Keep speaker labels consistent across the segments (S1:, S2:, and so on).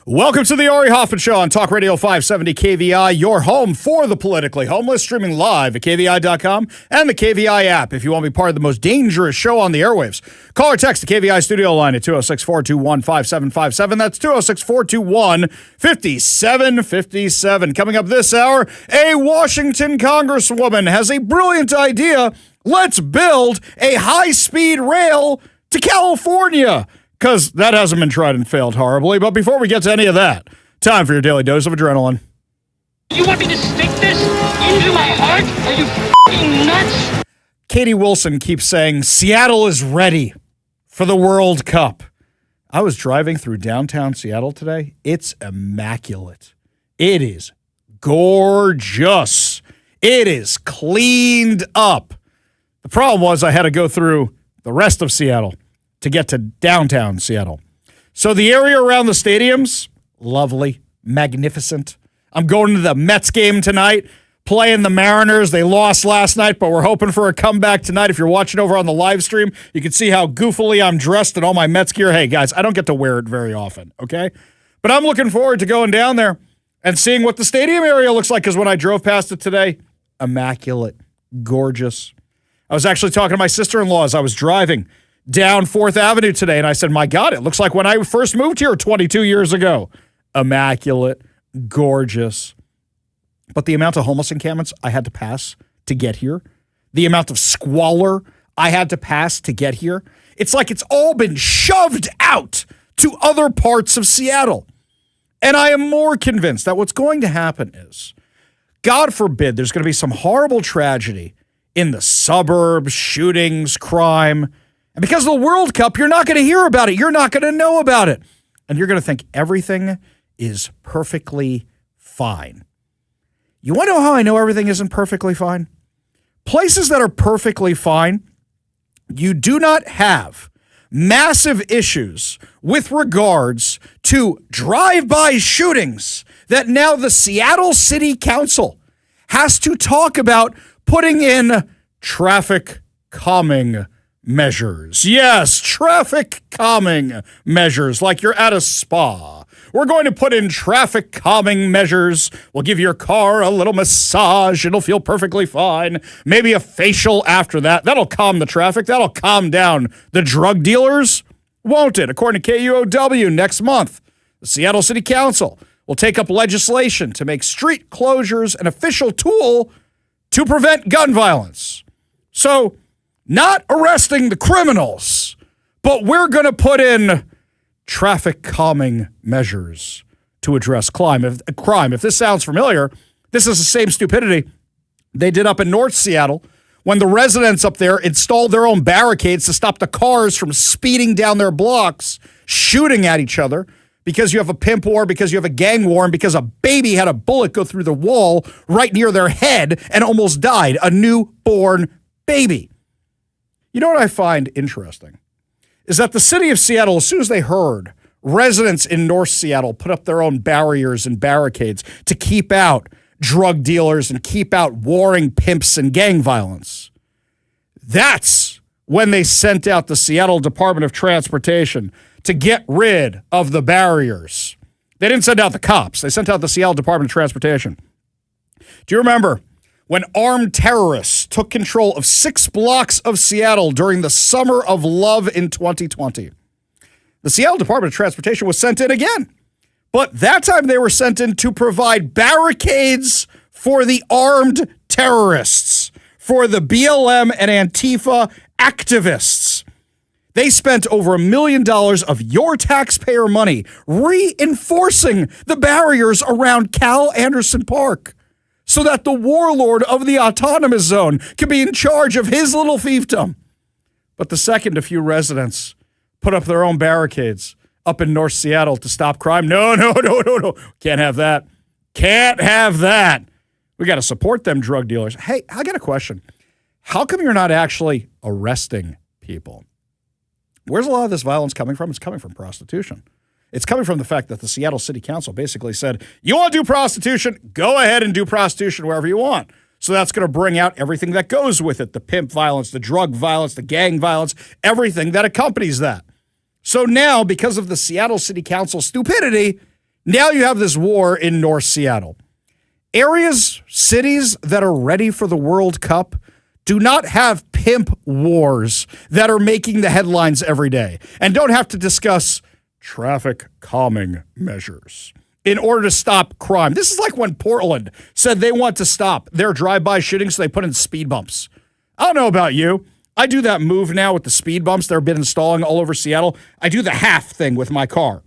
S1: Welcome to the Ari Hoffman Show on Talk Radio 570 KVI, your home for the politically homeless, streaming live at KVI.com and the KVI app. If you want to be part of the most dangerous show on the airwaves, call or text the KVI studio line at 206-421-5757. That's 206-421-5757. Coming up this hour, a Washington congresswoman has a brilliant idea. Let's build a high-speed rail to California. Because that hasn't been tried and failed horribly. But before we get to any of that, time for your daily dose of adrenaline.
S2: You want me to stick this into my heart? Are you f***ing nuts?
S1: Katie Wilson keeps saying, Seattle is ready for the World Cup. I was driving through downtown Seattle today. It's immaculate. It is gorgeous. It is cleaned up. The problem was I had to go through the rest of Seattle to get to downtown Seattle. So the area around the stadiums, lovely, magnificent. I'm going to the Mets game tonight, playing the Mariners. They lost last night, but we're hoping for a comeback tonight. If you're watching over on the live stream, you can see how goofily I'm dressed in all my Mets gear. Hey, guys, I don't get to wear it very often, okay? But I'm looking forward to going down there and seeing what the stadium area looks like, because when I drove past it today, immaculate, gorgeous. I was actually talking to my sister-in-law as I was driving down 4th Avenue today, and I said, my God, it looks like when I first moved here 22 years ago. Immaculate, gorgeous. But the amount of homeless encampments I had to pass to get here, the amount of squalor I had to pass to get here, it's like it's all been shoved out to other parts of Seattle. And I am more convinced that what's going to happen is, God forbid, there's going to be some horrible tragedy in the suburbs, shootings, crime. And because of the World Cup, you're not going to hear about it. You're not going to know about it. And you're going to think everything is perfectly fine. You want to know how I know everything isn't perfectly fine? Places that are perfectly fine, you do not have massive issues with regards to drive-by shootings that now the Seattle City Council has to talk about putting in traffic calming measures. Yes, traffic calming measures, like you're at a spa. We're going to put in traffic calming measures. We'll give your car a little massage. It'll feel perfectly fine. Maybe a facial after that. That'll calm the traffic. That'll calm down the drug dealers, won't it? According to KUOW, next month, the Seattle City Council will take up legislation to make street closures an official tool to prevent gun violence. So, not arresting the criminals, but we're going to put in traffic calming measures to address crime. If this sounds familiar, this is the same stupidity they did up in North Seattle when the residents up there installed their own barricades to stop the cars from speeding down their blocks, shooting at each other because you have a pimp war, because you have a gang war, and because a baby had a bullet go through the wall right near their head and almost died, a newborn baby. You know what I find interesting is that the city of Seattle, as soon as they heard residents in North Seattle put up their own barriers and barricades to keep out drug dealers and keep out warring pimps and gang violence, that's when they sent out the Seattle Department of Transportation to get rid of the barriers. They didn't send out the cops. They sent out the Seattle Department of Transportation. Do you remember when armed terrorists took control of 6 blocks of Seattle during the Summer of Love in 2020? The Seattle Department of Transportation was sent in again. But that time they were sent in to provide barricades for the armed terrorists, for the BLM and Antifa activists. They spent over $1 million of your taxpayer money reinforcing the barriers around Cal Anderson Park, so that the warlord of the autonomous zone can be in charge of his little fiefdom. But the second a few residents put up their own barricades up in North Seattle to stop crime, no. Can't have that. Can't have that. We got to support them drug dealers. Hey, I got a question. How come you're not actually arresting people? Where's a lot of this violence coming from? It's coming from prostitution. It's coming from the fact that the Seattle City Council basically said, you want to do prostitution? Go ahead and do prostitution wherever you want. So that's going to bring out everything that goes with it, the pimp violence, the drug violence, the gang violence, everything that accompanies that. So now, because of the Seattle City Council stupidity, Now you have this war in North Seattle. Areas, cities that are ready for the World Cup do not have pimp wars that are making the headlines every day and don't have to discuss traffic calming measures in order to stop crime. This is like when Portland said they want to stop their drive-by shooting, so they put in speed bumps. I don't know about you. I do that move now with the speed bumps that have been installing all over Seattle. I do the half thing with my car.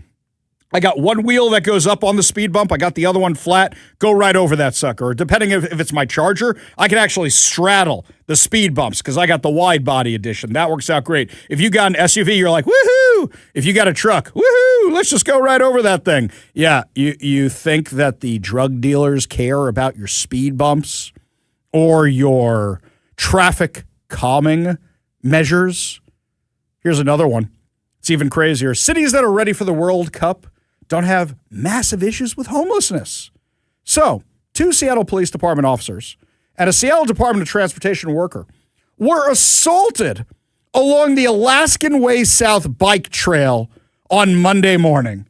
S1: I got one wheel that goes up on the speed bump. I got the other one flat. Go right over that sucker. Or depending if it's my Charger, I can actually straddle the speed bumps because I got the wide body edition. That works out great. If you got an SUV, you're like, woohoo! If you got a truck, woohoo! Let's just go right over that thing. Yeah, you think that the drug dealers care about your speed bumps or your traffic calming measures? Here's another one. It's even crazier. Cities that are ready for the World Cup don't have massive issues with homelessness. So, 2 Seattle Police Department officers and a Seattle Department of Transportation worker were assaulted along the Alaskan Way South bike trail on Monday morning.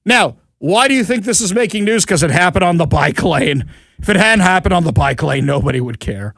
S1: Now, why do you think this is making news? Because it happened on the bike lane. If it hadn't happened on the bike lane, nobody would care.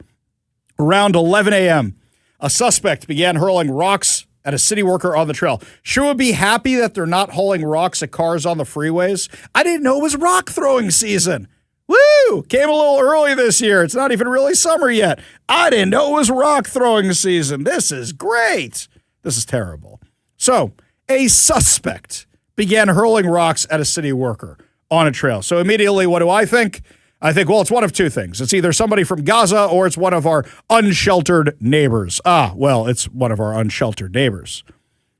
S1: Around 11 a.m., a suspect began hurling rocks at a city worker on the trail. Sure would be happy that they're not hauling rocks at cars on the freeways. I didn't know it was rock throwing season. Woo! Came a little early this year. It's not even really summer yet. I didn't know it was rock throwing season. This is great. This is terrible. So, a suspect began hurling rocks at a city worker on a trail. So immediately, what do I think? I think, well, it's one of two things. It's either somebody from Gaza or it's one of our unsheltered neighbors. Well, it's one of our unsheltered neighbors.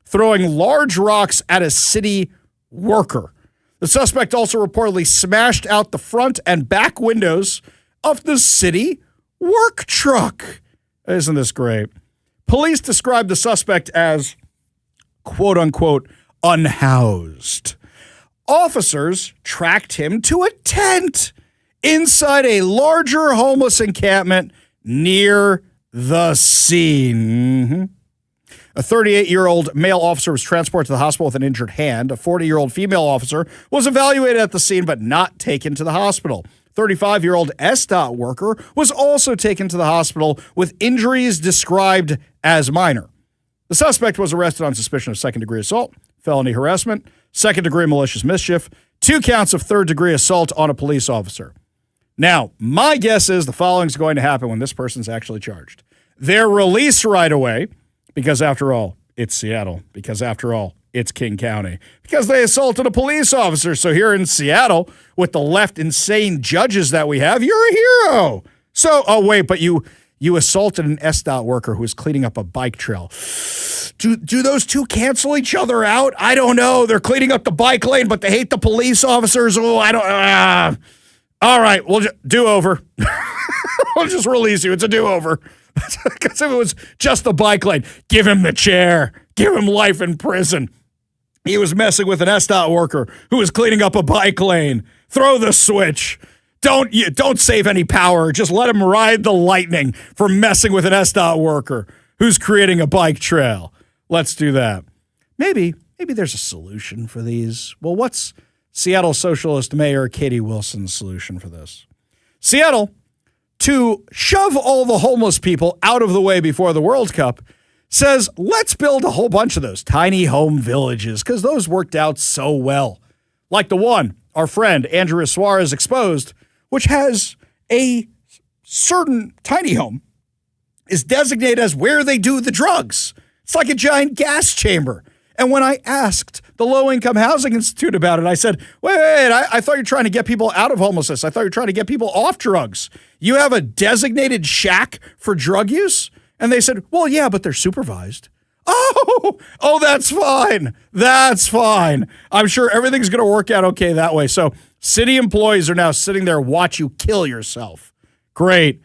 S1: Throwing large rocks at a city worker. The suspect also reportedly smashed out the front and back windows of the city work truck. Isn't this great? Police described the suspect as, quote unquote, unhoused. Officers tracked him to a tent inside a larger homeless encampment near the scene. Mm-hmm. A 38-year-old male officer was transported to the hospital with an injured hand. A 40-year-old female officer was evaluated at the scene but not taken to the hospital. 35-year-old SDOT worker was also taken to the hospital with injuries described as minor. The suspect was arrested on suspicion of second-degree assault, felony harassment, second-degree malicious mischief, 2 counts of third-degree assault on a police officer. Now, my guess is the following is going to happen when this person's actually charged. They're released right away because, after all, it's Seattle. Because, after all, it's King County. Because they assaulted a police officer. So here in Seattle, with the left insane judges that we have, you're a hero. So, but you assaulted an SDOT worker who was cleaning up a bike trail. Do those two cancel each other out? I don't know. They're cleaning up the bike lane, but they hate the police officers. Oh, I don't... All right, we'll do-over. We'll just release you. It's a do-over. Because if it was just the bike lane, give him the chair. Give him life in prison. He was messing with an SDOT worker who was cleaning up a bike lane. Throw the switch. Don't save any power. Just let him ride the lightning for messing with an SDOT worker who's creating a bike trail. Let's do that. Maybe there's a solution for these. Well, what's Seattle Socialist Mayor Katie Wilson's solution for this? Seattle, to shove all the homeless people out of the way before the World Cup, says, let's build a whole bunch of those tiny home villages because those worked out so well. Like the one our friend Andrea Suarez exposed, which has a certain tiny home, is designated as where they do the drugs. It's like a giant gas chamber. And when I asked the Low-Income Housing Institute about it, I said, wait, I thought you were trying to get people out of homelessness. I thought you were trying to get people off drugs. You have a designated shack for drug use? And they said, well, yeah, but they're supervised. Oh, that's fine. That's fine. I'm sure everything's going to work out okay that way. So city employees are now sitting there, watch you kill yourself. Great.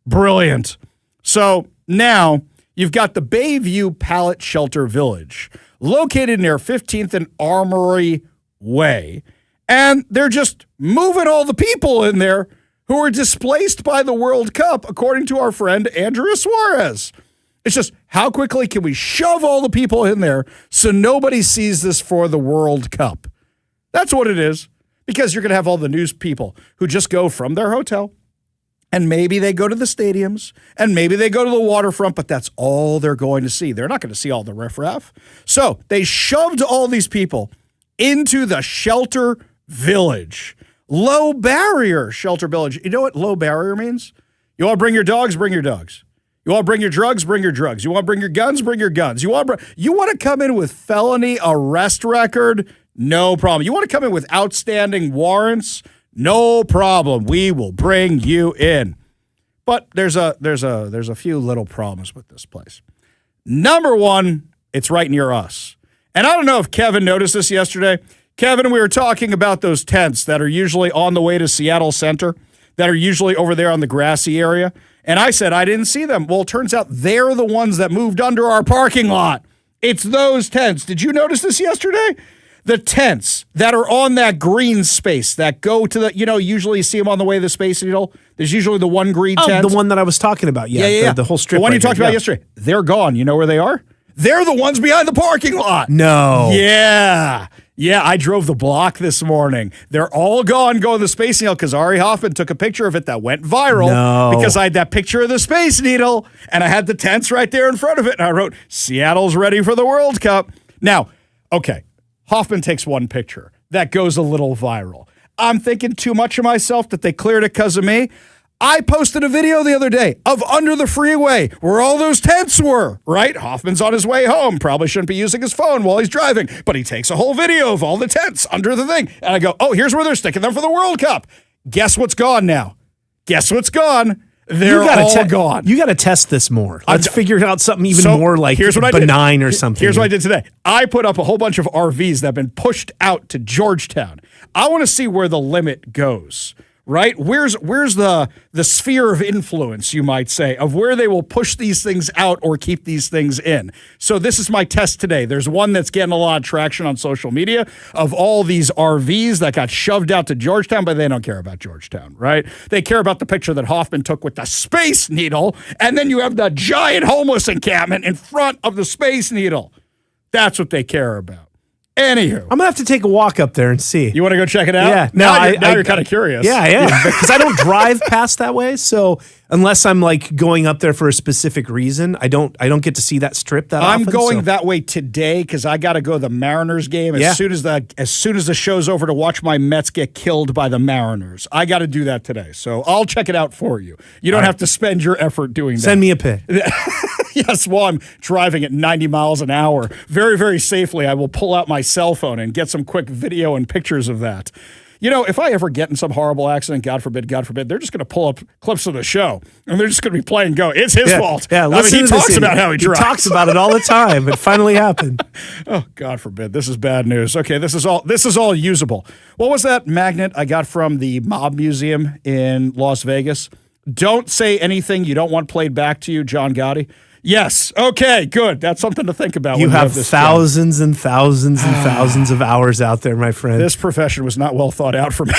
S1: Brilliant. So now you've got the Bayview Pallet Shelter Village, located near 15th and Armory Way. And they're just moving all the people in there who were displaced by the World Cup, according to our friend Andrea Suarez. It's just, how quickly can we shove all the people in there so nobody sees this for the World Cup? That's what it is. because you're going to have all the news people who just go from their hotel, and maybe they go to the stadiums, and maybe they go to the waterfront, but that's all they're going to see. They're not going to see all the riffraff. So they shoved all these people into the shelter village. Low barrier shelter village. You know what low barrier means? You want to bring your dogs? Bring your dogs. You want to bring your drugs? Bring your drugs. You want to bring your guns? Bring your guns. You want to come in with felony arrest record? No problem. You want to come in with outstanding warrants? No problem. We will bring you in. But there's a few little problems with this place. Number one, it's right near us. And I don't know if Kevin noticed this yesterday. Kevin, we were talking about those tents that are usually on the way to Seattle Center, that are usually over there on the grassy area. And I said I didn't see them. Well, it turns out they're the ones that moved under our parking lot. It's those tents. Did you notice this yesterday? The tents that are on that green space that go to the, usually you see them on the way to the Space Needle. There's usually the one green tent.
S3: The one that I was talking about. Yeah. The whole strip.
S1: The one you talked about yesterday. They're gone. You know where they are? They're the ones behind the parking lot.
S3: No.
S1: Yeah, I drove the block this morning. They're all gone going to the Space Needle because Ari Hoffman took a picture of it that went viral because I had that picture of the Space Needle and I had the tents right there in front of it. And I wrote, Seattle's ready for the World Cup. Now, okay, Hoffman takes one picture that goes a little viral. I'm thinking too much of myself that they cleared it because of me. I posted a video the other day of under the freeway where all those tents were, right? Hoffman's on his way home. Probably shouldn't be using his phone while he's driving, but he takes a whole video of all the tents under the thing. And I go, oh, here's where they're sticking them for the World Cup. Guess what's gone now? Guess what's gone? They're all gone.
S3: You got to test this more. Let's figure out something even more like
S1: here's what
S3: benign or something.
S1: Here's what I did today. I put up a whole bunch of RVs that have been pushed out to Georgetown. I want to see where the limit goes. Right? Where's the sphere of influence, you might say, of where they will push these things out or keep these things in. So this is my test today. There's one that's getting a lot of traction on social media of all these RVs that got shoved out to Georgetown, but they don't care about Georgetown, right? They care about the picture that Hoffman took with the Space Needle, and then you have the giant homeless encampment in front of the Space Needle. That's what they care about. Anywho.
S3: I'm going to have to take a walk up there and see.
S1: You want to go check it out?
S3: Yeah.
S1: Now you're kind of curious.
S3: Yeah, I am. Because I don't drive past that way. So unless I'm like going up there for a specific reason, I don't get to see that strip that often.
S1: I'm going that way today because I got to go to the Mariners game as soon as the show's over to watch my Mets get killed by the Mariners. I got to do that today. So I'll check it out for you. You don't have to spend your effort doing that.
S3: Send me a pic.
S1: Yes, while I'm driving at 90 miles an hour, very, very safely, I will pull out my cell phone and get some quick video and pictures of that. If I ever get in some horrible accident, God forbid, they're just going to pull up clips of the show, and they're just going to be playing go. It's his fault.
S3: Yeah,
S1: he talks about how he drives.
S3: He talks about it all the time. It finally happened.
S1: Oh, God forbid. This is bad news. Okay, this is all usable. What was that magnet I got from the Mob Museum in Las Vegas? Don't say anything you don't want played back to you, John Gotti. Yes. Okay, good. That's something to think about.
S3: You have thousands and thousands and thousands of hours out there, my friend.
S1: This profession was not well thought out for me.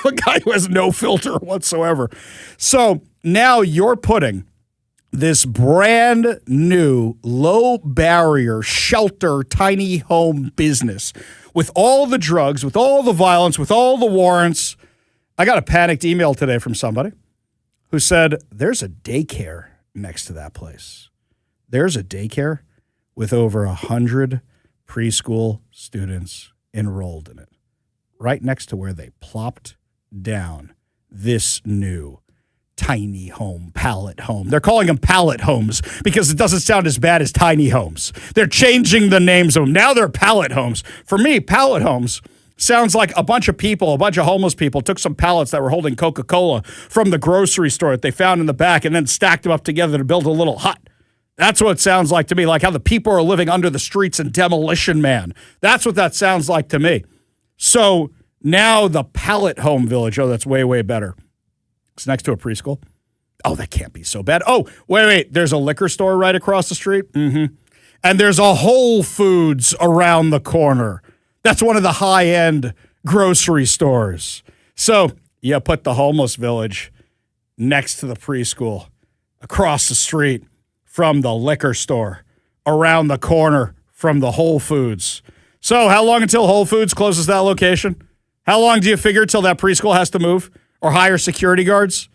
S1: A guy who has no filter whatsoever. So now you're putting this brand new low barrier shelter tiny home business with all the drugs, with all the violence, with all the warrants. I got a panicked email today from somebody who said there's a daycare next to that place. There's a daycare with over 100 preschool students enrolled in it, right next to where they plopped down this new tiny home, pallet home. They're calling them pallet homes because it doesn't sound as bad as tiny homes. They're changing the names of them. Now they're pallet homes. For me, pallet homes sounds like a bunch of homeless people took some pallets that were holding Coca-Cola from the grocery store that they found in the back and then stacked them up together to build a little hut. That's what it sounds like to me, like how the people are living under the streets in Demolition Man. That's what that sounds like to me. So now the pallet home village, that's way, way better. It's next to a preschool. Oh, that can't be so bad. Oh, wait, there's a liquor store right across the street. Mm-hmm. And there's a Whole Foods around the corner. That's one of the high-end grocery stores. So you put the homeless village next to the preschool, across the street from the liquor store, around the corner from the Whole Foods. So how long until Whole Foods closes that location? How long do you figure till that preschool has to move or hire security guards?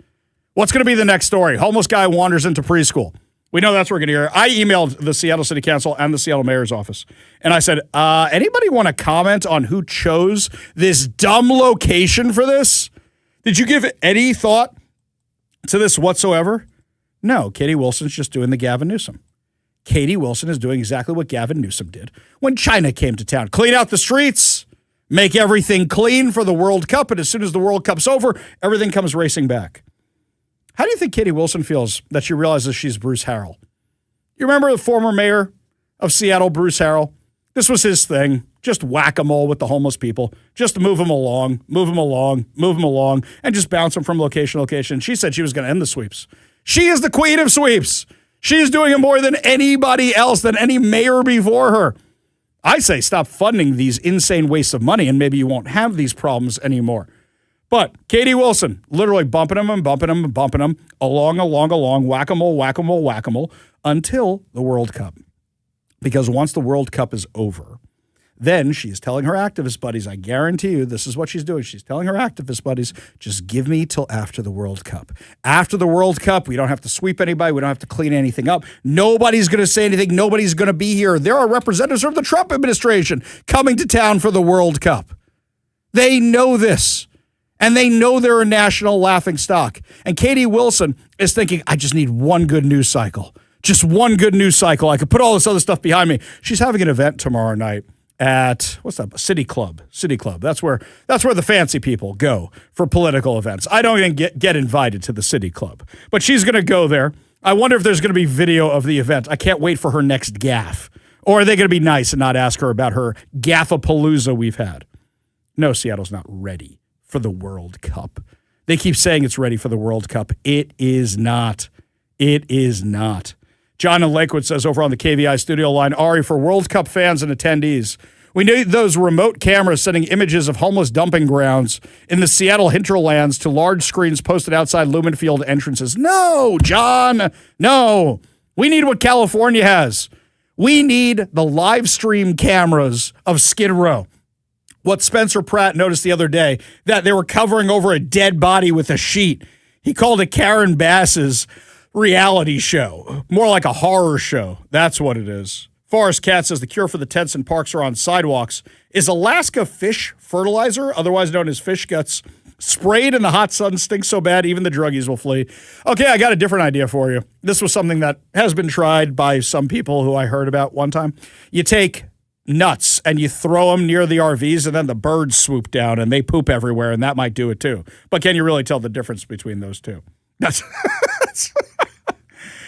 S1: What's going to be the next story? Homeless guy wanders into preschool. We know that's what we're going to hear. I emailed the Seattle City Council and the Seattle Mayor's office, and I said, anybody want to comment on who chose this dumb location for this? Did you give any thought to this whatsoever? No, Katie Wilson's just doing the Gavin Newsom. Katie Wilson is doing exactly what Gavin Newsom did when China came to town. Clean out the streets, make everything clean for the World Cup, and as soon as the World Cup's over, everything comes racing back. How do you think Katie Wilson feels that she realizes she's Bruce Harrell? You remember the former mayor of Seattle, Bruce Harrell? This was his thing. Just whack-a-mole with the homeless people. Just move them along, and just bounce them from location to location. She said she was going to end the sweeps. She is the queen of sweeps. She's doing it more than anybody else, than any mayor before her. I say stop funding these insane wastes of money, and maybe you won't have these problems anymore. But Katie Wilson, literally bumping them, along, whack-a-mole, until the World Cup. Because once the World Cup is over, then she's telling her activist buddies, I guarantee you this is what she's doing. She's telling her activist buddies, just give me till after the World Cup. After the World Cup, we don't have to sweep anybody. We don't have to clean anything up. Nobody's going to say anything. Nobody's going to be here. There are representatives from the Trump administration coming to town for the World Cup. They know this. And they know they're a national laughingstock. And Katie Wilson is thinking, I just need one good news cycle. Just one good news cycle. I could put all this other stuff behind me. She's having an event tomorrow night at, what's that? City Club. That's where the fancy people go for political events. I don't even get invited to the City Club. But she's going to go there. I wonder if there's going to be video of the event. I can't wait for her next gaffe. Or are they going to be nice and not ask her about her gaffapalooza we've had? No, Seattle's not ready for the World Cup. They keep saying it's ready for the World Cup. It is not. It is not. John in Lakewood says over on the KVI studio line, Ari, for World Cup fans and attendees, we need those remote cameras sending images of homeless dumping grounds in the Seattle hinterlands to large screens posted outside Lumen Field entrances. No, John, no. We need what California has. We need the live stream cameras of Skid Row. What Spencer Pratt noticed the other day, that they were covering over a dead body with a sheet. He called it Karen Bass's reality show. More like a horror show. That's what it is. Forrest Cat says the cure for the tents and parks are on sidewalks. Is Alaska fish fertilizer, otherwise known as fish guts, sprayed in the hot sun, stinks so bad even the druggies will flee? Okay, I got a different idea for you. This was something that has been tried by some people who I heard about one time. You take nuts and you throw them near the RVs and then the birds swoop down and they poop everywhere, and that might do it too. But can you really tell the difference between those two? That's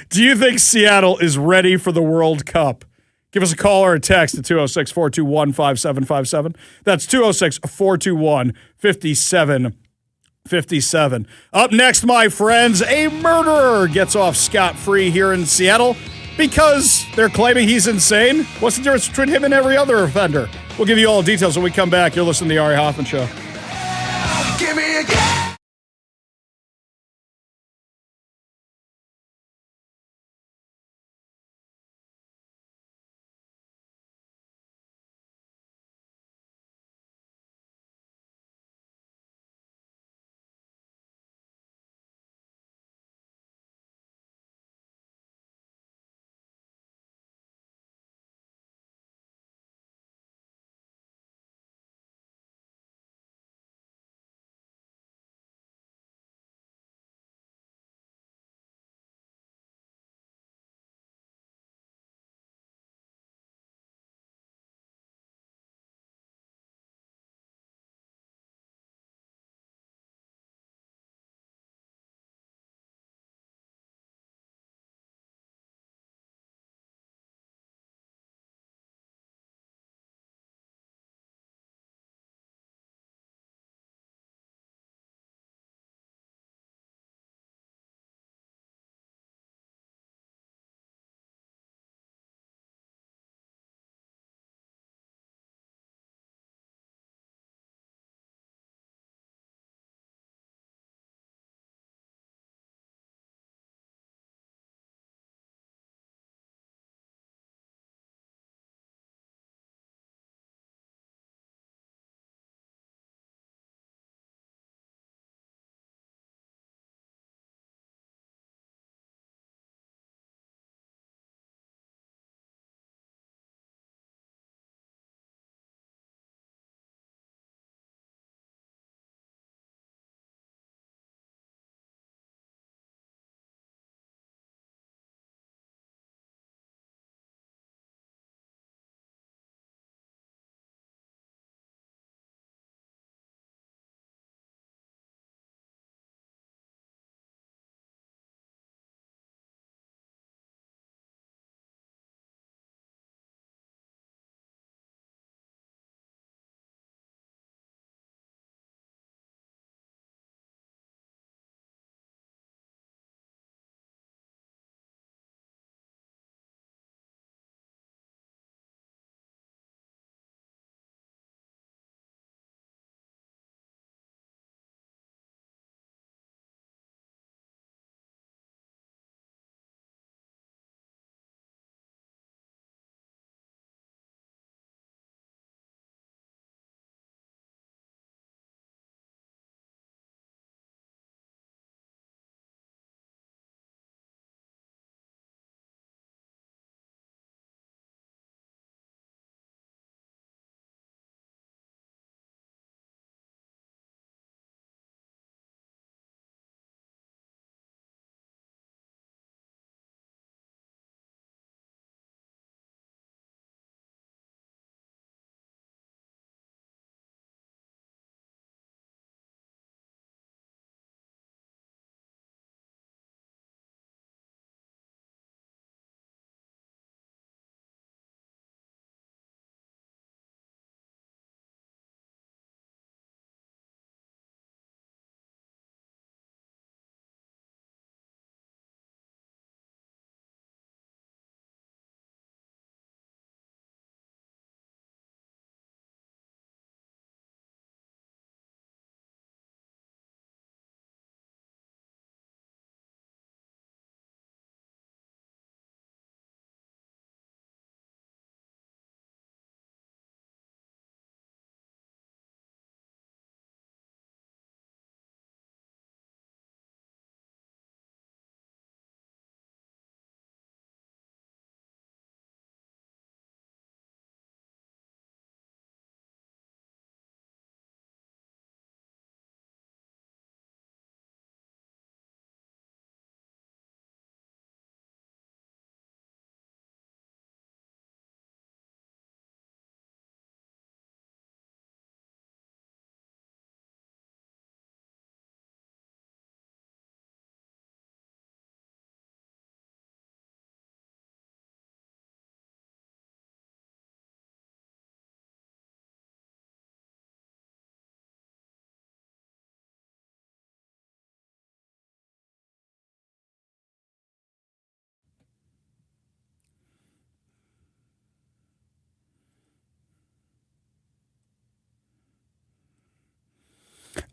S1: Do you think Seattle is ready for the World Cup? Give us a call or a text at 206-421-5757. That's 206-421-5757. Up next, my friends, a murderer gets off scot-free here in Seattle because they're claiming he's insane. What's the difference between him and every other offender? We'll give you all the details when we come back. You're listening to The Ari Hoffman Show.
S4: Give me a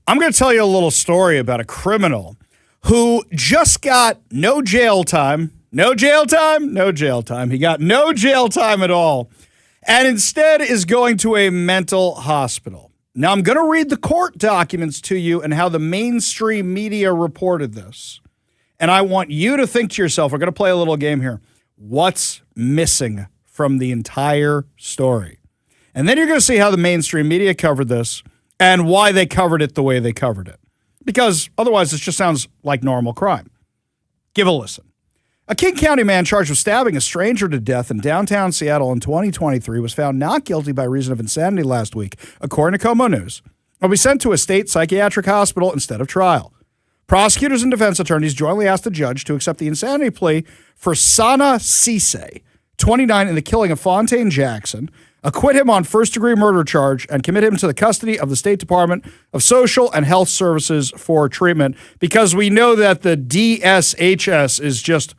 S1: I'm going to tell you a little story about a criminal who just got no jail time. No jail time? No jail time. He got no jail time at all, and instead is going to a mental hospital. Now, I'm going to read the court documents to you and how the mainstream media reported this. And I want you to think to yourself, we're going to play a little game here. What's missing from the entire story? And then you're going to see how the mainstream media covered this and why they covered it the way they covered it. Because otherwise, this just sounds like normal crime. Give a listen. A King County man charged with stabbing a stranger to death in downtown Seattle in 2023 was found not guilty by reason of insanity last week, according to Como News. He'll be sent to a state psychiatric hospital instead of trial. Prosecutors and defense attorneys jointly asked the judge to accept the insanity plea for Sana Cisse, 29, in the killing of Fontaine Jackson, acquit him on first-degree murder charge, and commit him to the custody of the State Department of Social and Health Services for treatment, because we know that the DSHS is just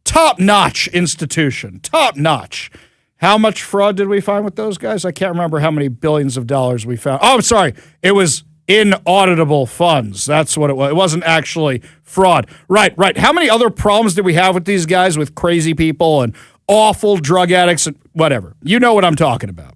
S1: top-notch institution, top-notch. How much fraud did we find with those guys? I can't remember how many billions of dollars we found. Oh, I'm sorry. It was inauditable funds. That's what it was. It wasn't actually fraud. Right. How many other problems did we have with these guys, with crazy people and awful drug addicts and whatever? You know what I'm talking about.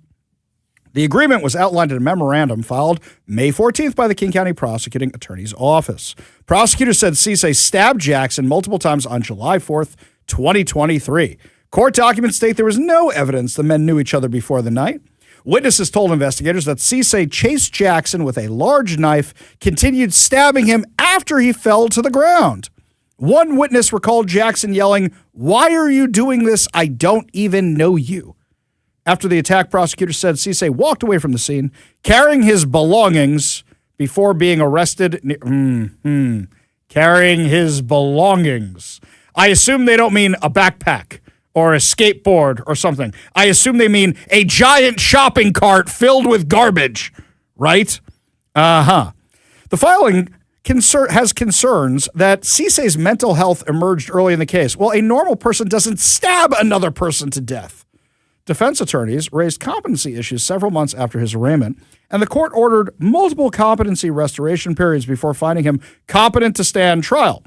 S1: The agreement was outlined in a memorandum filed May 14th by the King County Prosecuting Attorney's Office. Prosecutors said Cisse stabbed Jackson multiple times on July 4th, 2023. Court documents state there was no evidence the men knew each other before the night. Witnesses told investigators that Cisse chased Jackson with a large knife, continued stabbing him after he fell to the ground. One witness recalled Jackson yelling, "Why are you doing this? I don't even know you." After the attack, prosecutors said Cisse walked away from the scene, carrying his belongings before being arrested. Carrying his belongings. I assume they don't mean a backpack or a skateboard or something. I assume they mean a giant shopping cart filled with garbage, right? The filing has concerns that Cisse's mental health emerged early in the case. Well, a normal person doesn't stab another person to death. Defense attorneys raised competency issues several months after his arraignment, and the court ordered multiple competency restoration periods before finding him competent to stand trial.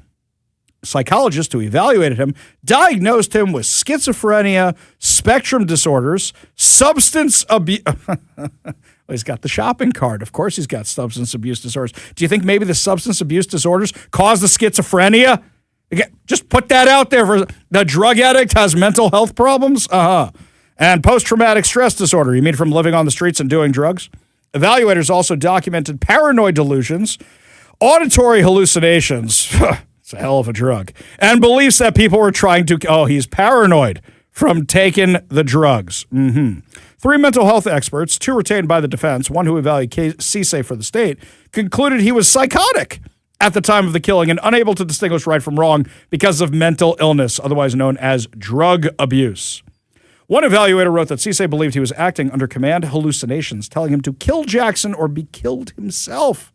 S1: Psychologist who evaluated him diagnosed him with schizophrenia, spectrum disorders, substance abuse. He's got the shopping cart. Of course he's got substance abuse disorders. Do you think maybe the substance abuse disorders caused the schizophrenia? Just put that out there. For the drug addict has mental health problems? And post-traumatic stress disorder. You mean from living on the streets and doing drugs? Evaluators also documented paranoid delusions, auditory hallucinations. It's a hell of a drug. And beliefs that people were trying to, he's paranoid from taking the drugs. 3 mental health experts, 2 retained by the defense, one who evaluated Cisse for the state, concluded he was psychotic at the time of the killing and unable to distinguish right from wrong because of mental illness, otherwise known as drug abuse. One evaluator wrote that Cisse believed he was acting under command hallucinations, telling him to kill Jackson or be killed himself.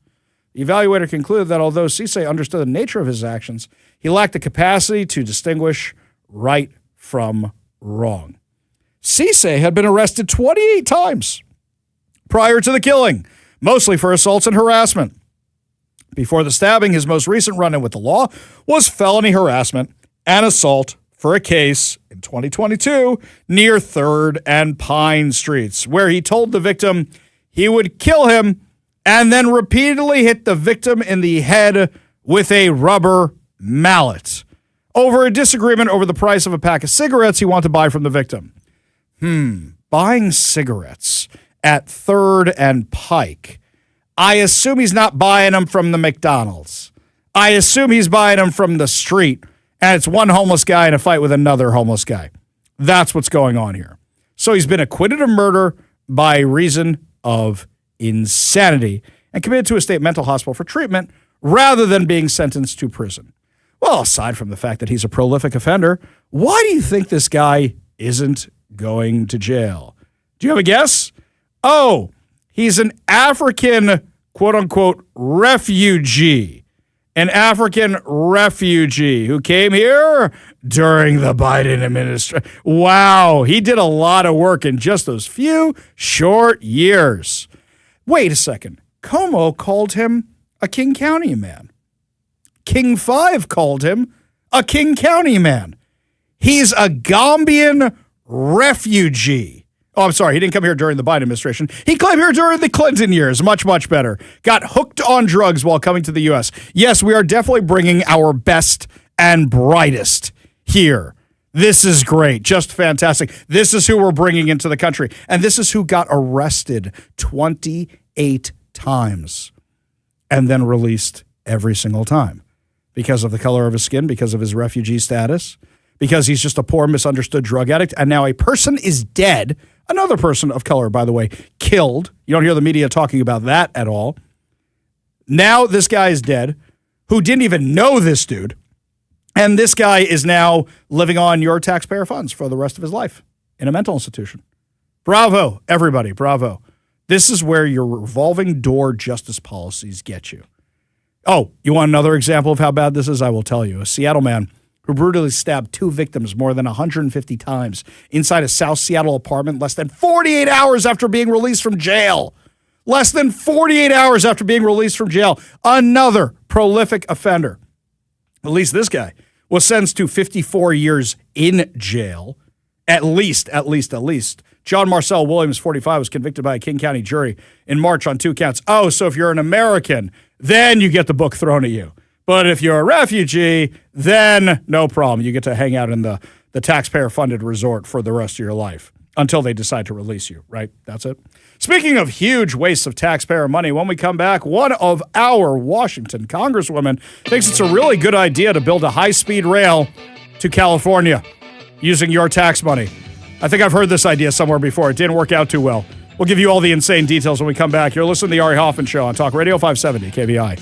S1: The evaluator concluded that although Cisse understood the nature of his actions, he lacked the capacity to distinguish right from wrong. Cisse had been arrested 28 times prior to the killing, mostly for assaults and harassment. Before the stabbing, his most recent run-in with the law was felony harassment and assault for a case in 2022 near 3rd and Pine Streets, where he told the victim he would kill him and then repeatedly hit the victim in the head with a rubber mallet over a disagreement over the price of a pack of cigarettes he wanted to buy from the victim. Buying cigarettes at 3rd and Pike. I assume he's not buying them from the McDonald's. I assume he's buying them from the street, and it's one homeless guy in a fight with another homeless guy. That's what's going on here. So he's been acquitted of murder by reason of insanity and committed to a state mental hospital for treatment rather than being sentenced to prison. Well, aside from the fact that he's a prolific offender, why do you think this guy isn't going to jail? Do you have a guess? Oh, he's an African, quote-unquote, refugee. An African refugee who came here during the Biden administration. Wow, he did a lot of work in just those few short years. Wait a second. Como called him a King County man. King 5 called him a King County man. He's a Gambian refugee. Oh, I'm sorry. He didn't come here during the Biden administration. He came here during the Clinton years. Much, much better. Got hooked on drugs while coming to the U.S. Yes, we are definitely bringing our best and brightest here. This is great. Just fantastic. This is who we're bringing into the country. And this is who got arrested 28 times and then released every single time because of the color of his skin, because of his refugee status, because he's just a poor, misunderstood drug addict. And now a person is dead. Another person of color, by the way, killed. You don't hear the media talking about that at all. Now this guy is dead, who didn't even know this dude. And this guy is now living on your taxpayer funds for the rest of his life in a mental institution. Bravo, everybody, bravo. This is where your revolving door justice policies get you. Oh, you want another example of how bad this is? I will tell you. A Seattle man who brutally stabbed 2 victims more than 150 times inside a South Seattle apartment less than 48 hours after being released from jail. Less than 48 hours after being released from jail. Another prolific offender. At least this guy was sentenced to 54 years in jail. At least. John Marcel Williams, 45, was convicted by a King County jury in March on 2 counts. Oh, so if you're an American, then you get the book thrown at you. But if you're a refugee, then no problem. You get to hang out in the taxpayer-funded resort for the rest of your life until they decide to release you, right? That's it. Speaking of huge wastes of taxpayer money, when we come back, one of our Washington congresswomen thinks it's a really good idea to build a high-speed rail to California using your tax money. I think I've heard this idea somewhere before. It didn't work out too well. We'll give you all the insane details when we come back. You're listening to The Ari Hoffman Show on Talk Radio 570 KVI.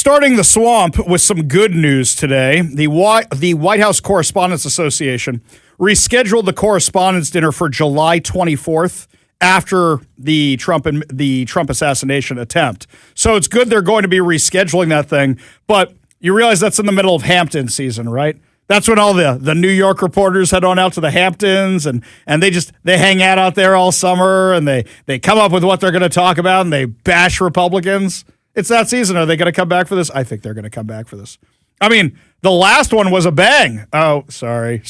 S1: starting the swamp with some good news today. The White House Correspondents Association rescheduled the Correspondents' Dinner for July 24th after the Trump assassination attempt. So it's good they're going to be rescheduling that thing, but you realize that's in the middle of Hampton season, right? That's when all the New York reporters head on out to the Hamptons and they hang out there all summer and they come up with what they're going to talk about and they bash Republicans. It's that season. Are they going to come back for this? I think they're going to come back for this. I mean, the last one was a bang. Oh, sorry.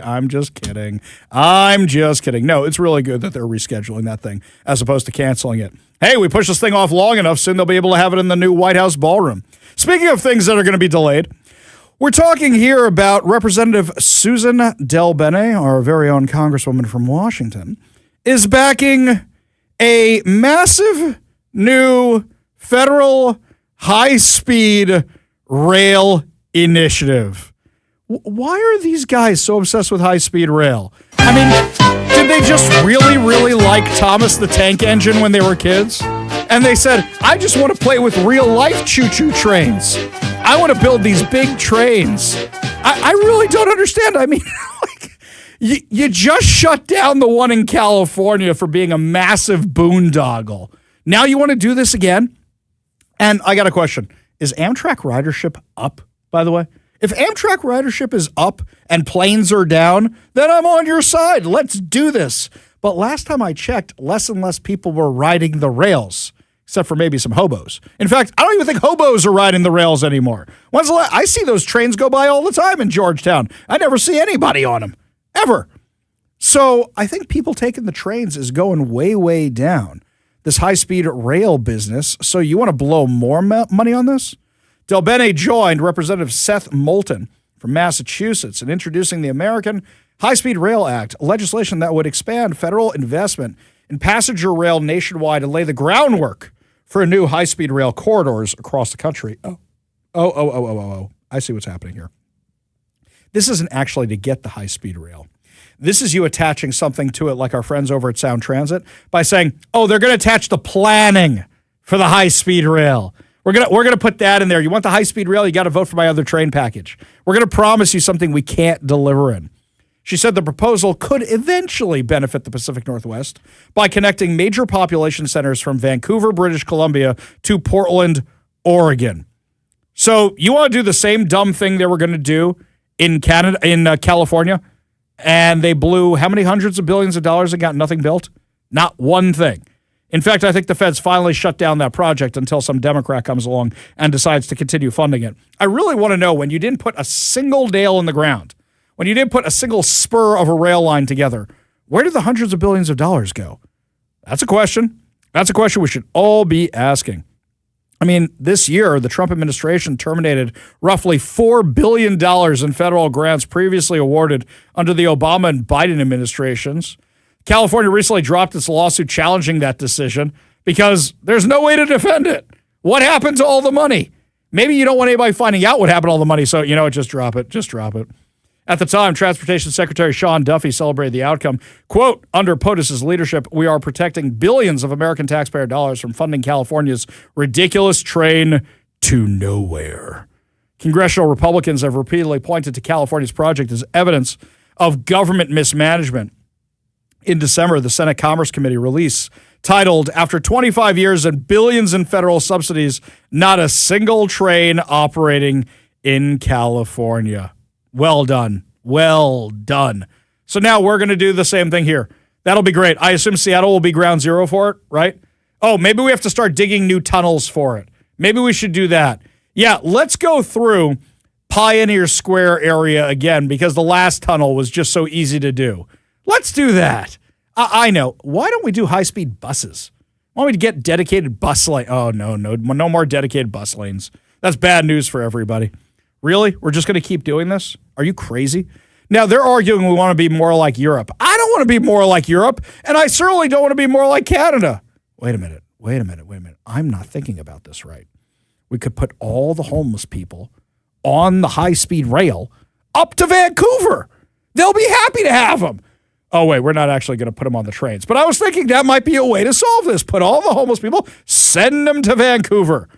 S1: I'm just kidding. No, it's really good that they're rescheduling that thing as opposed to canceling it. Hey, we pushed this thing off long enough, soon they'll be able to have it in the new White House ballroom. Speaking of things that are going to be delayed, we're talking here about Representative Susan DelBene, our very own Congresswoman from Washington, is backing a massive new federal high-speed rail initiative. Why are these guys so obsessed with high-speed rail? I mean, did they just really, really like Thomas the Tank Engine when they were kids? And they said, I just want to play with real-life choo-choo trains. I want to build these big trains. I really don't understand. I mean, you just shut down the one in California for being a massive boondoggle. Now you want to do this again? And I got a question. Is Amtrak ridership up, by the way? If Amtrak ridership is up and planes are down, then I'm on your side. Let's do this. But last time I checked, less and less people were riding the rails, except for maybe some hobos. In fact, I don't even think hobos are riding the rails anymore. I see those trains go by all the time in Georgetown. I never see anybody on them, ever. So I think people taking the trains is going way, way down. This high-speed rail business. So you want to blow more money on this? DelBene joined Representative Seth Moulton from Massachusetts in introducing the American High-Speed Rail Act, legislation that would expand federal investment in passenger rail nationwide and lay the groundwork for new high-speed rail corridors across the country. Oh. I see what's happening here. This isn't actually to get the high-speed rail. This is you attaching something to it like our friends over at Sound Transit by saying, oh, they're going to attach the planning for the high-speed rail. We're gonna put that in there. You want the high-speed rail? You got to vote for my other train package. We're going to promise you something we can't deliver in. She said the proposal could eventually benefit the Pacific Northwest by connecting major population centers from Vancouver, British Columbia to Portland, Oregon. So you want to do the same dumb thing they were going to do in California? And they blew how many hundreds of billions of dollars and got nothing built? Not one thing. In fact, I think the feds finally shut down that project until some Democrat comes along and decides to continue funding it. I really want to know, when you didn't put a single nail in the ground, when you didn't put a single spur of a rail line together, where did the hundreds of billions of dollars go? That's a question. That's a question we should all be asking. I mean, this year, the Trump administration terminated roughly $4 billion in federal grants previously awarded under the Obama and Biden administrations. California recently dropped its lawsuit challenging that decision because there's no way to defend it. What happened to all the money? Maybe you don't want anybody finding out what happened to all the money, so, just drop it. Just drop it. At the time, Transportation Secretary Sean Duffy celebrated the outcome. Quote, under POTUS's leadership, we are protecting billions of American taxpayer dollars from funding California's ridiculous train to nowhere. Congressional Republicans have repeatedly pointed to California's project as evidence of government mismanagement. In December, the Senate Commerce Committee release titled, After 25 Years and Billions in Federal Subsidies, Not a Single Train Operating in California. Well done. Well done. So now we're going to do the same thing here. That'll be great. I assume Seattle will be ground zero for it, right? Oh, maybe we have to start digging new tunnels for it. Maybe we should do that. Yeah, let's go through Pioneer Square area again because the last tunnel was just so easy to do. Let's do that. I know. Why don't we do high-speed buses? Why don't we get dedicated bus lane? Oh, no more dedicated bus lanes. That's bad news for everybody. Really? We're just going to keep doing this? Are you crazy? Now, they're arguing we want to be more like Europe. I don't want to be more like Europe, and I certainly don't want to be more like Canada. Wait a minute. I'm not thinking about this right. We could put all the homeless people on the high-speed rail up to Vancouver. They'll be happy to have them. Oh, wait, we're not actually going to put them on the trains. But I was thinking that might be a way to solve this. Put all the homeless people, send them to Vancouver.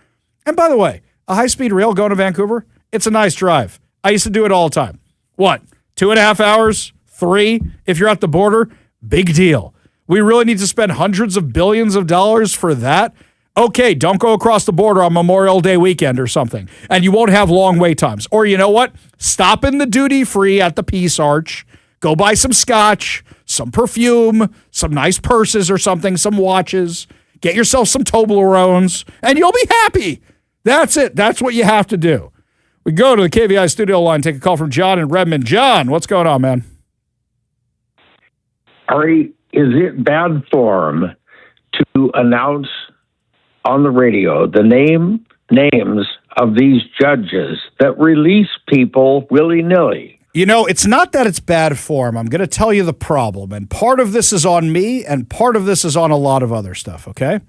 S1: And by the way, a high-speed rail going to Vancouver, it's a nice drive. I used to do it all the time. What, 2.5 hours? 3? If you're at the border, big deal. We really need to spend hundreds of billions of dollars for that? Okay, don't go across the border on Memorial Day weekend or something, and you won't have long wait times. Or you know what? Stop in the duty-free at the Peace Arch. Go buy some scotch, some perfume, some nice purses or something, some watches. Get yourself some Toblerones, and you'll be happy. That's it. That's what you have to do. We go to the KVI studio line, take a call from John in Redmond. John, what's going on, man?
S5: Ari, is it bad form to announce on the radio the names of these judges that release people willy-nilly?
S1: You know, it's not that it's bad form. I'm going to tell you the problem. And part of this is on me, and part of this is on a lot of other stuff, okay?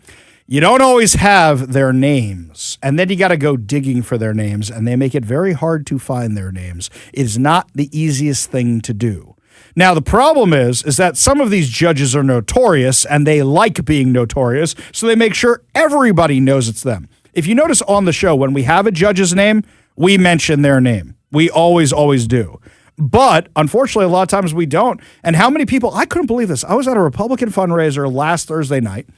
S1: You don't always have their names, and then you got to go digging for their names, and they make it very hard to find their names. It is not the easiest thing to do. Now, the problem is that some of these judges are notorious, and they like being notorious, so they make sure everybody knows it's them. If you notice on the show, when we have a judge's name, we mention their name. We always do. But unfortunately, a lot of times we don't. And how many people, I couldn't believe this. I was at a Republican fundraiser last Thursday night.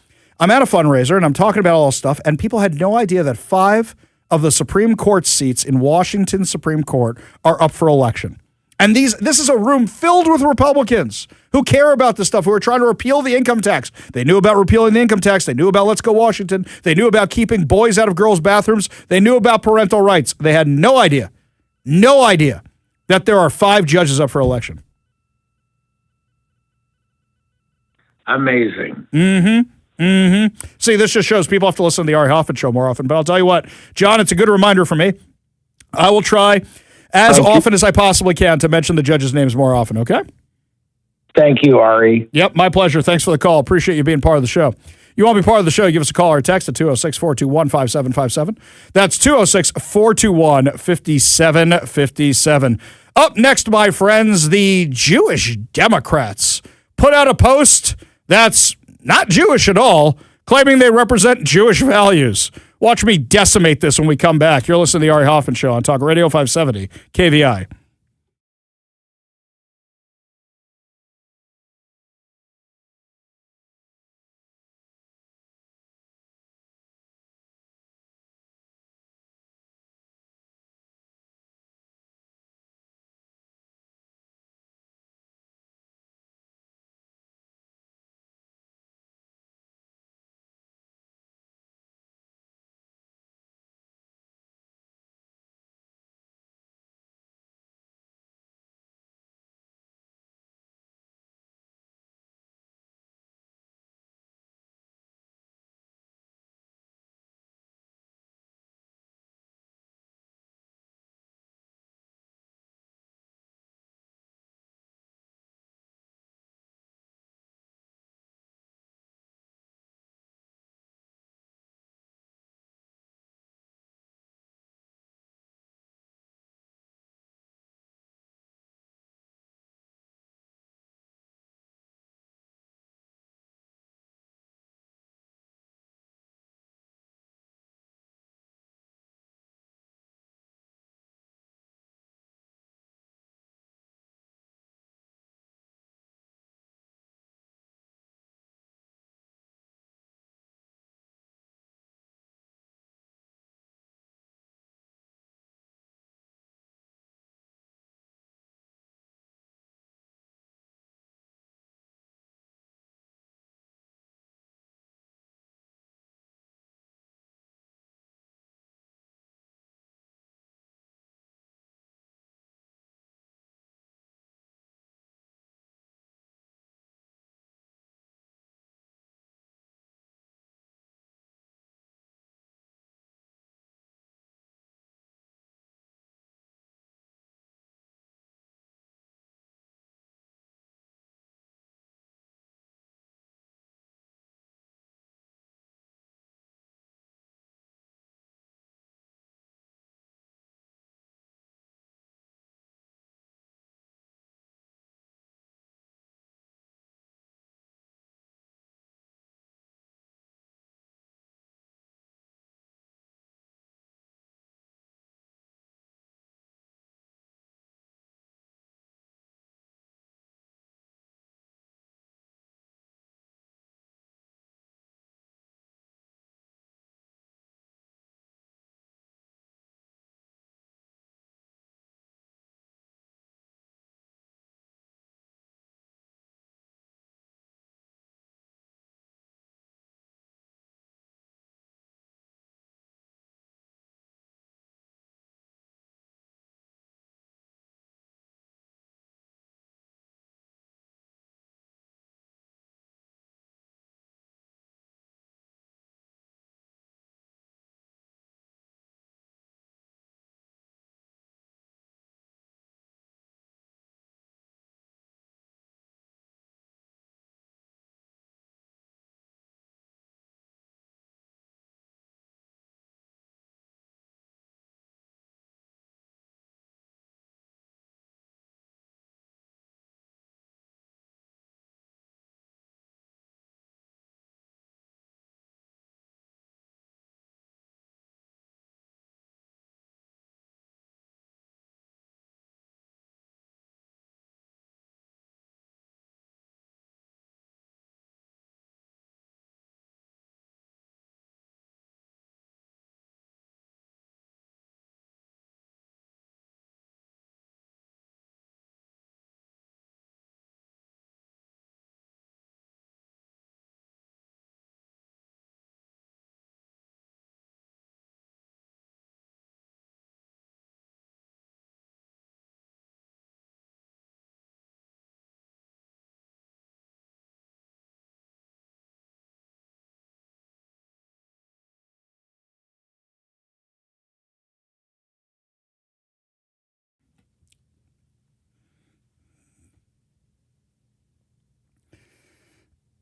S1: I'm at a fundraiser and I'm talking about all this stuff, and people had no idea that 5 of the Supreme Court seats in Washington Supreme Court are up for election. And this is a room filled with Republicans who care about this stuff, who are trying to repeal the income tax. They knew about repealing the income tax. They knew about Let's Go Washington. They knew about keeping boys out of girls' bathrooms. They knew about parental rights. They had no idea that there are 5 judges up for election.
S5: Amazing.
S1: See, this just shows people have to listen to the Ari Hoffman Show more often. But I'll tell you what, John, it's a good reminder for me. I will try as often as I possibly can to mention the judges' names more often, okay?
S5: Thank you, Ari.
S1: Yep, my pleasure. Thanks for the call. Appreciate you being part of the show. You want to be part of the show, give us a call or text at 206-421-5757. That's 206-421-5757. Up next, my friends, the Jewish Democrats put out a post that's not Jewish at all, claiming they represent Jewish values. Watch me decimate this when we come back. You're listening to the Ari Hoffman Show on Talk Radio 570 KVI.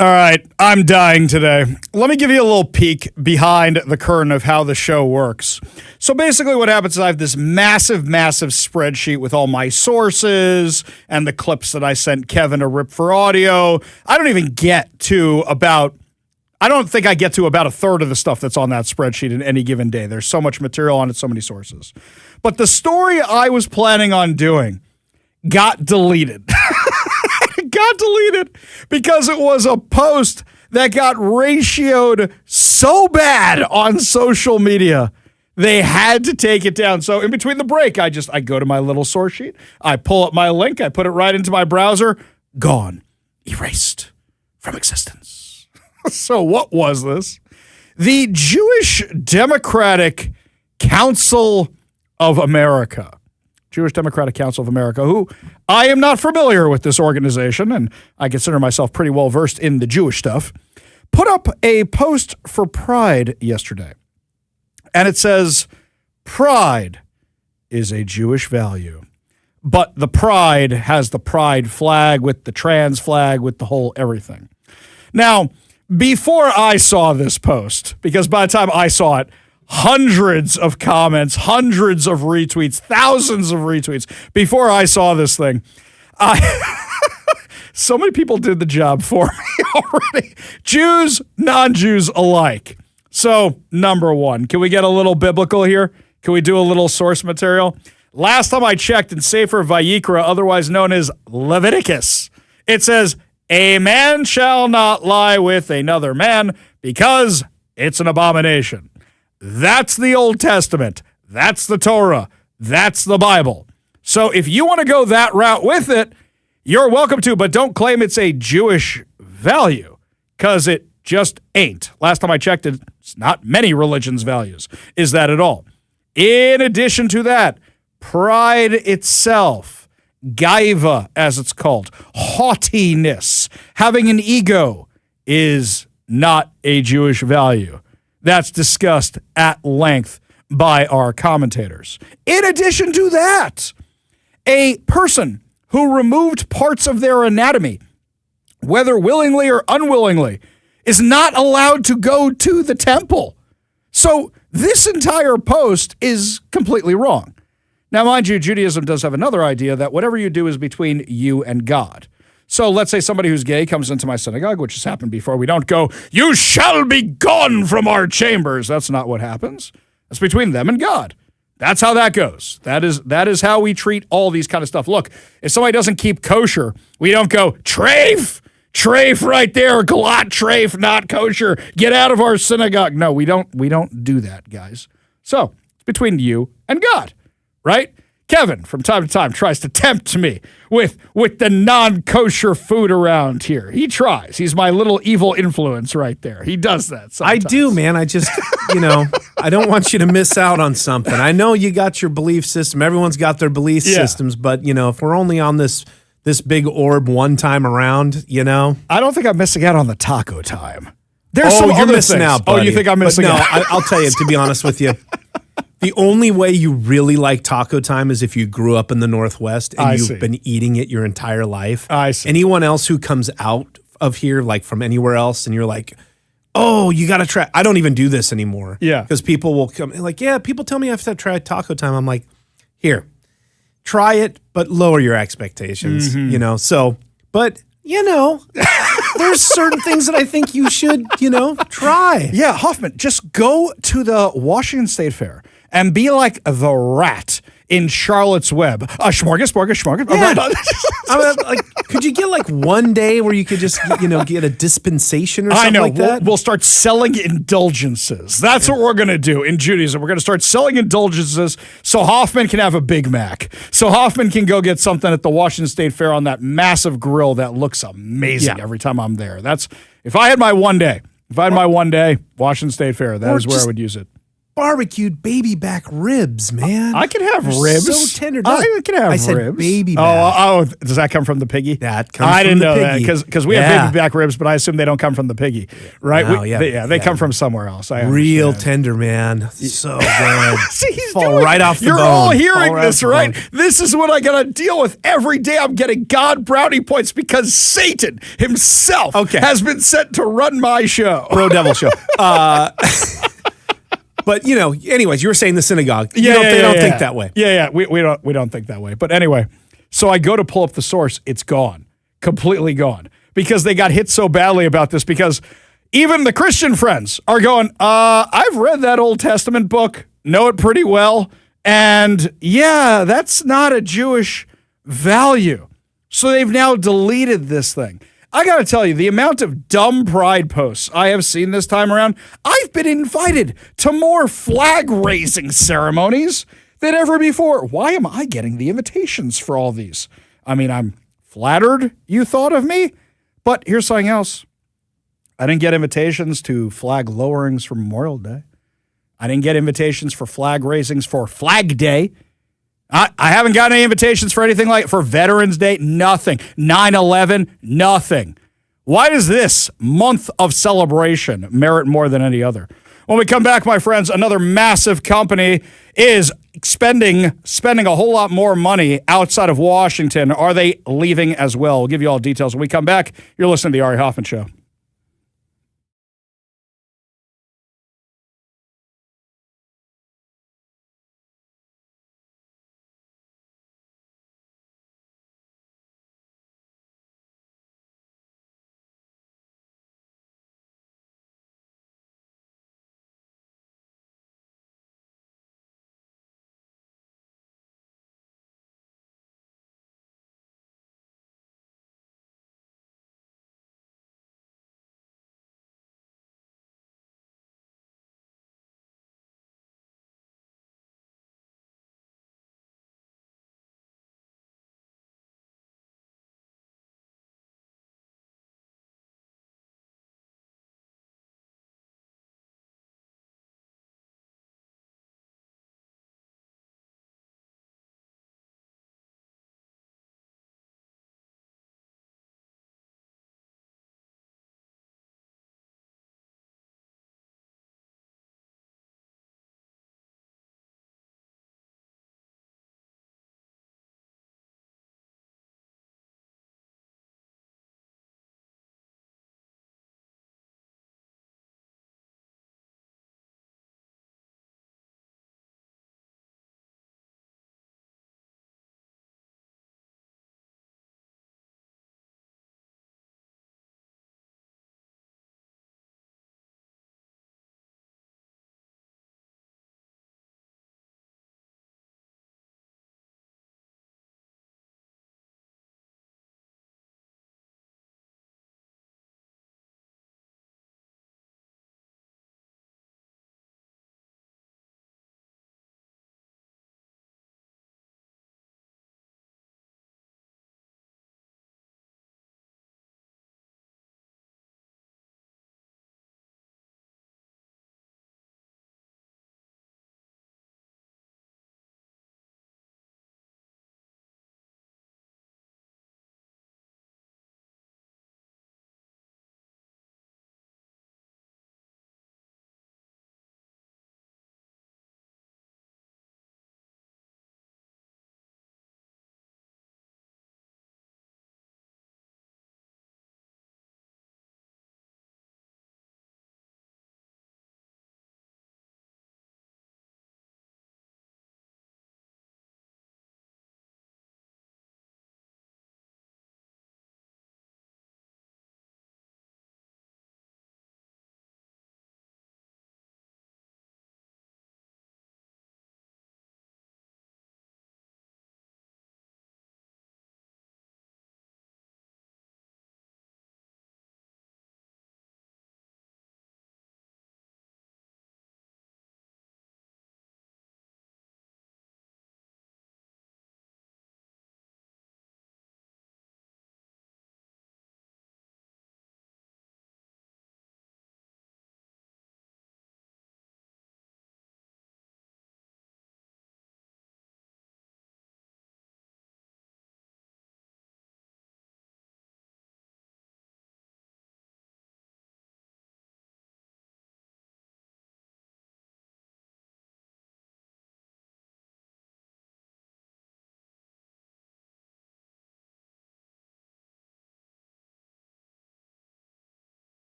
S1: All right, I'm dying today. Let me give you a little peek behind the curtain of how the show works. So basically what happens is I have this massive spreadsheet with all my sources and the clips that I sent Kevin to rip for audio. I don't think I get to about a third of the stuff that's on that spreadsheet in any given day. There's so much material on it, so many sources. But the story I was planning on doing got deleted. Got deleted because it was a post that got ratioed so bad on social media. They had to take it down. So in between the break, I go to my little source sheet. I pull up my link. I put it right into my browser. Gone. Erased from existence. So what was this? The Jewish Democratic Council of America. Jewish Democratic Council of America, who I am not familiar with this organization, and I consider myself pretty well versed in the Jewish stuff, put up a post for Pride yesterday. And it says, pride is a Jewish value. But the pride has the pride flag with the trans flag with the whole everything. Now, before I saw this post, because by the time I saw it, hundreds of comments, hundreds of retweets, thousands of retweets. Before I saw this thing, so many people did the job for me already. Jews, non-Jews alike. So, number one, can we get a little biblical here? Can we do a little source material? Last time I checked in Sefer Vayikra, otherwise known as Leviticus, it says, a man shall not lie with another man because it's an abomination. That's the Old Testament. That's the Torah. That's the Bible. So if you want to go that route with it, you're welcome to, but don't claim it's a Jewish value because it just ain't. Last time I checked, it's not many religions' values. Is that at all? In addition to that, pride itself, gaiva as it's called, haughtiness, having an ego is not a Jewish value. That's discussed at length by our commentators. In addition to that, a person who removed parts of their anatomy, whether willingly or unwillingly, is not allowed to go to the temple. So this entire post is completely wrong. Now, mind you, Judaism does have another idea that whatever you do is between you and God. So let's say somebody who's gay comes into my synagogue, which has happened before. We don't go, you shall be gone from our chambers. That's not what happens. That's between them and God. That's how that goes. That is how we treat all these kind of stuff. Look, if somebody doesn't keep kosher, we don't go, treif right there, galat treif, not kosher. Get out of our synagogue. No, we don't do that, guys. So it's between you and God, right? Kevin, from time to time, tries to tempt me with the non-kosher food around here. He tries. He's my little evil influence right there. He does that sometimes. I
S3: do, man. I just, I don't want you to miss out on something. I know you got your belief system. Everyone's got their belief systems, but, if we're only on this big orb one time around,
S1: I don't think I'm missing out on the taco time. There's some
S3: you're
S1: other
S3: missing
S1: things.
S3: out, buddy.
S1: Oh, you think I'm missing out?
S3: No, I'll tell you, to be honest with you. The only way you really like taco time is if you grew up in the Northwest and you've been eating it your entire life.
S1: I see.
S3: Anyone else who comes out of here, like from anywhere else, and you're like, oh, you got to try. I don't even do this anymore.
S1: Yeah.
S3: Because people will come, like, people tell me I have to try taco time. I'm like, here, try it, but lower your expectations, So, but, there's certain things that I think you should, try.
S1: Yeah, Hoffman, just go to the Washington State Fair and be like the rat in Charlotte's Web. Smorgasbord.
S3: Yeah. Could you get like one day where you could just, get a dispensation or something like that?
S1: We'll start selling indulgences. That's what we're going to do in Judaism. We're going to start selling indulgences so Hoffman can have a Big Mac. So Hoffman can go get something at the Washington State Fair on that massive grill that looks amazing every time I'm there. If I had my one day, Washington State Fair, that is where I would use it.
S3: barbecued baby back ribs, man.
S1: I can have
S3: They're
S1: ribs.
S3: So tender.
S1: I can have
S3: I said
S1: ribs.
S3: baby back.
S1: Oh, does that come from the piggy?
S3: That comes
S1: I
S3: from
S1: didn't
S3: the
S1: know
S3: piggy.
S1: that because we have baby back ribs, but I assume they don't come from the piggy, right?
S3: Wow, yeah.
S1: They come from somewhere else. I
S3: Real
S1: understand.
S3: tender, man. So good.
S1: See, he's
S3: Fall
S1: doing
S3: right
S1: it.
S3: off the
S1: You're
S3: bone.
S1: all
S3: Fall
S1: hearing
S3: right
S1: this,
S3: off the
S1: right?
S3: bone.
S1: This is what I got to deal with every day. I'm getting God brownie points because Satan himself has been sent to run my show.
S3: Bro Devil Show. But anyways, you were saying the synagogue. They don't think that way.
S1: Yeah. We don't think that way. But anyway, so I go to pull up the source. It's gone. Completely gone. Because they got hit so badly about this because even the Christian friends are going, I've read that Old Testament book, know it pretty well. And yeah, that's not a Jewish value. So they've now deleted this thing. I got to tell you, the amount of dumb pride posts I have seen this time around, I've been invited to more flag raising ceremonies than ever before. Why am I getting the invitations for all these? I mean, I'm flattered you thought of me, but here's something else. I didn't get invitations to flag lowerings for Memorial Day. I didn't get invitations for flag raisings for Flag Day. I haven't gotten any invitations for anything like for Veterans Day. Nothing. 9/11. Nothing. Why does this month of celebration merit more than any other? When we come back, my friends, another massive company is spending a whole lot more money outside of Washington. Are they leaving as well? We'll give you all details when we come back. You're listening to The Ari Hoffman Show.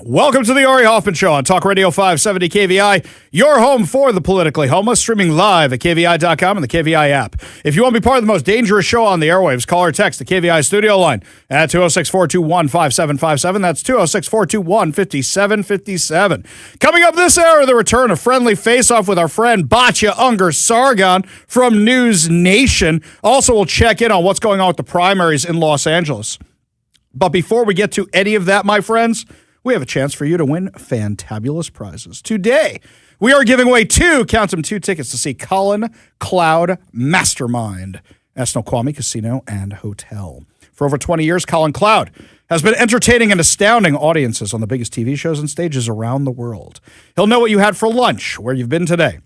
S1: Welcome to the Ari Hoffman Show on Talk Radio 570 KVI, your home for the politically homeless, streaming live at KVI.com and the KVI app. If you want to be part of the most dangerous show on the airwaves, call or text the KVI studio line at 206-421-5757. That's 206-421-5757. Coming up this hour, the return of Friendly Face-Off with our friend Batya Unger Sargon from News Nation. Also, we'll check in on what's going on with the primaries in Los Angeles. But before we get to any of that, my friends, we have a chance for you to win fantabulous prizes. Today, we are giving away two tickets to see Colin Cloud Mastermind at Snoqualmie Casino and Hotel. For over 20 years, Colin Cloud has been entertaining and astounding audiences on the biggest TV shows and stages around the world. He'll know what you had for lunch, where you've been today,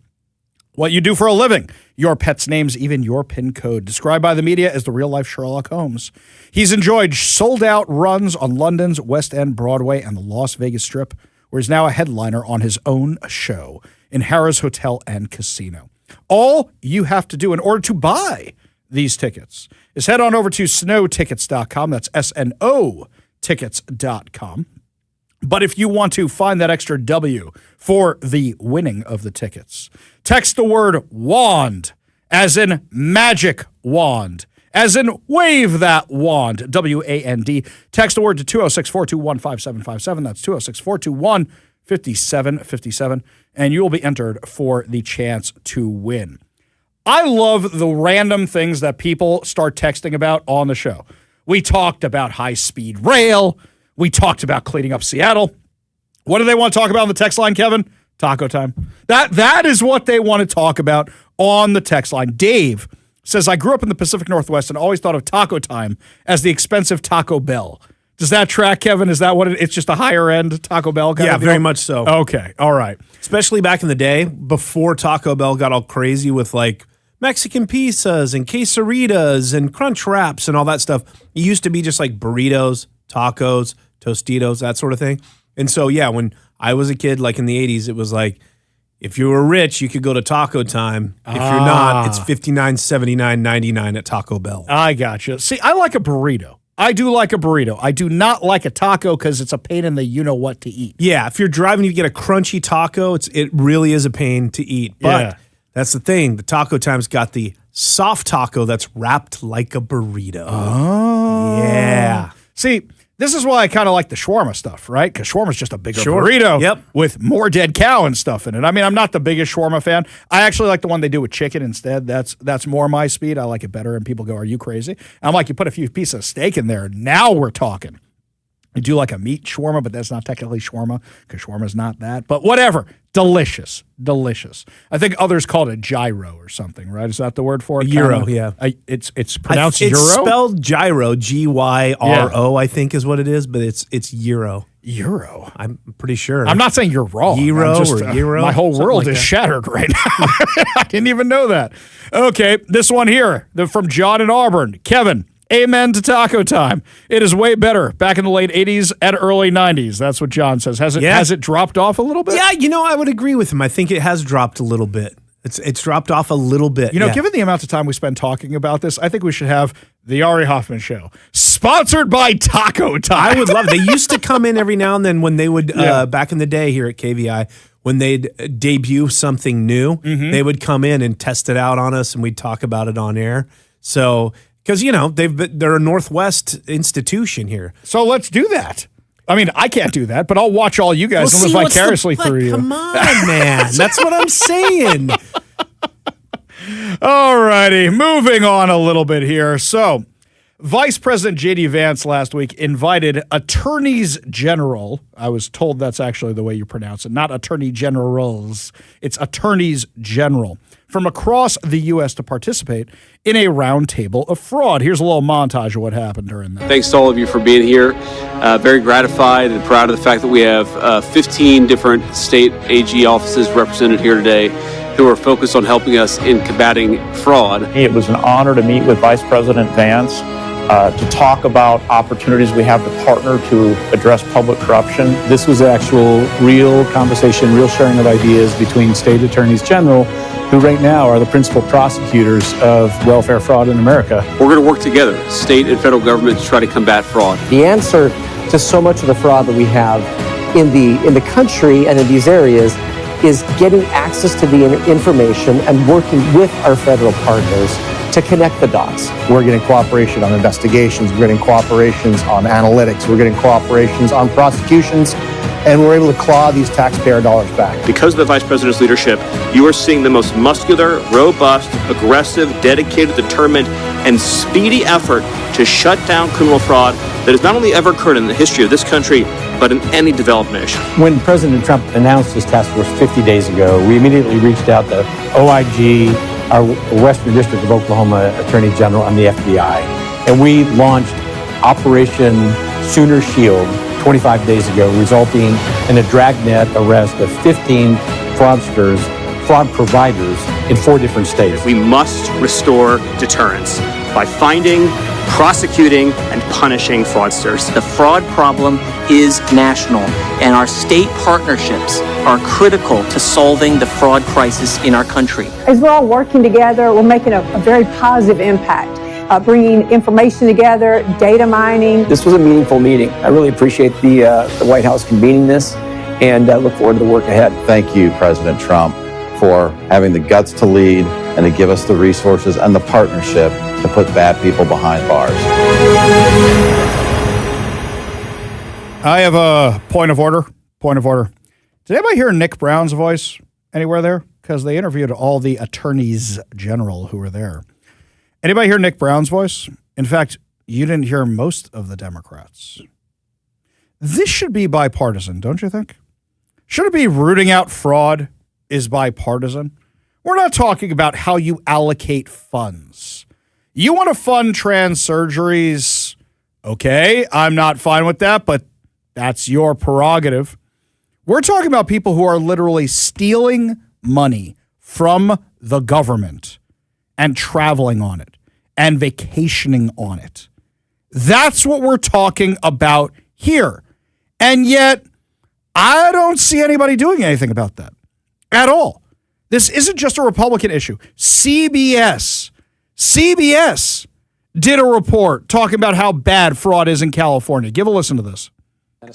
S1: what you do for a living, your pet's names, even your PIN code. Described by the media as the real-life Sherlock Holmes. He's enjoyed sold-out runs on London's West End Broadway and the Las Vegas Strip, where he's now a headliner on his own show in Harrah's Hotel and Casino. All you have to do in order to buy these tickets is head on over to snowtickets.com. That's SNO tickets.com. But if you want to find that extra W for the winning of the tickets, text the word wand, as in magic wand, as in wave that wand, W-A-N-D. Text the word to 206-421-5757. That's 206-421-5757. And you will be entered for the chance to win. I love the random things that people start texting about on the show. We talked about high-speed rail. We talked about cleaning up Seattle. What do they want to talk about on the text line, Kevin? Taco time. That is what they want to talk about on the text line. Dave says, I grew up in the Pacific Northwest and always thought of taco time as the expensive Taco Bell. Does that track, Kevin? Is that what it's just a higher end Taco Bell kind of deal?
S3: Very much so.
S1: Okay, all right.
S3: Especially back in the day, before Taco Bell got all crazy with like Mexican pizzas and quesadillas and crunch wraps and all that stuff. It used to be just like burritos, tacos, Tostitos, that sort of thing. And so, yeah, when I was a kid, like in the 80s, it was like, if you were rich, you could go to Taco Time. If you're not, it's $59.79.99 at Taco Bell.
S1: I gotcha. See, I like a burrito. I do like a burrito. I do not like a taco because it's a pain in the you-know-what to eat.
S3: Yeah, if you're driving, you get a crunchy taco. It really is a pain to eat. But that's the thing. The Taco Time's got the soft taco that's wrapped like a burrito.
S1: Oh.
S3: Yeah.
S1: See, this is why I kind of like the shawarma stuff, right? Because shawarma's just a bigger burrito with more dead cow and stuff in it. I mean, I'm not the biggest shawarma fan. I actually like the one they do with chicken instead. That's more my speed. I like it better. And people go, are you crazy? I'm like, you put a few pieces of steak in there. Now we're talking. I do like a meat shawarma, but that's not technically shawarma because shawarma's not that. But whatever. Delicious. Delicious. I think others call it a gyro or something, right? Is that the word for it?
S3: Gyro, yeah.
S1: It's pronounced gyro?
S3: It's spelled gyro, G-Y-R-O, I think is what it is, but it's gyro.
S1: Euro?
S3: I'm pretty sure.
S1: I'm not saying you're wrong.
S3: Gyro or euro?
S1: My whole world is shattered right now. I didn't even know that. Okay, this one here from John in Auburn. Kevin. Amen to Taco Time. It is way better back in the late 80s and early 90s. That's what John says. Has it dropped off a little bit?
S3: Yeah, I would agree with him. I think it has dropped a little bit. It's dropped off a little bit.
S1: Given the amount of time we spend talking about this, I think we should have the Ari Hoffman Show sponsored by Taco Time.
S3: I would love it. They used to come in every now and then when they would, back in the day here at KVI, when they'd debut something new, they would come in and test it out on us and we'd talk about it on air. So... Because, they're a Northwest institution here.
S1: So let's do that. I mean, I can't do that, but I'll watch all you guys and live vicariously through you.
S3: Come on, man. That's what I'm saying.
S1: All righty. Moving on a little bit here. So, Vice President J.D. Vance last week invited attorneys general. I was told that's actually the way you pronounce it, not attorney generals. It's attorneys general from across the U.S. to participate in a roundtable of fraud. Here's a little montage of what happened during that.
S6: Thanks to all of you for being here. Very gratified and proud of the fact that we have 15 different state AG offices represented here today who are focused on helping us in combating fraud.
S7: It was an honor to meet with Vice President Vance to talk about opportunities we have to partner to address public corruption.
S8: This was actual real conversation, real sharing of ideas between state attorneys general who right now are the principal prosecutors of welfare fraud in America.
S6: We're going to work together, state and federal government, to try to combat fraud.
S9: The answer to so much of the fraud that we have in the country and in these areas is getting access to the information and working with our federal partners to connect the dots.
S7: We're getting cooperation on investigations, we're getting cooperations on analytics, we're getting cooperations on prosecutions, and we're able to claw these taxpayer dollars back.
S10: Because of the Vice President's leadership, you are seeing the most muscular, robust, aggressive, dedicated, determined, and speedy effort to shut down criminal fraud that has not only ever occurred in the history of this country, but in any developed nation.
S8: When President Trump announced his task force 50 days ago, we immediately reached out to OIG, our Western District of Oklahoma Attorney General, and the FBI. And we launched Operation Sooner Shield 25 days ago, resulting in a dragnet arrest of 15 fraudsters, fraud providers in 4 different states.
S10: We must restore deterrence by finding, prosecuting, and punishing fraudsters.
S11: The fraud problem is national, and our state partnerships are critical to solving the fraud crisis in our country.
S12: As we're all working together, we're making a very positive impact, bringing information together, data mining.
S9: This was a meaningful meeting. I really appreciate the White House convening this and look forward to the work ahead.
S13: Thank you, President Trump, for having the guts to lead and to give us the resources and the partnership to put bad people behind bars.
S1: I have a point of order. Did anybody hear Nick Brown's voice anywhere there? Because they interviewed all the attorneys general who were there. Anybody hear Nick Brown's voice? In fact, you didn't hear most of the Democrats. This should be bipartisan, don't you think? Should it be rooting out fraud is bipartisan? We're not talking about how you allocate funds. You want to fund trans surgeries? Okay, I'm not fine with that, but that's your prerogative. We're talking about people who are literally stealing money from the government and traveling on it and vacationing on it. That's what we're talking about here. And yet, I don't see anybody doing anything about that at all. This isn't just a Republican issue. CBS did a report talking about how bad fraud is in California. Give a listen to this.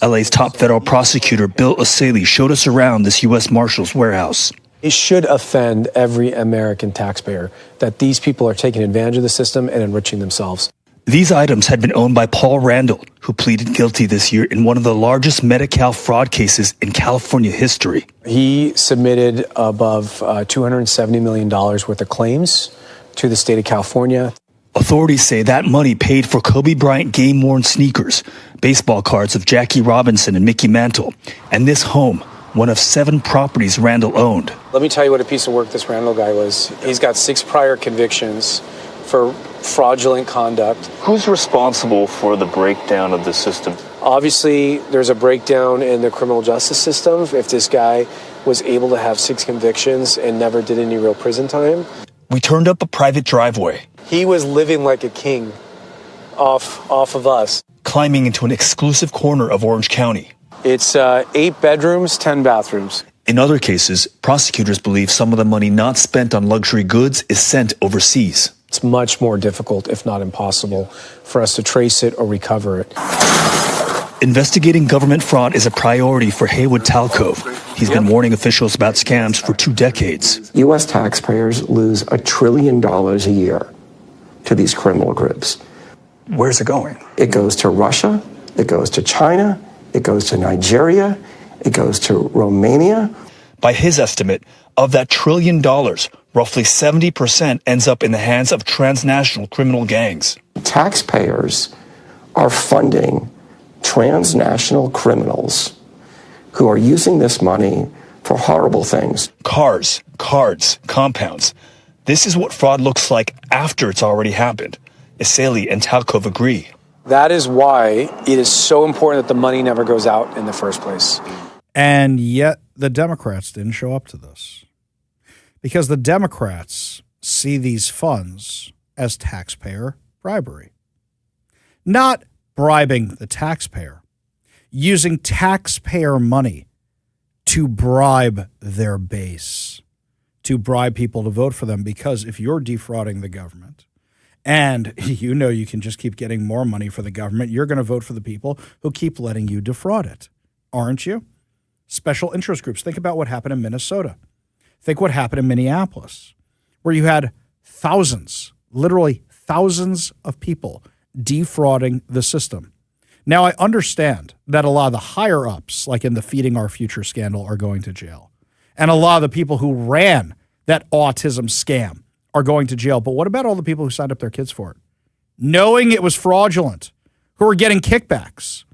S14: LA's top federal prosecutor, Bill O'Saley, showed us around this U.S. Marshal's warehouse.
S15: It should offend every American taxpayer that these people are taking advantage of the system and enriching themselves.
S14: These items had been owned by Paul Randall, who pleaded guilty this year in one of the largest Medi-Cal fraud cases in California history.
S15: He submitted above $270 million worth of claims to the state of California.
S14: Authorities say that money paid for Kobe Bryant game-worn sneakers, baseball cards of Jackie Robinson and Mickey Mantle, and this home, one of 7 properties Randall owned.
S15: Let me tell you what a piece of work this Randall guy was. He's got 6 prior convictions for fraudulent conduct.
S16: Who's responsible for the breakdown of the system?
S15: Obviously, there's a breakdown in the criminal justice system. If this guy was able to have 6 convictions and never did any real prison time.
S14: We turned up a private driveway.
S15: He was living like a king off of us.
S14: Climbing into an exclusive corner of Orange County.
S15: It's 8 bedrooms, 10 bathrooms.
S14: In other cases, prosecutors believe some of the money not spent on luxury goods is sent overseas.
S15: It's much more difficult, if not impossible, for us to trace it or recover it.
S14: Investigating government fraud is a priority for Haywood Talcove. He's been warning officials about scams for 2 decades.
S17: U.S. taxpayers lose $1 trillion a year to these criminal groups.
S14: Where's it going?
S17: It goes to Russia, it goes to China, it goes to Nigeria, it goes to Romania.
S14: By his estimate, of that $1 trillion, roughly 70% ends up in the hands of transnational criminal gangs.
S17: Taxpayers are funding transnational criminals who are using this money for horrible things.
S14: Cars, cards, compounds. This is what fraud looks like after it's already happened. O'Saley and Talcove agree.
S15: That is why it is so important that the money never goes out in the first place.
S1: And yet the Democrats didn't show up to this. Because the Democrats see these funds as taxpayer bribery. Not bribing the taxpayer, using taxpayer money to bribe their base, to bribe people to vote for them. Because if you're defrauding the government and you know you can just keep getting more money for the government, you're going to vote for the people who keep letting you defraud it, aren't you? Special interest groups. Think about what happened in Minnesota. Think what happened in Minneapolis, where you had thousands, literally thousands of people defrauding the system. Now, I understand that a lot of the higher-ups, like in the Feeding Our Future scandal, are going to jail. And a lot of the people who ran that autism scam are going to jail. But what about all the people who signed up their kids for it, knowing it was fraudulent, who are getting kickbacks?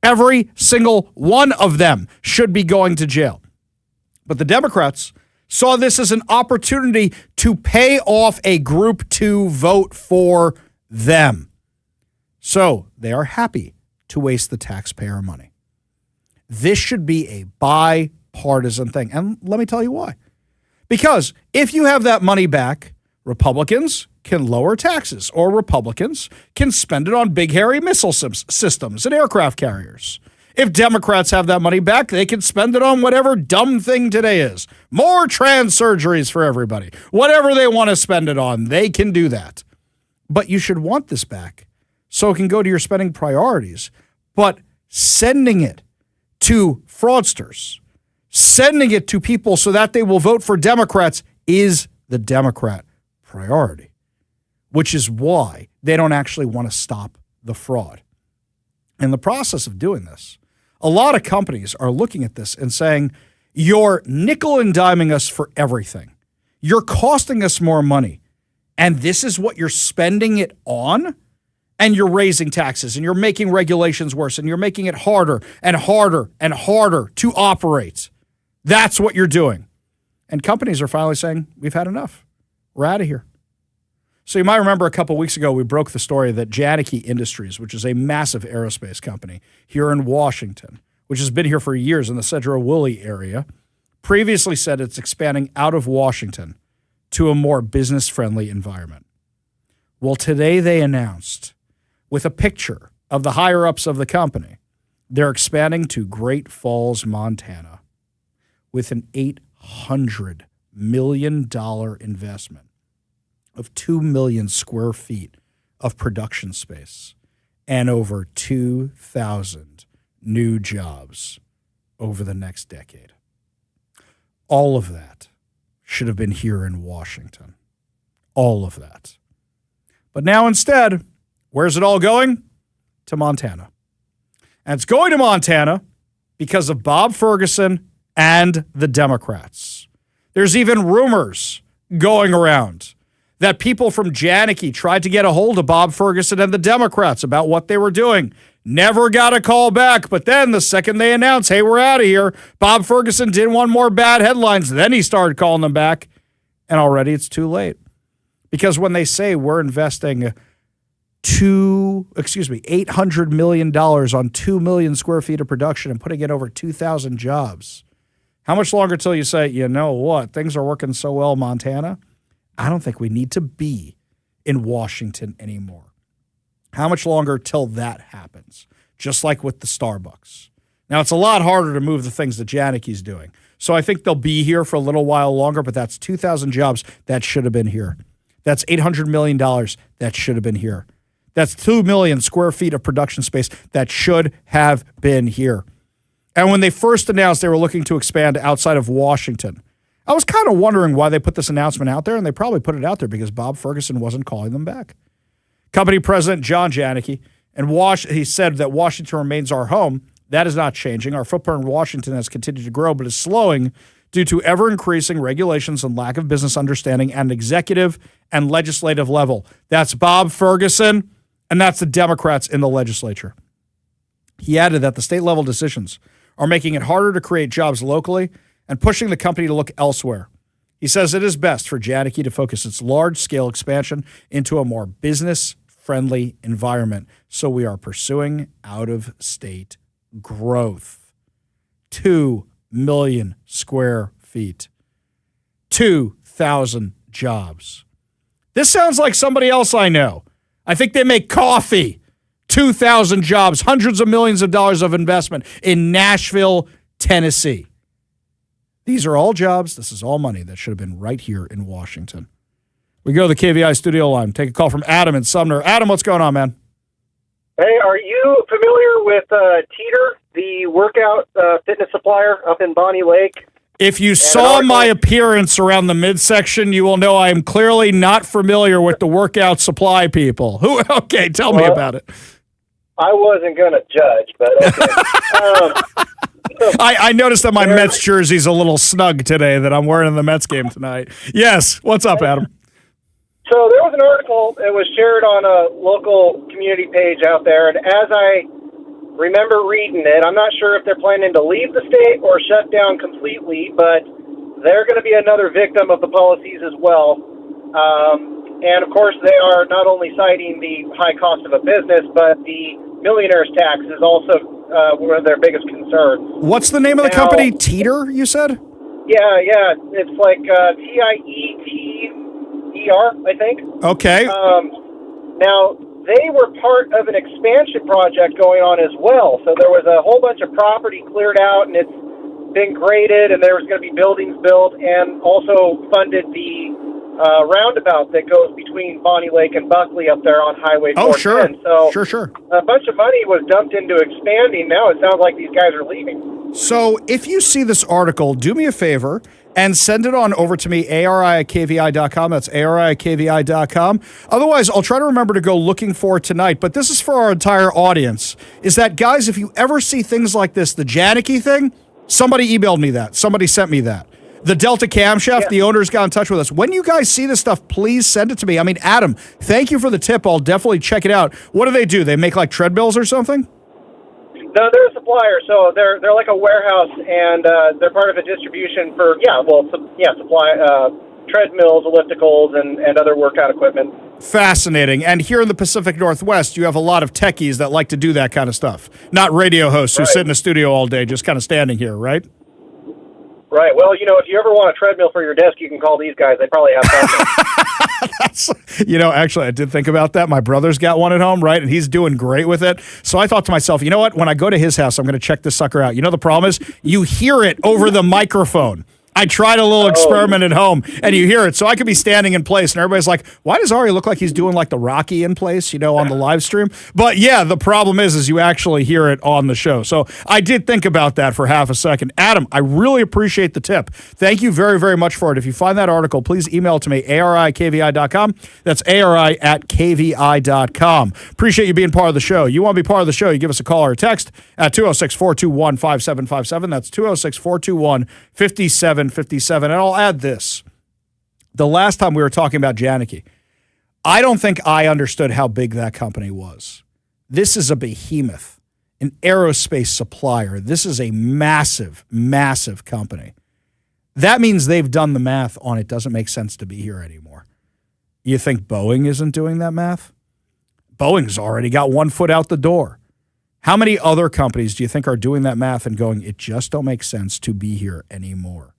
S1: Every single one of them should be going to jail. But the Democrats saw this as an opportunity to pay off a group to vote for them. So they are happy to waste the taxpayer money. This should be a bipartisan thing. And let me tell you why. Because if you have that money back, Republicans can lower taxes, or Republicans can spend it on big, hairy missile systems and aircraft carriers. If Democrats have that money back, they can spend it on whatever dumb thing today is. More trans surgeries for everybody. Whatever they want to spend it on, they can do that. But you should want this back so it can go to your spending priorities. But sending it to fraudsters, sending it to people so that they will vote for Democrats is the Democrat priority, which is why they don't actually want to stop the fraud. In the process of doing this, a lot of companies are looking at this and saying, you're nickel and diming us for everything. You're costing us more money. And this is what you're spending it on? And you're raising taxes and you're making regulations worse and you're making it harder and harder and harder to operate. That's what you're doing. And companies are finally saying, we've had enough. We're out of here. So you might remember a couple weeks ago, we broke the story that Janicki Industries, which is a massive aerospace company here in Washington, which has been here for years in the Sedro-Woolley area, previously said it's expanding out of Washington to a more business-friendly environment. Well, today they announced, with a picture of the higher-ups of the company, they're expanding to Great Falls, Montana, with an $800 million investment of 2 million square feet of production space and over 2,000 new jobs over the next decade. All of that should have been here in Washington. All of that. But now instead, where's it all going? To Montana. And it's going to Montana because of Bob Ferguson and the Democrats. There's even rumors going around that people from Janicki tried to get a hold of Bob Ferguson and the Democrats about what they were doing. Never got a call back, but then the second they announced, hey, we're out of here, Bob Ferguson didn't want more bad headlines. Then he started calling them back, and already it's too late. Because when they say we're investing $800 million on 2 million square feet of production and putting in over 2,000 jobs, how much longer till you say, you know what, things are working so well, Montana? I don't think we need to be in Washington anymore. How much longer till that happens? Just like with the Starbucks. Now, it's a lot harder to move the things that Janicki's doing. So I think they'll be here for a little while longer, but that's 2,000 jobs that should have been here. That's $800 million that should have been here. That's 2 million square feet of production space that should have been here. And when they first announced they were looking to expand outside of Washington, I was kind of wondering why they put this announcement out there, and they probably put it out there because Bob Ferguson wasn't calling them back. Company president John Janicki, and he said that Washington remains our home. That is not changing. Our footprint in Washington has continued to grow, but is slowing due to ever-increasing regulations and lack of business understanding at an executive and legislative level. That's Bob Ferguson, and that's the Democrats in the legislature. He added that the state-level decisions are making it harder to create jobs locally and pushing the company to look elsewhere. He says it is best for Janicki to focus its large-scale expansion into a more business-friendly environment, so we are pursuing out-of-state growth. 2 million square feet. 2,000 jobs. This sounds like somebody else I know. I think they make coffee. 2,000 jobs, hundreds of millions of dollars of investment in Nashville, Tennessee. These are all jobs. This is all money that should have been right here in Washington. We go to the KVI studio line. Take a call from Adam in Sumner. Adam, what's going on, man?
S18: Hey, are you familiar with Teeter, the workout fitness supplier up in Bonnie Lake.
S1: If you saw my appearance around the midsection, you will know I am clearly not familiar with the workout supply people. Okay, tell me about it.
S18: I wasn't going to judge, but okay.
S1: I noticed that my Mets jersey's a little snug today that I'm wearing in the Mets game tonight. Yes, what's up, Adam?
S18: So there was an article that was shared on a local community page out there, and as I remember reading it, I'm not sure if they're planning to leave the state or shut down completely, but they're going to be another victim of the policies as well. And of course, they are not only citing the high cost of a business, but the millionaire's tax is also one of their biggest concerns.
S1: What's the name of the company? Teeter, you said?
S18: Yeah. It's like TIETER, I think.
S1: Okay.
S18: Now, they were part of an expansion project going on as well. So there was a whole bunch of property cleared out, and it's been graded, and there was going to be buildings built, and also funded the roundabout that goes between Bonnie Lake and Buckley up there on Highway 410.
S1: Oh, sure.
S18: So
S1: Sure.
S18: a bunch of money was dumped into expanding. Now it sounds like these guys are leaving.
S1: So if you see this article, do me a favor and send it on over to me, ari@kvi.com. That's ari@kvi.com. Otherwise, I'll try to remember to go looking for it tonight. But this is for our entire audience, is that, guys, if you ever see things like this, the Janicki thing, somebody emailed me that. Somebody sent me that. The Delta Camshaft, the owners got in touch with us. When you guys see this stuff, please send it to me. I mean, Adam, thank you for the tip. I'll definitely check it out. What do? They make like treadmills or something?
S18: No, they're a supplier, so they're like a warehouse, and they're part of a distribution for supply treadmills, ellipticals, and other workout equipment.
S1: Fascinating. And here in the Pacific Northwest, you have a lot of techies that like to do that kind of stuff. Not radio hosts who sit in the studio all day, just kind of standing here, right?
S18: Right. Well, if you ever want a treadmill for your desk, you can call these guys. They probably have something.
S1: Actually, I did think about that. My brother's got one at home, right? And he's doing great with it. So I thought to myself, you know what? When I go to his house, I'm going to check this sucker out. The problem is you hear it over the microphone. I tried a little experiment at home, and you hear it. So I could be standing in place, and everybody's like, why does Ari look like he's doing like the Rocky in place, on the live stream? But yeah, the problem is you actually hear it on the show. So I did think about that for half a second. Adam, I really appreciate the tip. Thank you very, very much for it. If you find that article, please email it to me, ari@kvi.com. That's ari@kvi.com. Appreciate you being part of the show. You want to be part of the show, you give us a call or a text at 206-421-5757. That's 206-421-5757. And I'll add this. The last time we were talking about Janicki, I don't think I understood how big that company was. This is a behemoth, an aerospace supplier. This is a massive, massive company. That means they've done the math on it doesn't make sense to be here anymore. You think Boeing isn't doing that math? Boeing's already got one foot out the door. How many other companies do you think are doing that math and going, it just don't make sense to be here anymore?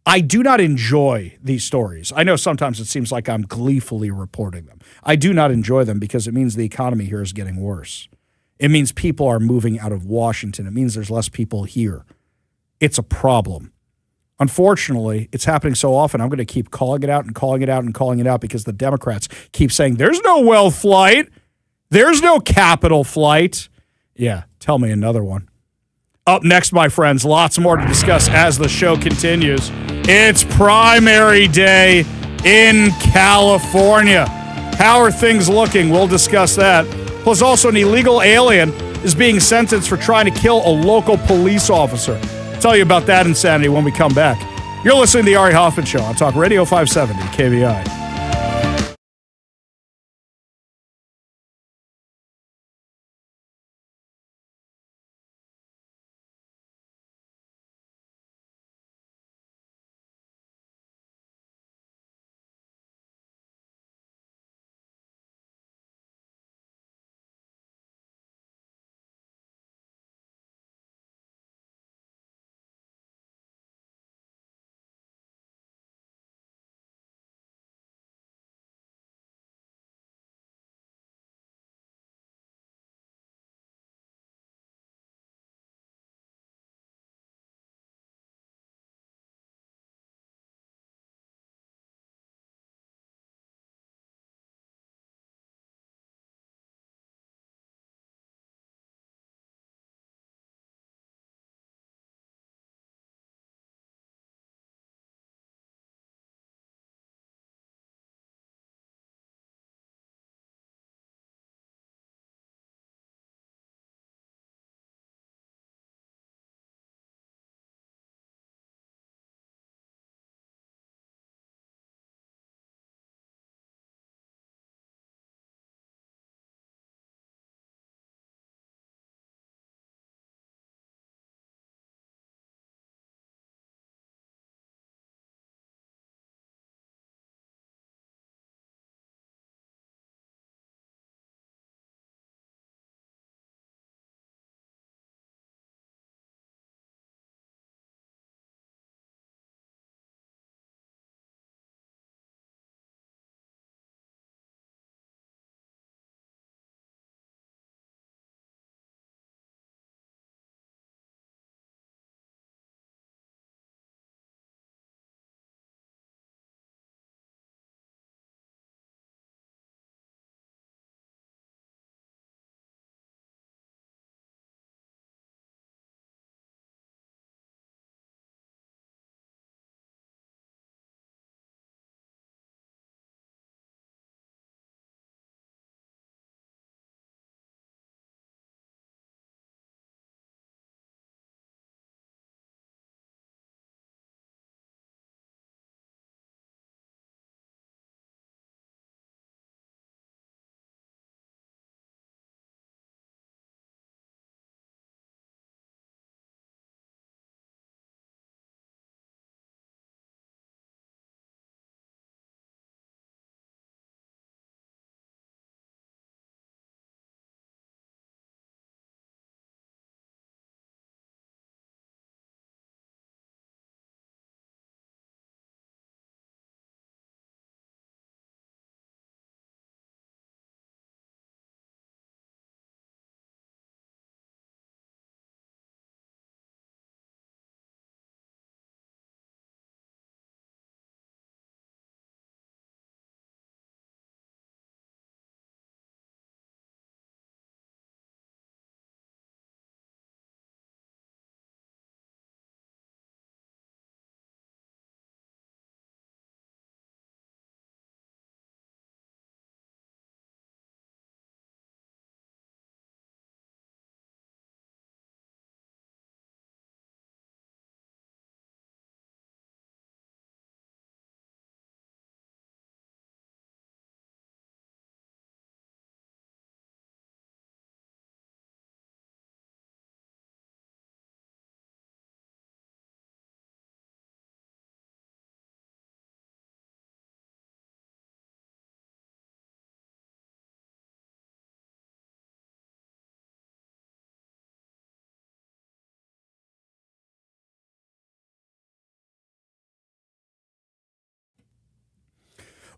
S1: I do not enjoy these stories. I know sometimes it seems like I'm gleefully reporting them. I do not enjoy them because it means the economy here is getting worse. It means people are moving out of Washington. It means there's less people here. It's a problem. Unfortunately, it's happening so often, I'm going to keep calling it out and calling it out and calling it out because the Democrats keep saying, there's no wealth flight. There's no capital flight. Yeah, tell me another one. Up next, my friends, lots more to discuss as the show continues. It's primary day in California. How are things looking? We'll discuss that. Plus, also an illegal alien is being sentenced for trying to kill a local police officer. I'll tell you about that insanity when we come back. You're listening to The Ari Hoffman Show on Talk Radio 570 KVI.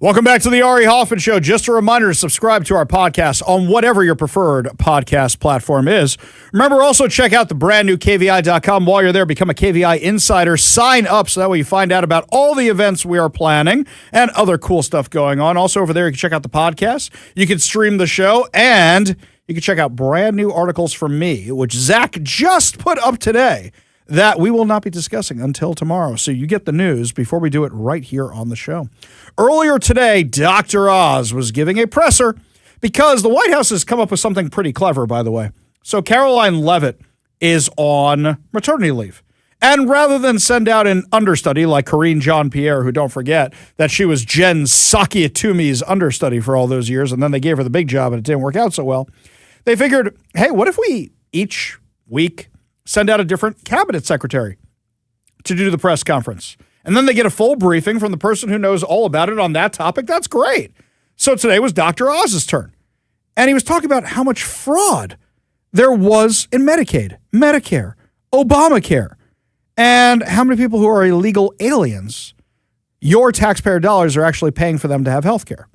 S1: Welcome back to the Ari Hoffman Show. Just a reminder to subscribe to our podcast on whatever your preferred podcast platform is. Remember, also check out the brand new KVI.com. While you're there, become a KVI insider. Sign up so that way you find out about all the events we are planning and other cool stuff going on. Also over there, you can check out the podcast. You can stream the show, and you can check out brand new articles from me, which Zach just put up today, that we will not be discussing until tomorrow. So you get the news before we do it right here on the show. Earlier today, Dr. Oz was giving a presser because the White House has come up with something pretty clever, by the way. So Caroline Leavitt is on maternity leave. And rather than send out an understudy like Karine Jean-Pierre, who, don't forget, that she was Jen Psaki-Atumi's understudy for all those years, and then they gave her the big job and it didn't work out so well, they figured, hey, what if we each week send out a different cabinet secretary to do the press conference? And then they get a full briefing from the person who knows all about it on that topic. That's great. So today was Dr. Oz's turn. And he was talking about how much fraud there was in Medicaid, Medicare, Obamacare, and how many people who are illegal aliens, your taxpayer dollars are actually paying for them to have health care.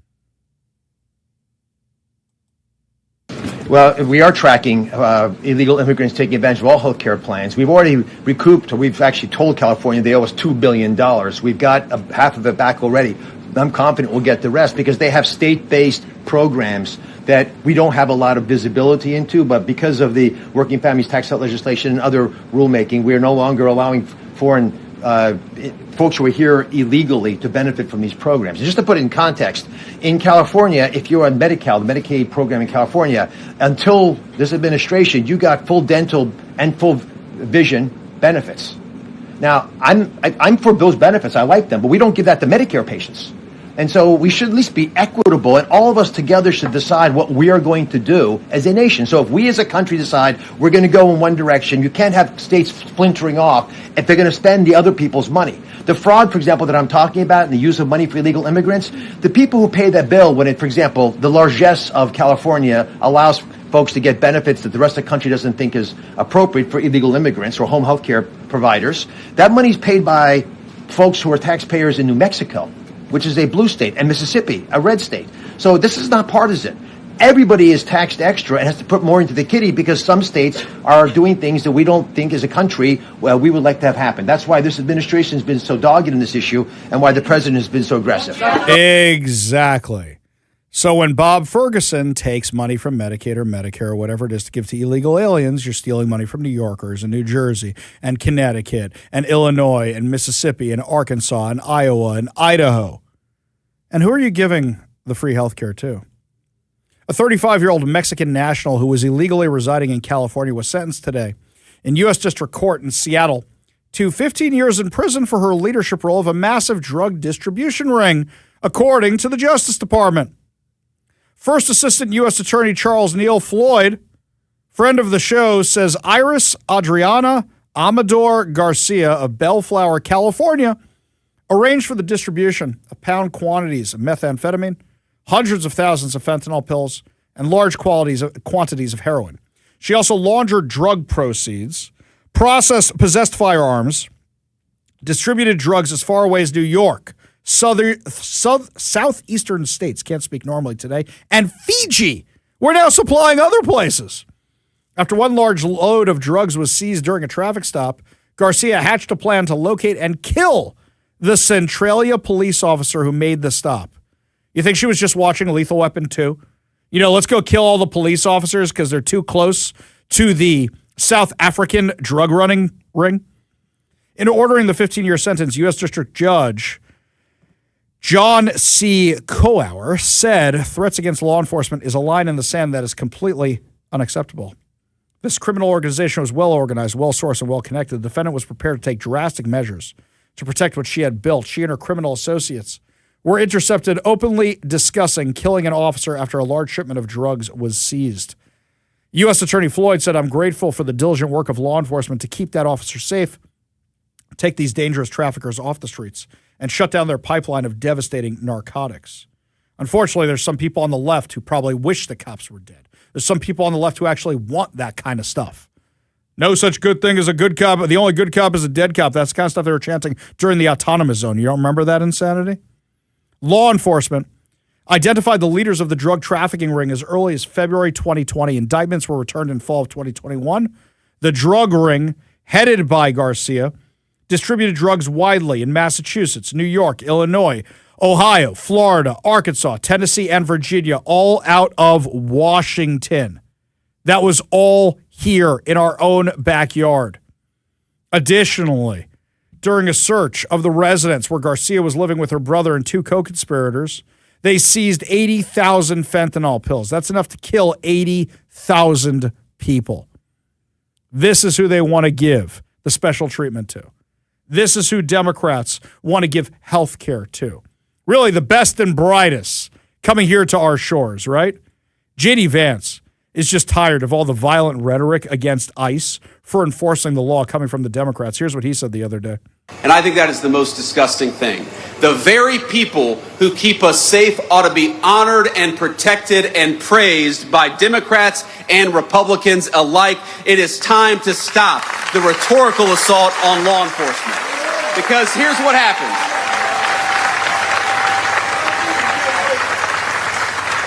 S19: Well, we are tracking illegal immigrants taking advantage of all health care plans. We've already recouped, or we've actually told California they owe us $2 billion. We've got half of it back already. I'm confident we'll get the rest because they have state-based programs that we don't have a lot of visibility into, but because of the Working Families Tax Cut legislation and other rulemaking, we are no longer allowing foreign folks who are here illegally to benefit from these programs. And just to put it in context, in California, if you're on Medi-Cal, the Medicaid program in California, until this administration, you got full dental and full vision benefits. Now, I'm for those benefits. I like them, but we don't give that to Medicare patients. And so we should at least be equitable, and all of us together should decide what we are going to do as a nation. So if we as a country decide we're going to go in one direction, you can't have states splintering off if they're going to spend the other people's money. The fraud, for example, that I'm talking about and the use of money for illegal immigrants, the people who pay that bill when it, for example, the largesse of California allows folks to get benefits that the rest of the country doesn't think is appropriate for illegal immigrants or home health care providers, that money's paid by folks who are taxpayers in New Mexico, which is a blue state, and Mississippi, a red state. So this is not partisan. Everybody is taxed extra and has to put more into the kitty because some states are doing things that we don't think as a country we would like to have happen. That's why this administration has been so dogged in this issue and why the president has been so aggressive.
S1: Exactly. So when Bob Ferguson takes money from Medicaid or Medicare or whatever it is to give to illegal aliens, you're stealing money from New Yorkers and New Jersey and Connecticut and Illinois and Mississippi and Arkansas and Iowa and Idaho. And who are you giving the free health care to? A 35-year-old Mexican national who was illegally residing in California was sentenced today in U.S. District Court in Seattle to 15 years in prison for her leadership role of a massive drug distribution ring, according to the Justice Department. First Assistant U.S. Attorney Charles Neil Floyd, friend of the show, says Iris Adriana Amador Garcia of Bellflower, California, arranged for the distribution of pound quantities of methamphetamine, hundreds of thousands of fentanyl pills, and large quantities of heroin. She also laundered drug proceeds, possessed firearms, distributed drugs as far away as New York, southeastern states, can't speak normally today, and Fiji. We're now supplying other places. After one large load of drugs was seized during a traffic stop, Garcia hatched a plan to locate and kill the Centralia police officer who made the stop. You think she was just watching Lethal Weapon 2? You know, let's go kill all the police officers because they're too close to the South African drug running ring? In ordering the 15-year sentence, U.S. District Judge John C. Cohour said threats against law enforcement is a line in the sand that is completely unacceptable. This criminal organization was well organized, well sourced, and well connected. The defendant was prepared to take drastic measures to protect what she had built. She and her criminal associates were intercepted openly discussing killing an officer after a large shipment of drugs was seized. U.S. Attorney Floyd said, "I'm grateful for the diligent work of law enforcement to keep that officer safe, take these dangerous traffickers off the streets, and shut down their pipeline of devastating narcotics." Unfortunately, there's some people on the left who probably wish the cops were dead. There's some people on the left who actually want that kind of stuff. No such good thing as a good cop. The only good cop is a dead cop. That's the kind of stuff they were chanting during the autonomous zone. You don't remember that insanity? Law enforcement identified the leaders of the drug trafficking ring as early as February 2020. Indictments were returned in fall of 2021. The drug ring, headed by Garcia, distributed drugs widely in Massachusetts, New York, Illinois, Ohio, Florida, Arkansas, Tennessee, and Virginia, all out of Washington. That was all here in our own backyard. Additionally, during a search of the residence where Garcia was living with her brother and two co-conspirators, they seized 80,000 fentanyl pills. That's enough to kill 80,000 people. This is who they want to give the special treatment to. This is who Democrats want to give health care to. Really, the best and brightest coming here to our shores, right? J.D. Vance is just tired of all the violent rhetoric against ICE for enforcing the law coming from the Democrats. Here's what he said the other day.
S6: And I think that is the most disgusting thing. The very people who keep us safe ought to be honored and protected and praised by Democrats and Republicans alike. It is time to stop the rhetorical assault on law enforcement. Because here's what happens.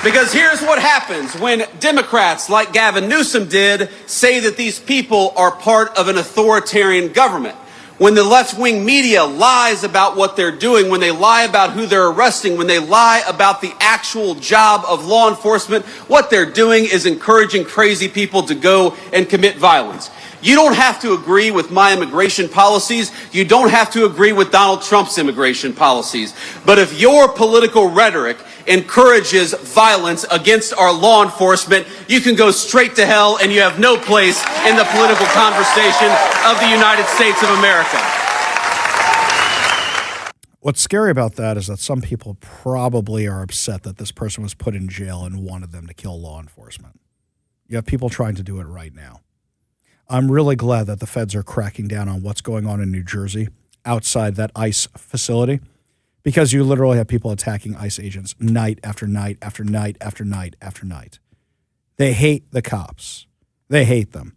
S6: Because here's what happens when Democrats like Gavin Newsom did say that these people are part of an authoritarian government. When the left-wing media lies about what they're doing, when they lie about who they're arresting, when they lie about the actual job of law enforcement, what they're doing is encouraging crazy people to go and commit violence. You don't have to agree with my immigration policies. You don't have to agree with Donald Trump's immigration policies. But if your political rhetoric encourages violence against our law enforcement, you can go straight to hell and you have no place in the political conversation of the United States of America.
S1: What's scary about that is that some people probably are upset that this person was put in jail and wanted them to kill law enforcement. You have people trying to do it right now. I'm really glad that the feds are cracking down on what's going on in New Jersey outside that ICE facility, because you literally have people attacking ICE agents night after night after night after night after night. They hate the cops. They hate them.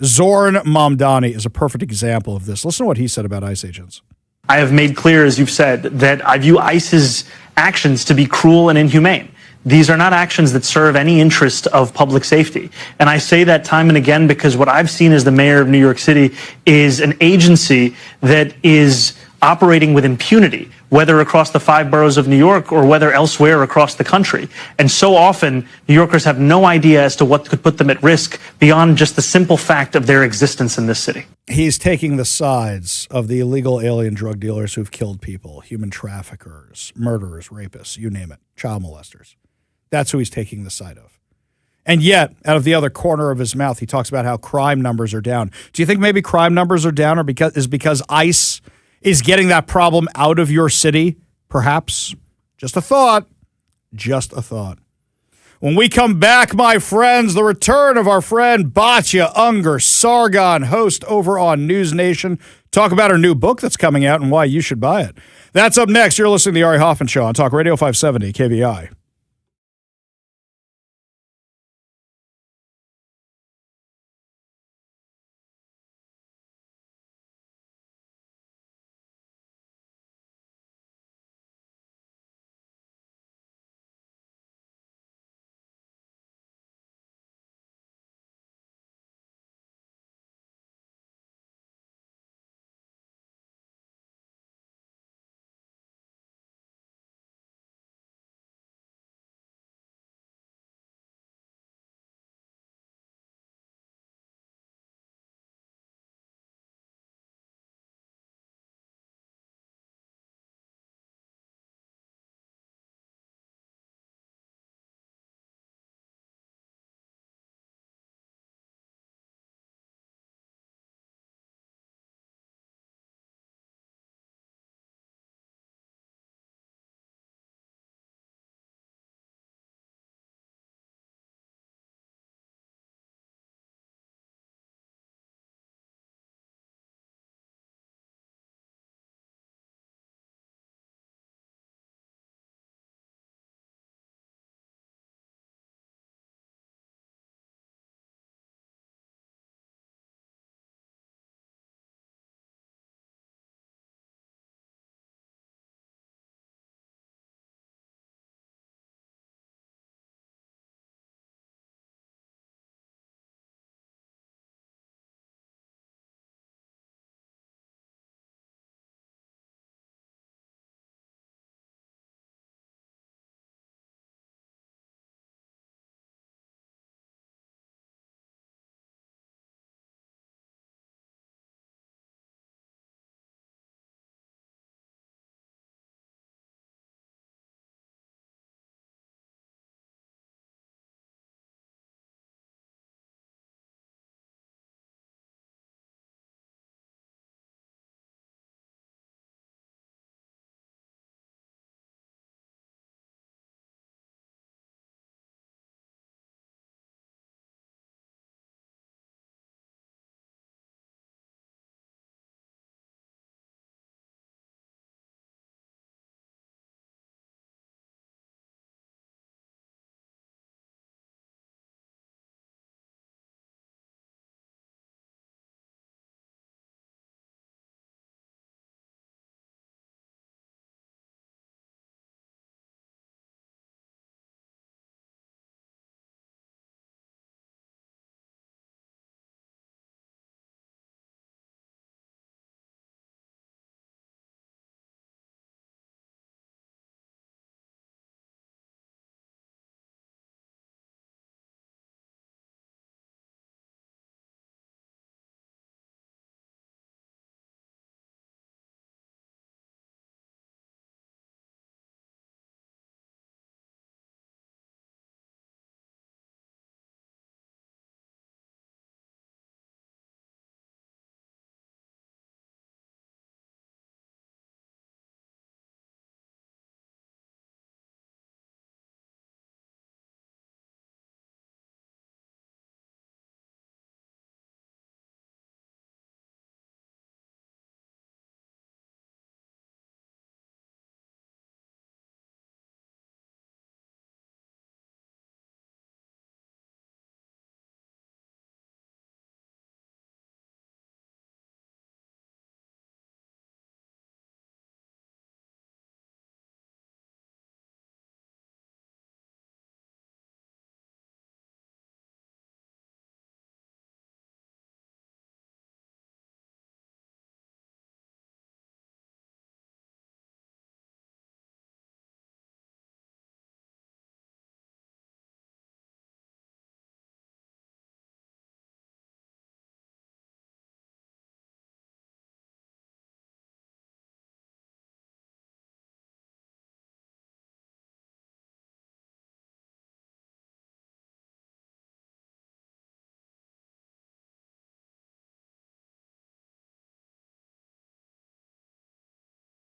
S1: Zoran Mamdani is a perfect example of this. Listen to what he said about ICE agents.
S20: I have made clear, as you've said, that I view ICE's actions to be cruel and inhumane. These are not actions that serve any interest of public safety. And I say that time and again because what I've seen as the mayor of New York City is an agency that is operating with impunity, whether across the 5 boroughs of New York or whether elsewhere across the country. And so often, New Yorkers have no idea as to what could put them at risk beyond just the simple fact of their existence in this city.
S1: He's taking the sides of the illegal alien drug dealers who've killed people, human traffickers, murderers, rapists, you name it, child molesters. That's who he's taking the side of. And yet, out of the other corner of his mouth, he talks about how crime numbers are down. Do you think maybe crime numbers are down or because ICE is getting that problem out of your city? Perhaps. Just a thought. Just a thought. When we come back, my friends, the return of our friend Batya Unger Sargon, host over on News Nation. Talk about her new book that's coming out and why you should buy it. That's up next. You're listening to the Ari Hoffman Show on Talk Radio 570 KVI.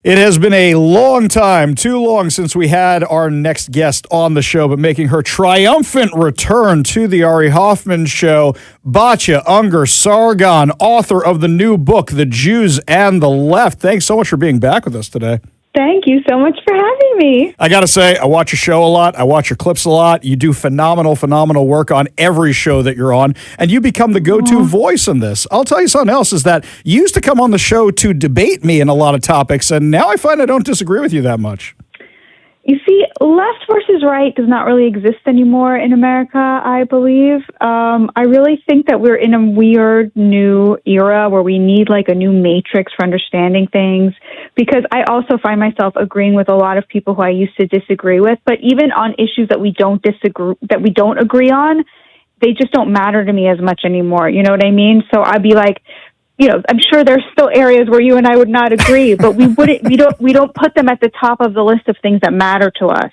S1: It has been a long time, too long, since we had our next guest on the show, but making her triumphant return to the Ari Hoffman Show, Batya Unger-Sargon, author of the new book, The Jews and the Left. Thanks so much for being back with us today.
S21: Thank you so much for having me.
S1: I got to say, I watch your show a lot. I watch your clips a lot. You do phenomenal work on every show that you're on, and you become the go-to voice in this. I'll tell you something else is that you used to come on the show to debate me in a lot of topics, and now I find I don't disagree with you that much.
S21: You see, left versus right does not really exist anymore in America, I believe. I really think that we're in a weird new era where we need like a new matrix for understanding things, because I also find myself agreeing with a lot of people who I used to disagree with, but even on issues that we don't agree on, they just don't matter to me as much anymore. You know what I mean? So I'd be like, you know, I'm sure there's still areas where you and I would not agree, but we don't put them at the top of the list of things that matter to us.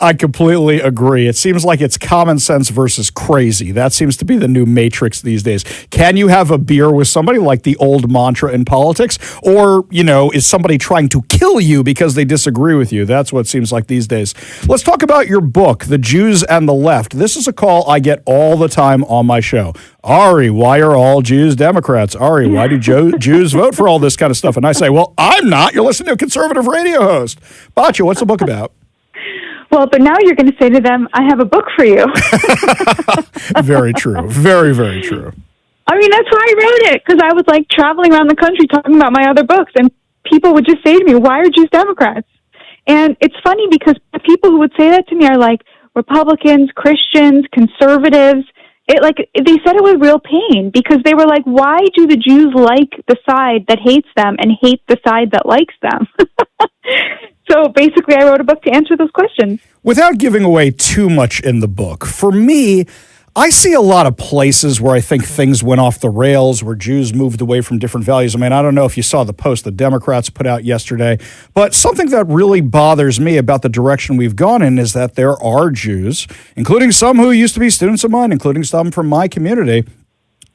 S1: I completely agree. It seems like it's common sense versus crazy. That seems to be the new matrix these days. Can you have a beer with somebody, like the old mantra in politics? Or, you know, is somebody trying to kill you because they disagree with you? That's what it seems like these days. Let's talk about your book, The Jews and the Left. This is a call I get all the time on my show. Ari, why are all Jews Democrats? Ari, why do Jews vote for all this kind of stuff? And I say, well, I'm not. You're listening to a conservative radio host. Batya, what's the book about?
S21: Well, but now you're going to say to them, I have a book for you.
S1: Very true. Very, very true.
S21: I mean, that's why I wrote it, because I was like traveling around the country talking about my other books, and people would just say to me, why are Jews Democrats? And it's funny because the people who would say that to me are like Republicans, Christians, conservatives. They said it with real pain, because they were like, why do the Jews like the side that hates them and hate the side that likes them? So basically, I wrote a book to answer those questions.
S1: Without giving away too much in the book, for me, I see a lot of places where I think things went off the rails, where Jews moved away from different values. I mean, I don't know if you saw the post the Democrats put out yesterday, but something that really bothers me about the direction we've gone in is that there are Jews, including some who used to be students of mine, including some from my community,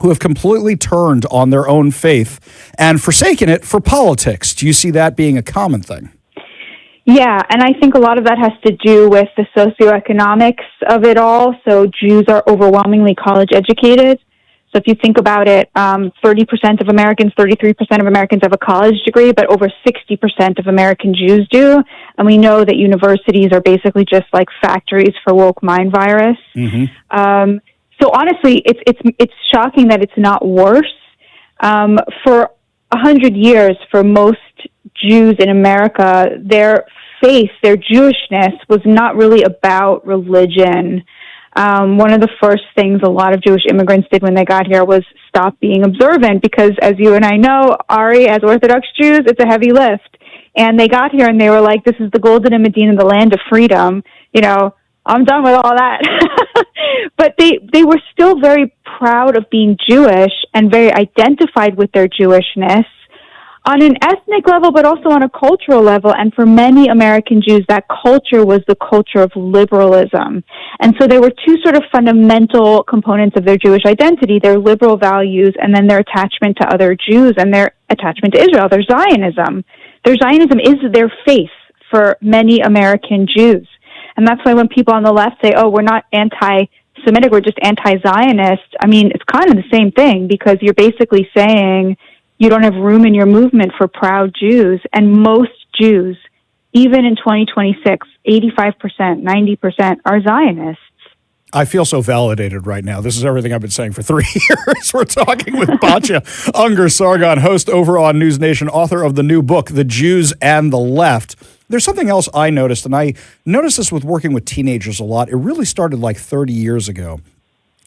S1: who have completely turned on their own faith and forsaken it for politics. Do you see that being a common thing?
S21: Yeah, and I think a lot of that has to do with the socioeconomics of it all. So Jews are overwhelmingly college educated. So if you think about it, 30% of Americans, 33% of Americans have a college degree, but over 60% of American Jews do. And we know that universities are basically just like factories for woke mind virus. Mm-hmm. So honestly, it's shocking that it's not worse. For 100 years, for most Jews in America, their faith, their Jewishness was not really about religion. One of the first things a lot of Jewish immigrants did when they got here was stop being observant, because as you and I know, Ari, as Orthodox Jews, it's a heavy lift. And they got here and they were like, this is the golden Medina, the land of freedom. You know, I'm done with all that. But they were still very proud of being Jewish and very identified with their Jewishness on an ethnic level, but also on a cultural level. And for many American Jews, that culture was the culture of liberalism. And so there were two sort of fundamental components of their Jewish identity, their liberal values, and then their attachment to other Jews and their attachment to Israel, their Zionism. Their Zionism is their faith for many American Jews. And that's why when people on the left say, oh, we're not anti-Semitic, we're just anti-Zionist, I mean, it's kind of the same thing, because you're basically saying you don't have room in your movement for proud Jews. And most Jews, even in 2026, 85%, 90% are Zionists.
S1: I feel so validated right now. This is everything I've been saying for 3 years. We're talking with Batya Unger-Sargon, host over on News Nation, author of the new book, The Jews and the Left. There's something else I noticed, and I noticed this with working with teenagers a lot. It really started like 30 years ago,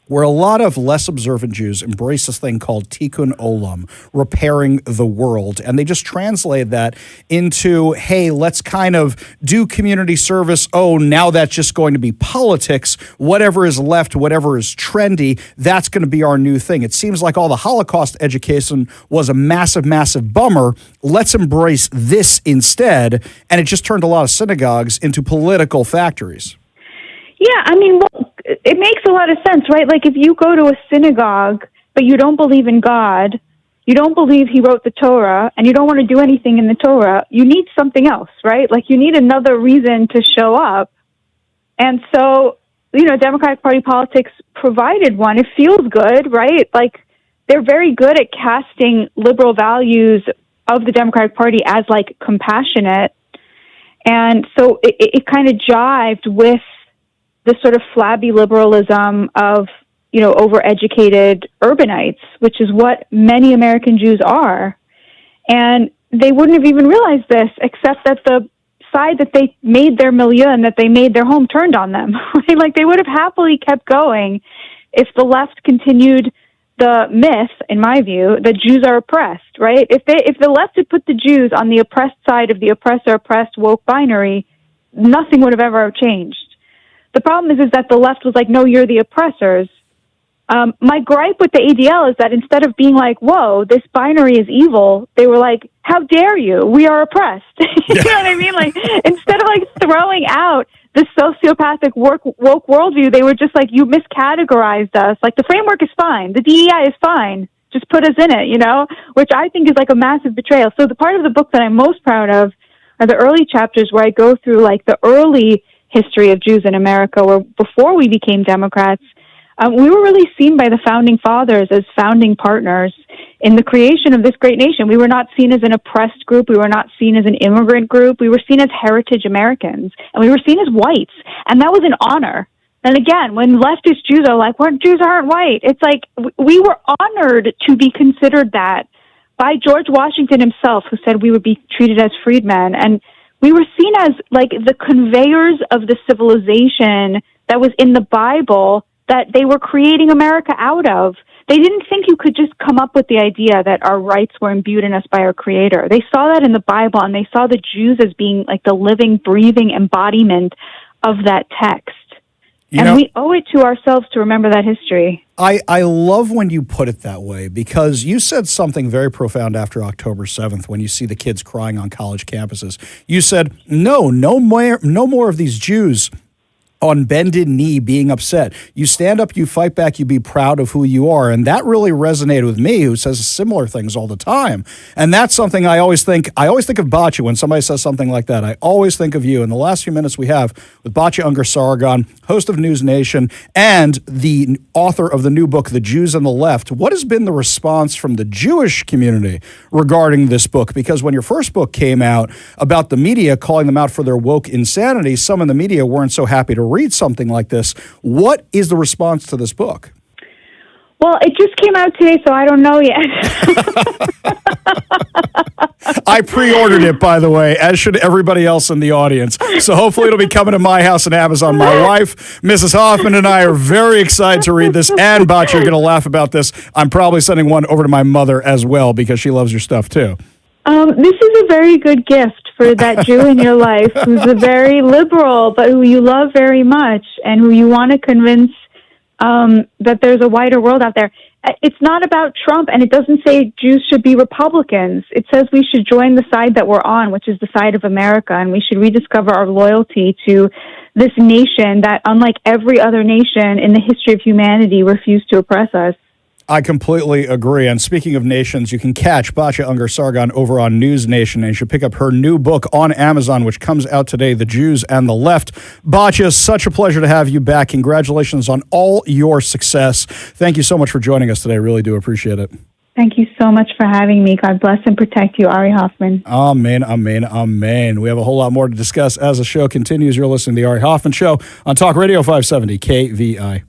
S1: where a lot of less observant Jews embrace this thing called tikkun olam, repairing the world. And they just translate that into, hey, let's kind of do community service. Oh, now that's just going to be politics. Whatever is left, whatever is trendy, that's going to be our new thing. It seems like all the Holocaust education was a massive, massive bummer. Let's embrace this instead. And it just turned a lot of synagogues into political factories.
S21: Yeah, I mean, well, it makes a lot of sense, right? Like if you go to a synagogue, but you don't believe in God, you don't believe he wrote the Torah, and you don't want to do anything in the Torah, you need something else, right? Like, you need another reason to show up. And so, Democratic Party politics provided one. It feels good, right? Like, they're very good at casting liberal values of the Democratic Party as, like, compassionate. And so it kind of jived with the sort of flabby liberalism of, overeducated urbanites, which is what many American Jews are. And they wouldn't have even realized this, except that the side that they made their milieu and that they made their home turned on them. Right? Like, they would have happily kept going if the left continued the myth, in my view, that Jews are oppressed, right? If the left had put the Jews on the oppressed side of the oppressor-oppressed woke binary, nothing would have ever changed. The problem is that the left was like, no, you're the oppressors. My gripe with the ADL is that instead of being like, whoa, this binary is evil, they were like, how dare you? We are oppressed. You know what I mean? Like, instead of like throwing out the sociopathic woke worldview, they were just like, you miscategorized us. Like, the framework is fine. The DEI is fine. Just put us in it, which I think is like a massive betrayal. So the part of the book that I'm most proud of are the early chapters where I go through like the early history of Jews in America, where before we became Democrats, we were really seen by the founding fathers as founding partners in the creation of this great nation. We were not seen as an oppressed group. We were not seen as an immigrant group. We were seen as heritage Americans, and we were seen as whites, and that was an honor. And again, when leftist Jews are like, well, Jews aren't white, it's like we were honored to be considered that by George Washington himself, who said we would be treated as freedmen. And we were seen as like the conveyors of the civilization that was in the Bible that they were creating America out of. They didn't think you could just come up with the idea that our rights were imbued in us by our Creator. They saw that in the Bible, and they saw the Jews as being like the living, breathing embodiment of that text. We owe it to ourselves to remember that history.
S1: I love when you put it that way, because you said something very profound after October 7th when you see the kids crying on college campuses. You said, no more of these Jews on bended knee being upset. You stand up, you fight back, you be proud of who you are. And that really resonated with me, who says similar things all the time. And that's something I always think of Batya when somebody says something like that. I always think of you. In the last few minutes we have with Batya Ungar-Sargon, host of News Nation and the author of the new book, The Jews and the Left. What has been the response from the Jewish community regarding this book? Because when your first book came out about the media calling them out for their woke insanity, some in the media weren't so happy to read something like this. What is the response to this book?
S21: Well, it just came out today, so I don't know yet.
S1: I pre-ordered it, by the way, as should everybody else in the audience. So hopefully it'll be coming to my house and Amazon. My wife, Mrs. Hoffman, and I are very excited to read this. And Batya, you're going to laugh about this. I'm probably sending one over to my mother as well, because she loves your stuff too.
S21: This is a very good gift for that Jew in your life who's a very liberal, but who you love very much and who you want to convince that there's a wider world out there. It's not about Trump, and it doesn't say Jews should be Republicans. It says we should join the side that we're on, which is the side of America, and we should rediscover our loyalty to this nation that, unlike every other nation in the history of humanity, refused to oppress us.
S1: I completely agree. And speaking of nations, you can catch Batya Ungar-Sargon over on News Nation, and you should pick up her new book on Amazon, which comes out today, The Jews and the Left. Batya, such a pleasure to have you back. Congratulations on all your success. Thank you so much for joining us today. Really do appreciate it.
S21: Thank you so much for having me. God bless and protect you, Ari Hoffman.
S1: Amen, amen, amen. We have a whole lot more to discuss as the show continues. You're listening to The Ari Hoffman Show on Talk Radio 570 KVI.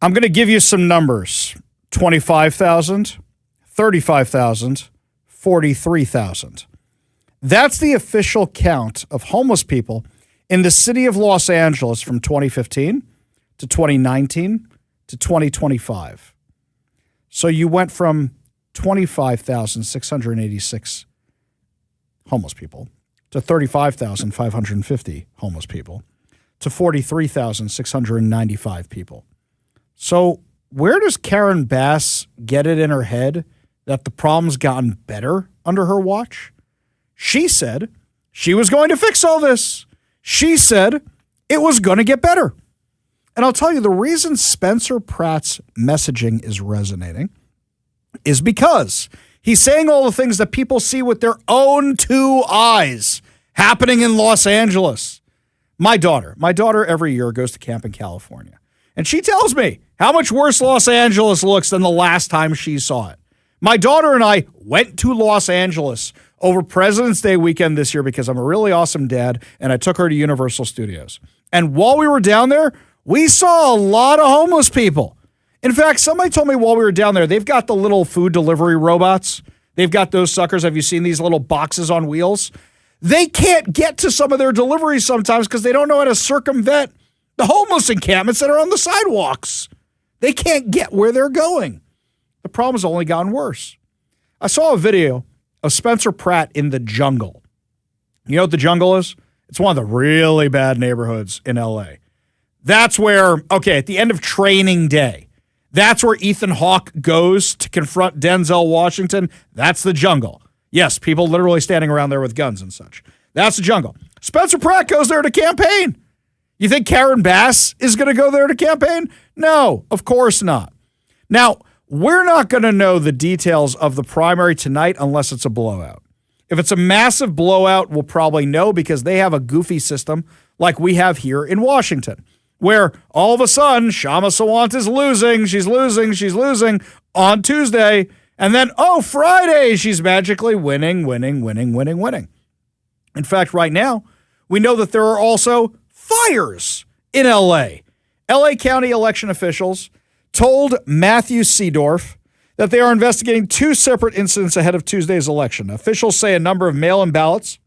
S1: I'm going to give you some numbers. 25,000, 35,000, 43,000. That's the official count of homeless people in the city of Los Angeles from 2015 to 2019 to 2025. So you went from 25,686 homeless people to 35,550 homeless people to 43,695 people. So where does Karen Bass get it in her head that the problem's gotten better under her watch? She said she was going to fix all this. She said it was going to get better. And I'll tell you, the reason Spencer Pratt's messaging is resonating is because he's saying all the things that people see with their own two eyes happening in Los Angeles. My daughter every year goes to camp in California. And she tells me how much worse Los Angeles looks than the last time she saw it. My daughter and I went to Los Angeles over President's Day weekend this year because I'm a really awesome dad, and I took her to Universal Studios. And while we were down there, we saw a lot of homeless people. In fact, somebody told me while we were down there, they've got the little food delivery robots. They've got those suckers. Have you seen these little boxes on wheels? They can't get to some of their deliveries sometimes because they don't know how to circumvent the homeless encampments that are on the sidewalks. They can't get where they're going. The problem's only gotten worse. I saw a video of Spencer Pratt in the jungle. You know what the jungle is? It's one of the really bad neighborhoods in LA. That's where, at the end of Training Day, that's where Ethan Hawke goes to confront Denzel Washington. That's the jungle. Yes, people literally standing around there with guns and such. That's the jungle. Spencer Pratt goes there to campaign. You think Karen Bass is going to go there to campaign? No, of course not. Now, we're not going to know the details of the primary tonight unless it's a blowout. If it's a massive blowout, we'll probably know because they have a goofy system like we have here in Washington, where all of a sudden Shama Sawant is losing. She's losing on Tuesday. And then, Friday, she's magically winning. In fact, right now, we know that there are also fires in L.A. L.A. County election officials told Matthew Seedorf that they are investigating two separate incidents ahead of Tuesday's election. Officials say a number of mail-in ballots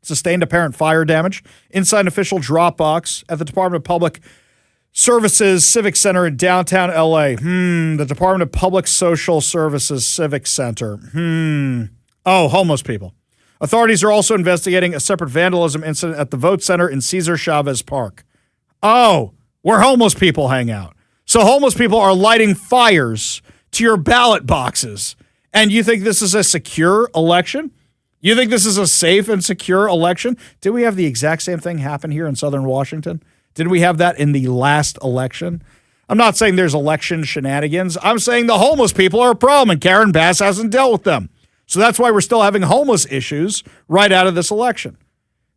S1: sustained apparent fire damage inside an official drop box at the Department of Public Services Civic Center in downtown L.A. The Department of Public Social Services Civic Center. Homeless people. Authorities are also investigating a separate vandalism incident at the Vote Center in Cesar Chavez Park. Where homeless people hang out. So homeless people are lighting fires to your ballot boxes. And you think this is a secure election? You think this is a safe and secure election? Did we have the exact same thing happen here in Southern Washington? Did we have that in the last election? I'm not saying there's election shenanigans. I'm saying the homeless people are a problem and Karen Bass hasn't dealt with them. So that's why we're still having homeless issues right out of this election.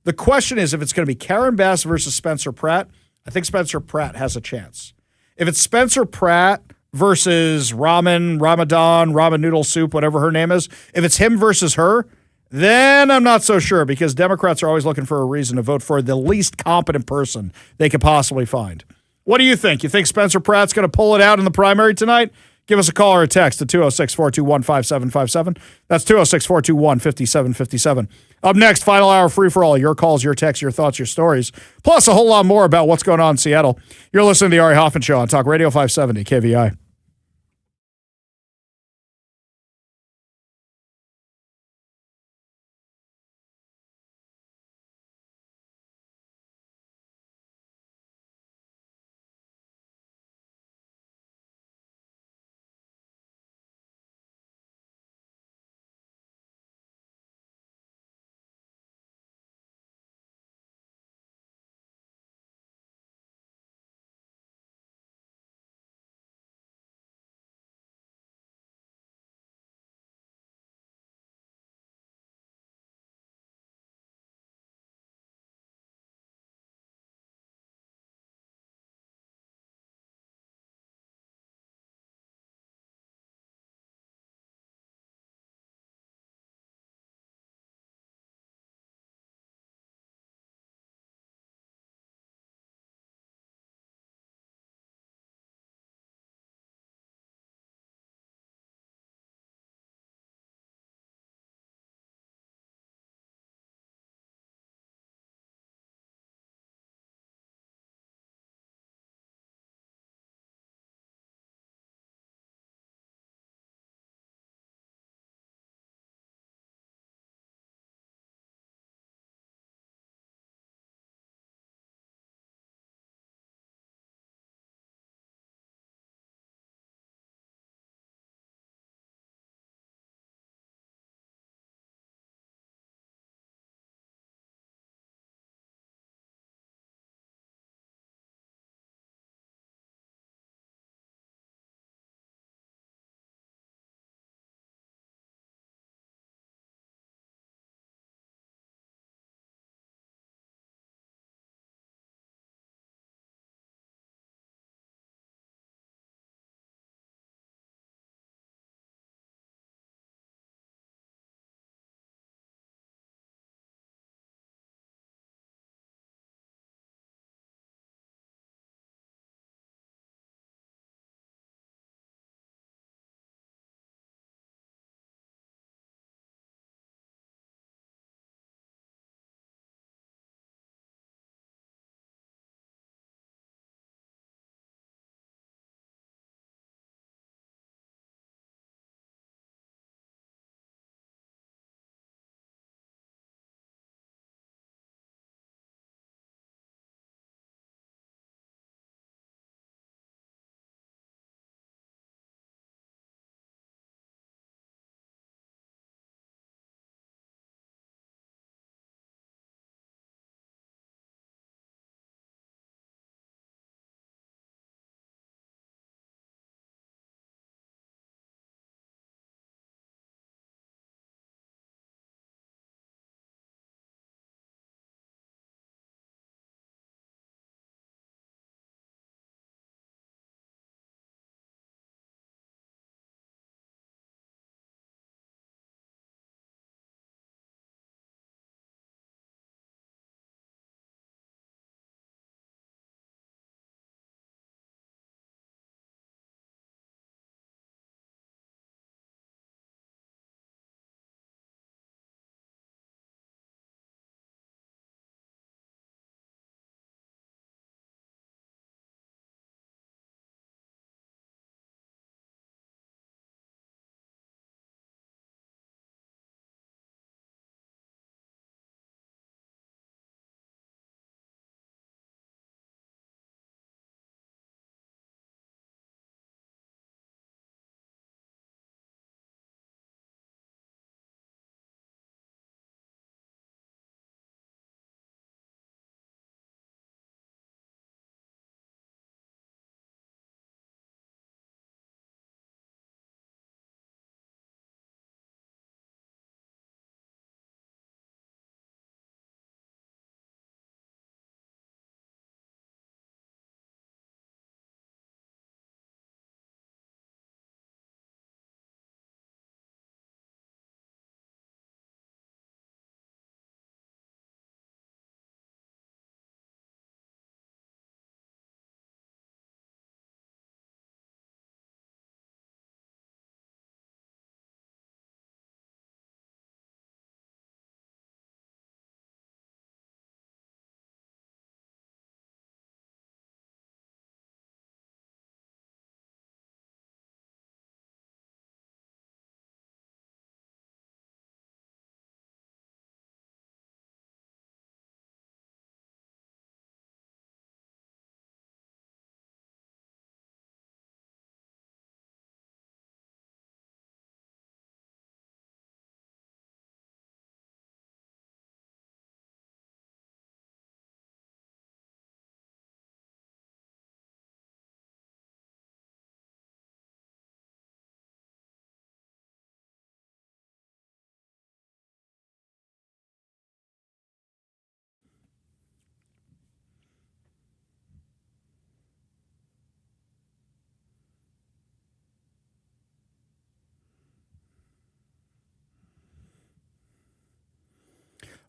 S1: The question is if it's going to be Karen Bass versus Spencer Pratt. I think Spencer Pratt has a chance. If it's Spencer Pratt versus ramen noodle soup, whatever her name is, if it's him versus her, then I'm not so sure because Democrats are always looking for a reason to vote for the least competent person they could possibly find. What do you think? You think Spencer Pratt's going to pull it out in the primary tonight? Give us a call or a text at 206-421-5757. That's 206-421-5757. Up next, final hour free for all. Your calls, your texts, your thoughts, your stories, plus a whole lot more about what's going on in Seattle. You're listening to the Ari Hoffman Show on Talk Radio 570 KVI.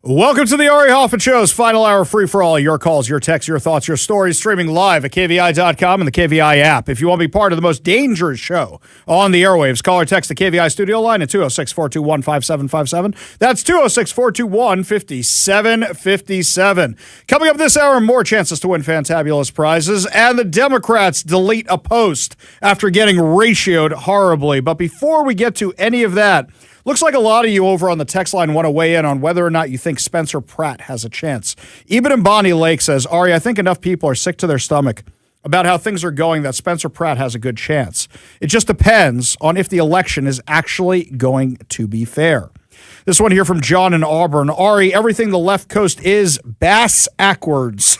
S1: Welcome to the Ari Hoffman Show's final hour free for all. Your calls, your texts, your thoughts, your stories, streaming live at KVI.com and the KVI app. If you want to be part of the most dangerous show on the airwaves, call or text the KVI studio line at 206-421-5757. That's 206-421-5757. Coming up this hour, more chances to win fantabulous prizes, and the Democrats delete a post after getting ratioed horribly. But before we get to any of that, looks like a lot of you over on the text line want to weigh in on whether or not you think Spencer Pratt has a chance. Eben in Bonnie Lake says, Ari, I think enough people are sick to their stomach about how things are going that Spencer Pratt has a good chance. It just depends on if the election is actually going to be fair. This one here from John in Auburn. Ari, everything the left coast is bass-ackwards.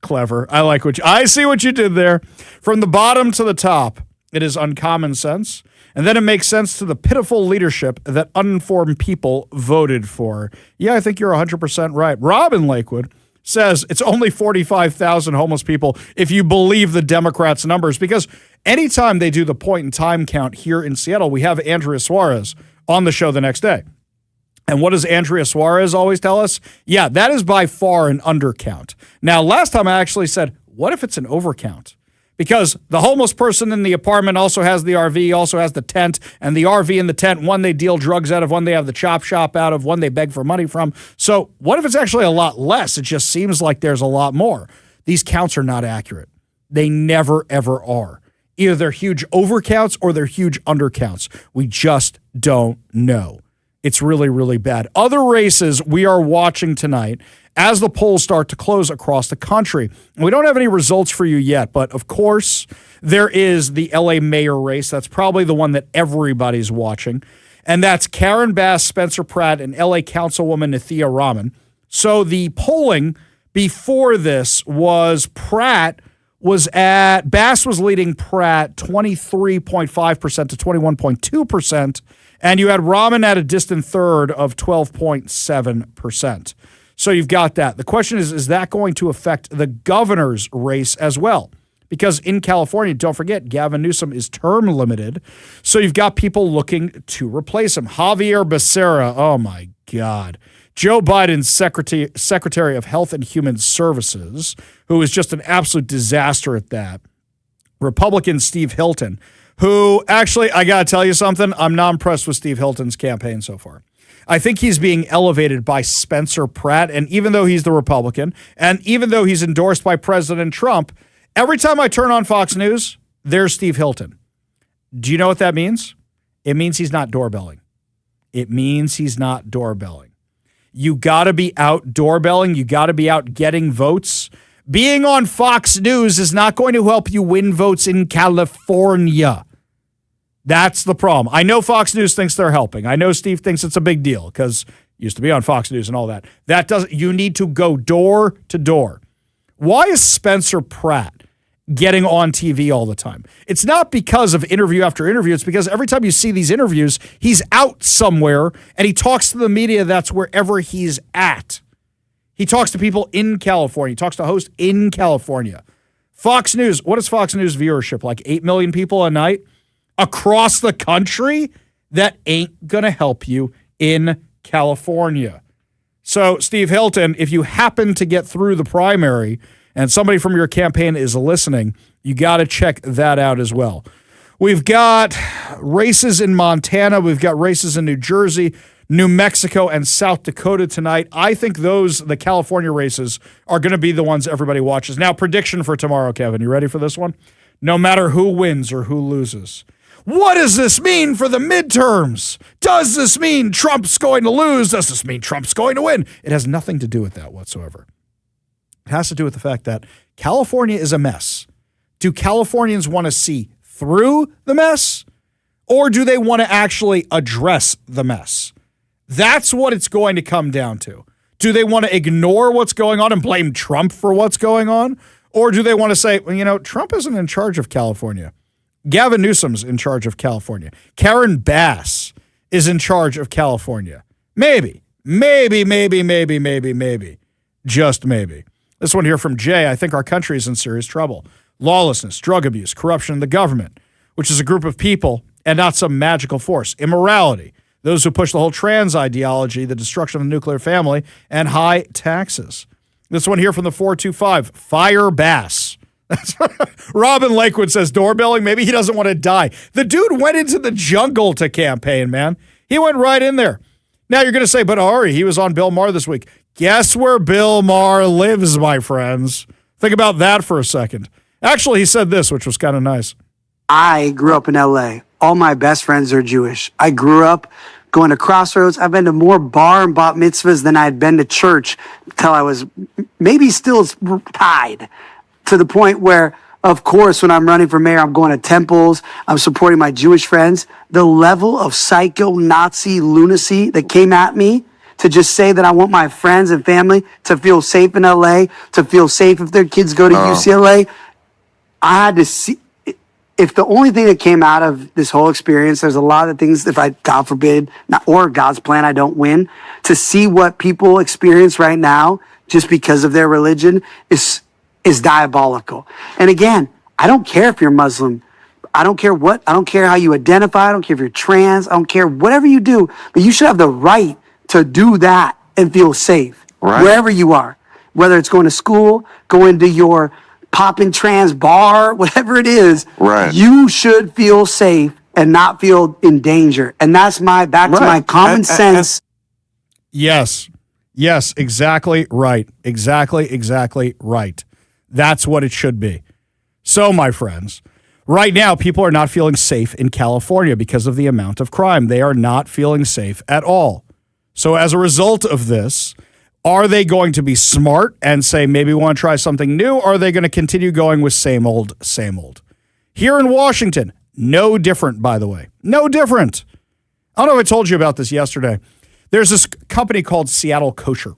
S1: Clever. I see what you did there. From the bottom to the top, it is uncommon sense. And then it makes sense to the pitiful leadership that uninformed people voted for. Yeah, I think you're 100% right. Rob in Lakewood says it's only 45,000 homeless people if you believe the Democrats' numbers, because anytime they do the point in time count here in Seattle, we have Andrea Suarez on the show the next day. And what does Andrea Suarez always tell us? Yeah, that is by far an undercount. Now, last time I actually said, what if it's an overcount? Because the homeless person in the apartment also has the RV, also has the tent, and the RV and the tent, one they deal drugs out of, one they have the chop shop out of, one they beg for money from. So what if it's actually a lot less? It just seems like there's a lot more. These counts are not accurate. They never, ever are. Either they're huge overcounts or they're huge undercounts. We just don't know. It's really, really bad. Other races we are watching tonight as the polls start to close across the country. We don't have any results for you yet, but of course, there is the LA mayor race. That's probably the one that everybody's watching. And that's Karen Bass, Spencer Pratt, and LA Councilwoman Nathia Rahman. So the polling before this was Bass was leading Pratt 23.5% to 21.2%, and you had Rahman at a distant third of 12.7%. So you've got that. The question is that going to affect the governor's race as well? Because in California, don't forget, Gavin Newsom is term limited. So you've got people looking to replace him. Javier Becerra, oh my God. Joe Biden's Secretary of Health and Human Services, who is just an absolute disaster at that. Republican Steve Hilton, who actually, I got to tell you something, I'm not impressed with Steve Hilton's campaign so far. I think he's being elevated by Spencer Pratt, and even though he's the Republican, and even though he's endorsed by President Trump, every time I turn on Fox News, there's Steve Hilton. Do you know what that means? It means he's not doorbelling. It means he's not doorbelling. You got to be out doorbelling. You got to be out getting votes. Being on Fox News is not going to help you win votes in California. That's the problem. I know Fox News thinks they're helping. I know Steve thinks it's a big deal because he used to be on Fox News and all that. That doesn't. You need to go door to door. Why is Spencer Pratt getting on TV all the time? It's not because of interview after interview. It's because every time you see these interviews, he's out somewhere and he talks to the media that's wherever he's at. He talks to people in California. He talks to hosts in California. Fox News, what is Fox News viewership? Like 8 million people a night? Across the country? That ain't going to help you in California. So, Steve Hilton, if you happen to get through the primary and somebody from your campaign is listening, you got to check that out as well. We've got races in Montana. We've got races in New Jersey, New Mexico, and South Dakota tonight. I think the California races, are going to be the ones everybody watches. Now, prediction for tomorrow, Kevin. You ready for this one? No matter who wins or who loses. What does this mean for the midterms? Does this mean Trump's going to lose? Does this mean Trump's going to win? It has nothing to do with that whatsoever. It has to do with the fact that California is a mess. Do Californians want to see through the mess, or do they want to actually address the mess? That's what it's going to come down to. Do they want to ignore what's going on and blame Trump for what's going on? Or do they want to say, well, you know, Trump isn't in charge of California. Gavin Newsom's in charge of California. Karen Bass is in charge of California. Maybe. Just maybe. This one here from Jay. I think our country is in serious trouble. Lawlessness, drug abuse, corruption in the government, which is a group of people and not some magical force. Immorality. those who push the whole trans ideology, the destruction of the nuclear family, and high taxes. This one here from the 425, Fire Bass. Robin Lakewood says doorbelling. Maybe he doesn't want to die. The dude went into the jungle to campaign, man. He went right in there. Now you're going to say, but Ari, he was on Bill Maher this week. Guess where Bill Maher lives, my friends? Think about that for a second. Actually, he said this, which was kind of nice.
S2: I grew up in LA. All my best friends are Jewish. I grew up going to Crossroads. I've been to more bar and bat mitzvahs than I had been to church till I was maybe still tied, to the point where, of course, when I'm running for mayor, I'm going to temples. I'm supporting my Jewish friends. The level of psycho Nazi lunacy that came at me to just say that I want my friends and family to feel safe in LA, to feel safe if their kids go to UCLA. I had to see, if the only thing that came out of this whole experience, there's a lot of things, if I, God forbid, or God's plan, I don't win, to see what people experience right now just because of their religion is diabolical. And again, I don't care if you're Muslim. I don't care how you identify. I don't care if you're trans. I don't care whatever you do, but you should have the right to do that and feel safe wherever you are, whether it's going to school, going to your poppin' trans bar, whatever it is, you should feel safe and not feel in danger. And that's to my common sense.
S1: Yes, exactly right. Exactly right. That's what it should be. So, my friends, right now, people are not feeling safe in California because of the amount of crime. They are not feeling safe at all. So, as a result of this, are they going to be smart and say, maybe we want to try something new, or are they going to continue going with same old, same old? Here in Washington, no different, by the way. No different. I don't know if I told you about this yesterday. There's this company called Seattle Kosher.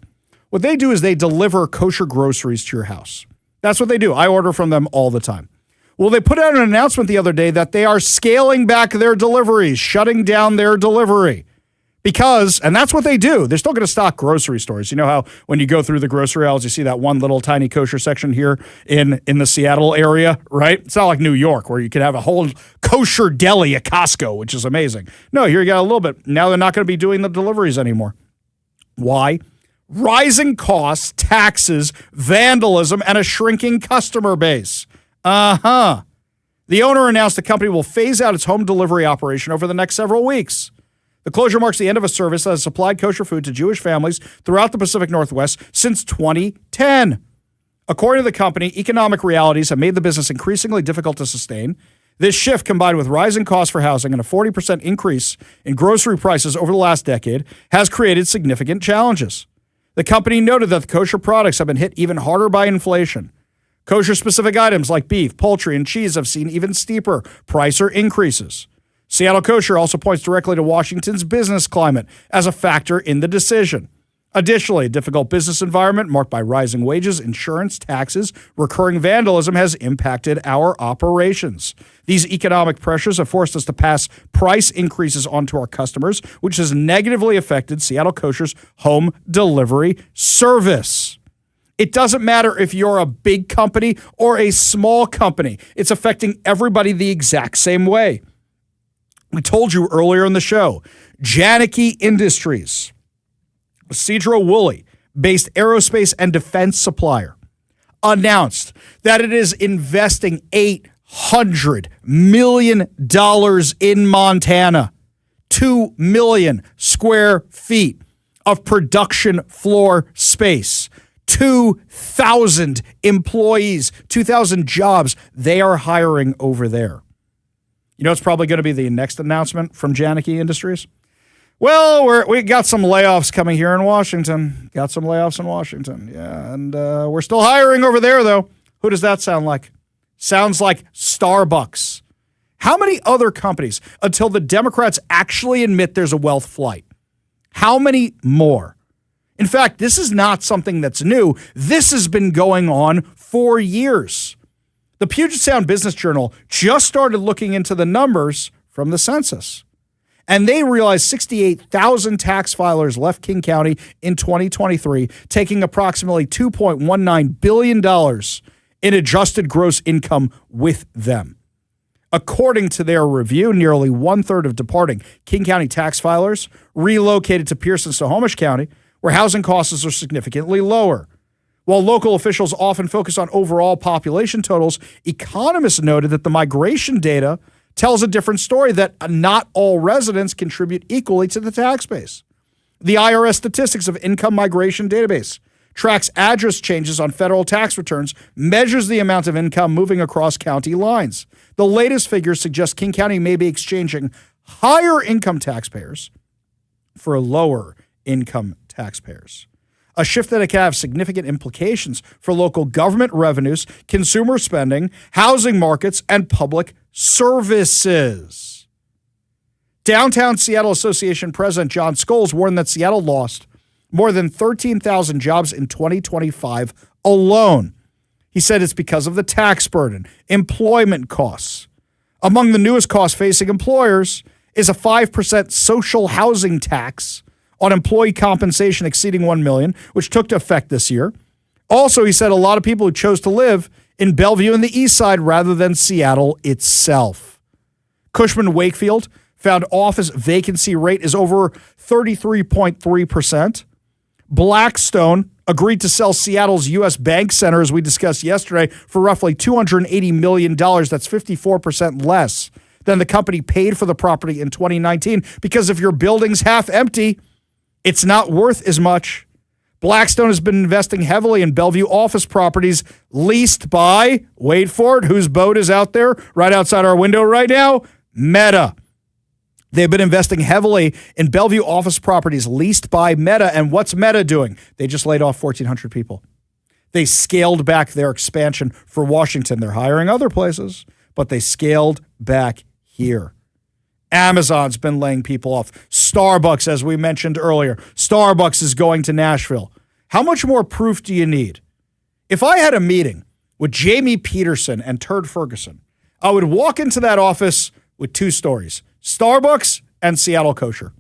S1: What they do is they deliver kosher groceries to your house. That's what they do. I order from them all the time. Well, they put out an announcement the other day that they are scaling back their deliveries, shutting down their delivery. Because, and that's what they do, they're still going to stock grocery stores. You know how when you go through the grocery aisles, you see that one little tiny kosher section here in the Seattle area, right? It's not like New York where you can have a whole kosher deli at Costco, which is amazing. No, here you got a little bit. Now they're not going to be doing the deliveries anymore. Why? Rising costs, taxes, vandalism, and a shrinking customer base. The owner announced the company will phase out its home delivery operation over the next several weeks. The closure marks the end of a service that has supplied kosher food to Jewish families throughout the Pacific Northwest since 2010. According to the company, economic realities have made the business increasingly difficult to sustain. This shift, combined with rising costs for housing and a 40% increase in grocery prices over the last decade, has created significant challenges. The company noted that the kosher products have been hit even harder by inflation. Kosher-specific items like beef, poultry, and cheese have seen even steeper price or increases. Seattle Kosher also points directly to Washington's business climate as a factor in the decision. Additionally, a difficult business environment marked by rising wages, insurance, taxes, recurring vandalism has impacted our operations. These economic pressures have forced us to pass price increases onto our customers, which has negatively affected Seattle Kosher's home delivery service. It doesn't matter if you're a big company or a small company. It's affecting everybody the exact same way. We told you earlier in the show, Janicki Industries, a Cedro-Woolley-based aerospace and defense supplier, announced that it is investing $800 million in Montana, 2 million square feet of production floor space, 2,000 employees, 2,000 jobs they are hiring over there. You know what's probably going to be the next announcement from Janicki Industries? Well, we got some layoffs coming here in Washington. Got some layoffs in Washington. Yeah, and we're still hiring over there, though. Who does that sound like? Sounds like Starbucks. How many other companies, until the Democrats actually admit there's a wealth flight? How many more? In fact, this is not something that's new. This has been going on for years. The Puget Sound Business Journal just started looking into the numbers from the census, and they realized 68,000 tax filers left King County in 2023, taking approximately $2.19 billion in adjusted gross income with them. According to their review, nearly 1/3 of departing King County tax filers relocated to Pierce and Snohomish County, where housing costs are significantly lower. While local officials often focus on overall population totals, economists noted that the migration data tells a different story, that not all residents contribute equally to the tax base. The IRS Statistics of Income Migration Database tracks address changes on federal tax returns, measures the amount of income moving across county lines. The latest figures suggest King County may be exchanging higher income taxpayers for lower income taxpayers. A shift that can have significant implications for local government revenues, consumer spending, housing markets, and public services. Downtown Seattle Association President John Scholes warned that Seattle lost more than 13,000 jobs in 2025 alone. He said it's because of the tax burden, employment costs. Among the newest costs facing employers is a 5% social housing tax on employee compensation exceeding $1 million, which took effect this year. Also, he said a lot of people who chose to live in Bellevue and the East Side rather than Seattle itself. Cushman Wakefield found office vacancy rate is over 33.3%. Blackstone agreed to sell Seattle's U.S. Bank Center, as we discussed yesterday, for roughly $280 million. That's 54% less than the company paid for the property in 2019, because if your building's half empty, it's not worth as much. Blackstone has been investing heavily in Bellevue office properties leased by, wait for it, whose boat is out there right outside our window right now? Meta. They've been investing heavily in Bellevue office properties leased by Meta. And what's Meta doing? They just laid off 1,400 people. They scaled back their expansion for Washington. They're hiring other places, but they scaled back here. Amazon's been laying people off. Starbucks, as we mentioned earlier, Starbucks is going to Nashville. How much more proof do you need? If I had a meeting with Jamie Peterson and Turd Ferguson, I would walk into that office with two stories: Starbucks and Seattle Kosher.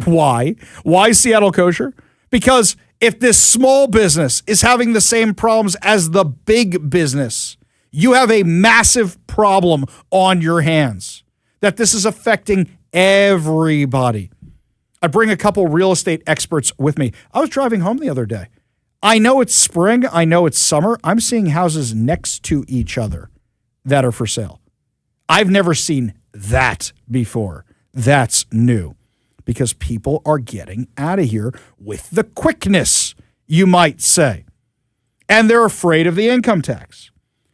S1: Why? Why Seattle Kosher? Because if this small business is having the same problems as the big business, you have a massive problem on your hands. That this is affecting everybody. I bring a couple real estate experts with me. I was driving home the other day. I know it's spring. I know it's summer. I'm seeing houses next to each other that are for sale. I've never seen that before. That's new, because people are getting out of here with the quickness, you might say. And they're afraid of the income tax.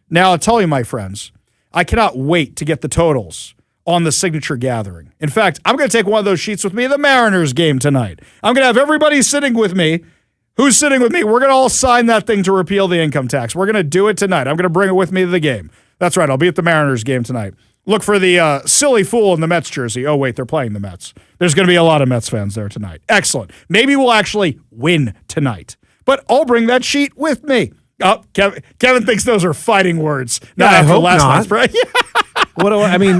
S1: Now, I'll tell you, my friends, I cannot wait to get the totals on the signature gathering. In fact, I'm going to take one of those sheets with me to the Mariners game tonight. I'm going to have everybody sitting with me. Who's sitting with me? We're going to all sign that thing to repeal the income tax. We're going to do it tonight. I'm going to bring it with me to the game. That's right. I'll be at the Mariners game tonight. Look for the silly fool in the Mets jersey. Oh, wait, they're playing the Mets. There's going to be a lot of Mets fans there tonight. Excellent. Maybe we'll actually win tonight. But I'll bring that sheet with me. Oh, Kevin thinks those are fighting words.
S3: Not after last night's right? I mean,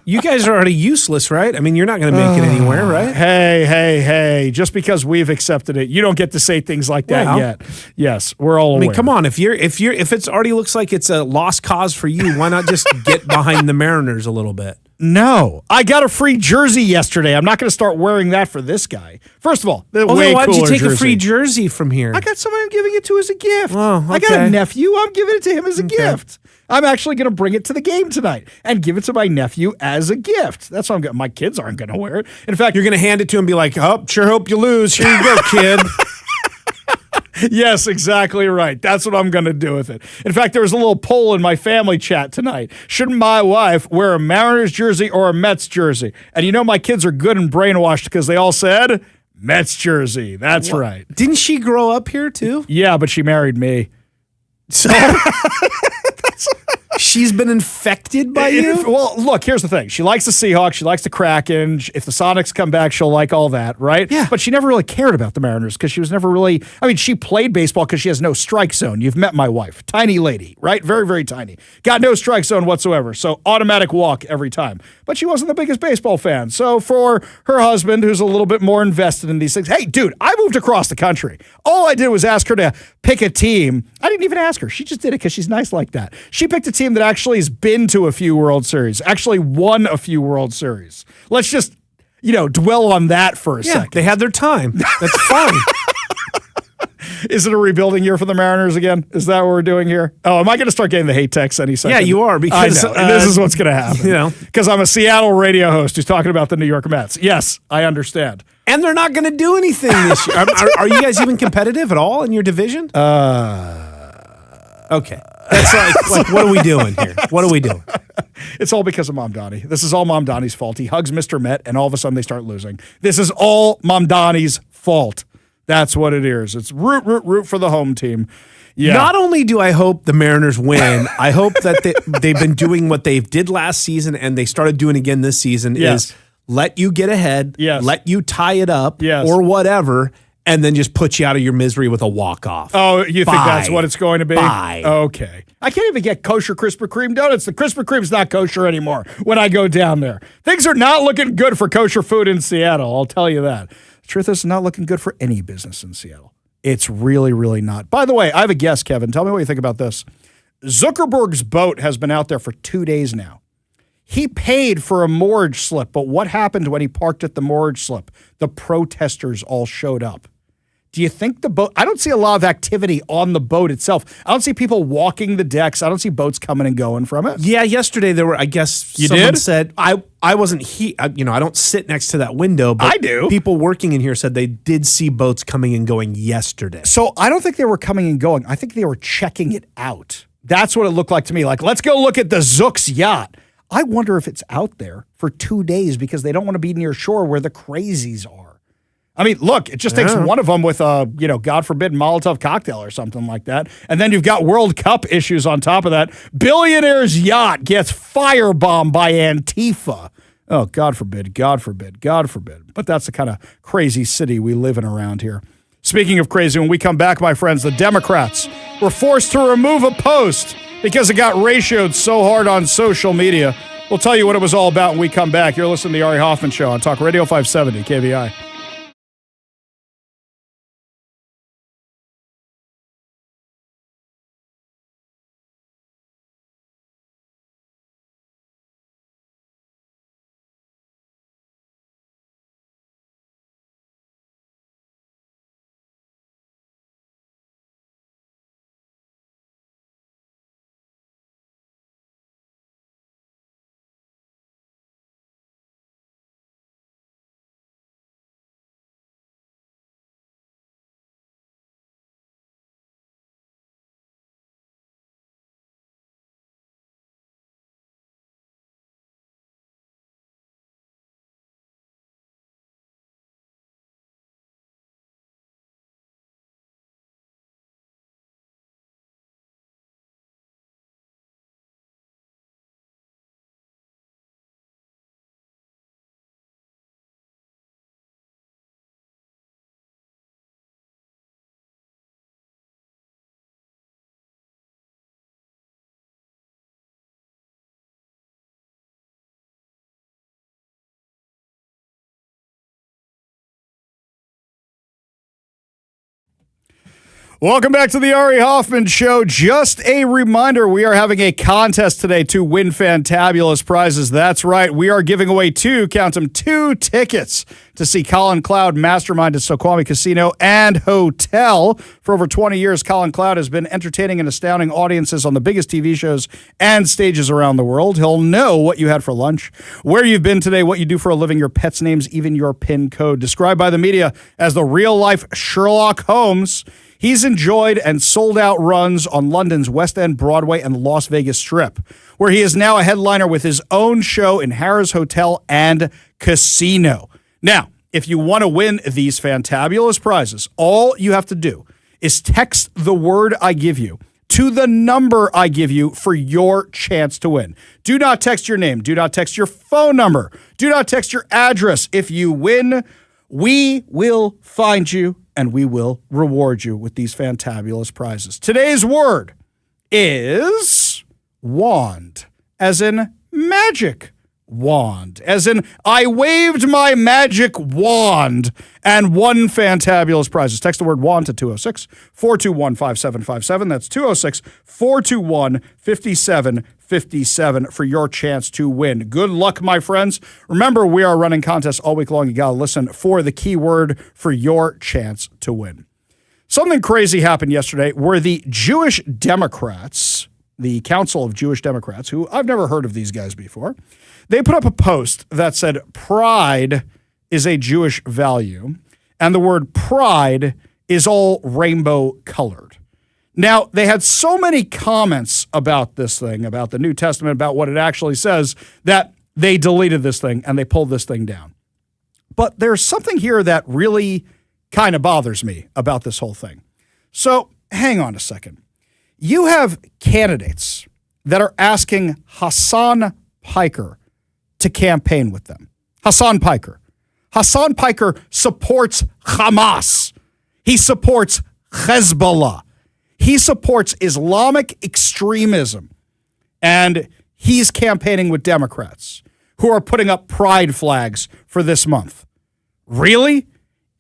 S3: you guys are already useless, right? I mean, you're not going to make it anywhere, right?
S1: Hey. Just because we've accepted it, you don't get to say things like that yet. Yes, we're all aware.
S3: I mean, come on. If it's already looks like it's a lost cause for you, why not just get behind the Mariners a little bit?
S1: No. I got a free jersey yesterday. I'm not going to start wearing that for this guy. First of all,
S3: why did you take a free jersey from here?
S1: I got someone I'm giving it to as a gift.
S3: Oh, okay.
S1: I got a nephew. I'm giving it to him as a gift. I'm actually going to bring it to the game tonight and give it to my nephew as a gift. That's what I'm going to. My kids aren't going to wear it. In fact,
S3: you're going to hand it to him and be like, oh, sure hope you lose. Here you go, kid.
S1: Yes, exactly right. That's what I'm going to do with it. In fact, there was a little poll in my family chat tonight. Should my wife wear a Mariners jersey or a Mets jersey? And you know my kids are good and brainwashed because they all said Mets jersey. That's right.
S3: Didn't she grow up here too?
S1: Yeah, but she married me.
S3: So she's been infected by you?
S1: Well, look, here's the thing. She likes the Seahawks. She likes the Kraken. If the Sonics come back, she'll like all that, right?
S3: Yeah.
S1: But she never really cared about the Mariners because she was never really, she played baseball because she has no strike zone. You've met my wife. Tiny lady, right? Very, very tiny. Got no strike zone whatsoever. So automatic walk every time. But she wasn't the biggest baseball fan. So for her husband, who's a little bit more invested in these things, hey, dude, I moved across the country. All I did was ask her to pick a team. I didn't even ask her. She just did it because she's nice like that. She picked a team team that actually has been to a few World Series, actually won a few World Series. Let's just, dwell on that for a second.
S3: They had their time. That's fine.
S1: Is it a rebuilding year for the Mariners again? Is that what we're doing here? Oh, am I going to start getting the hate texts any second?
S3: Yeah, you are, because
S1: I know. This is what's going to happen. Because I'm a Seattle radio host who's talking about the New York Mets. Yes, I understand.
S3: And they're not going to do anything this year. Are you guys even competitive at all in your division? Okay. That's like, what are we doing here? What are we doing?
S1: It's all because of Mom Donnie. This is all Mom Donnie's fault. He hugs Mr. Met, and all of a sudden they start losing. This is all Mom Donnie's fault. That's what it is. It's root for the home team. Yeah.
S3: Not only do I hope the Mariners win, I hope that they've been doing what they did last season and they started doing again this season is let you get ahead, let you tie it up or whatever, and then just put you out of your misery with a walk-off.
S1: Oh, you think that's what it's going to be?
S3: Bye.
S1: Okay. I can't even get kosher Krispy Kreme donuts. The Krispy Kreme's not kosher anymore when I go down there. Things are not looking good for kosher food in Seattle, I'll tell you that. The truth is, it's not looking good for any business in Seattle. It's really, really not. By the way, I have a guess, Kevin. Tell me what you think about this. Zuckerberg's boat has been out there for 2 days now. He paid for a moorage slip, but what happened when he parked at the moorage slip? The protesters all showed up. Do you think the boat, I don't see a lot of activity on the boat itself. I don't see people walking the decks. I don't see boats coming and going from it.
S3: Yeah, yesterday there were, I guess someone said, I wasn't here, I don't sit next to that window, but
S1: I do.
S3: People working in here said they did see boats coming and going yesterday.
S1: So I don't think they were coming and going. I think they were checking it out. That's what it looked like to me. Like, let's go look at the Zook's yacht. I wonder if it's out there for 2 days because they don't want to be near shore where the crazies are. I mean, look, it just takes one of them with a, God forbid, Molotov cocktail or something like that. And then you've got World Cup issues on top of that. Billionaire's yacht gets firebombed by Antifa. Oh, God forbid, God forbid, God forbid. But that's the kind of crazy city we live in around here. Speaking of crazy, when we come back, my friends, the Democrats were forced to remove a post because it got ratioed so hard on social media. We'll tell you what it was all about when we come back. You're listening to the Ari Hoffman Show on Talk Radio 570 KVI. Welcome back to the Ari Hoffman Show. Just a reminder, we are having a contest today to win fantabulous prizes. That's right. We are giving away two tickets to see Colin Cloud mastermind at Snoqualmie Casino and Hotel. For over 20 years, Colin Cloud has been entertaining and astounding audiences on the biggest TV shows and stages around the world. He'll know what you had for lunch, where you've been today, what you do for a living, your pets' names, even your PIN code. Described by the media as the real-life Sherlock Holmes, he's enjoyed and sold out runs on London's West End, Broadway, and Las Vegas Strip, where he is now a headliner with his own show in Harrah's Hotel and Casino. Now, if you want to win these fantabulous prizes, all you have to do is text the word I give you to the number I give you for your chance to win. Do not text your name. Do not text your phone number. Do not text your address. If you win, we will find you and we will reward you with these fantabulous prizes. Today's word is wand, as in magic wand, as in I waved my magic wand and won fantabulous prizes. Text the word wand to 206-421-5757. That's 206-421-5757 for your chance to win. Good luck, my friends. Remember, we are running contests all week long. You got to listen for the keyword for your chance to win. Something crazy happened yesterday where the Jewish Democrats, the Council of Jewish Democrats, who I've never heard of these guys before, they put up a post that said pride is a Jewish value, and the word pride is all rainbow colored. Now, they had so many comments about this thing, about the New Testament, about what it actually says, that they deleted this thing and they pulled this thing down. But there's something here that really kind of bothers me about this whole thing. So hang on a second. You have candidates that are asking Hassan Piker to campaign with them. Hassan Piker. Hassan Piker supports Hamas. He supports Hezbollah. He supports Islamic extremism. And he's campaigning with Democrats who are putting up pride flags for this month. Really?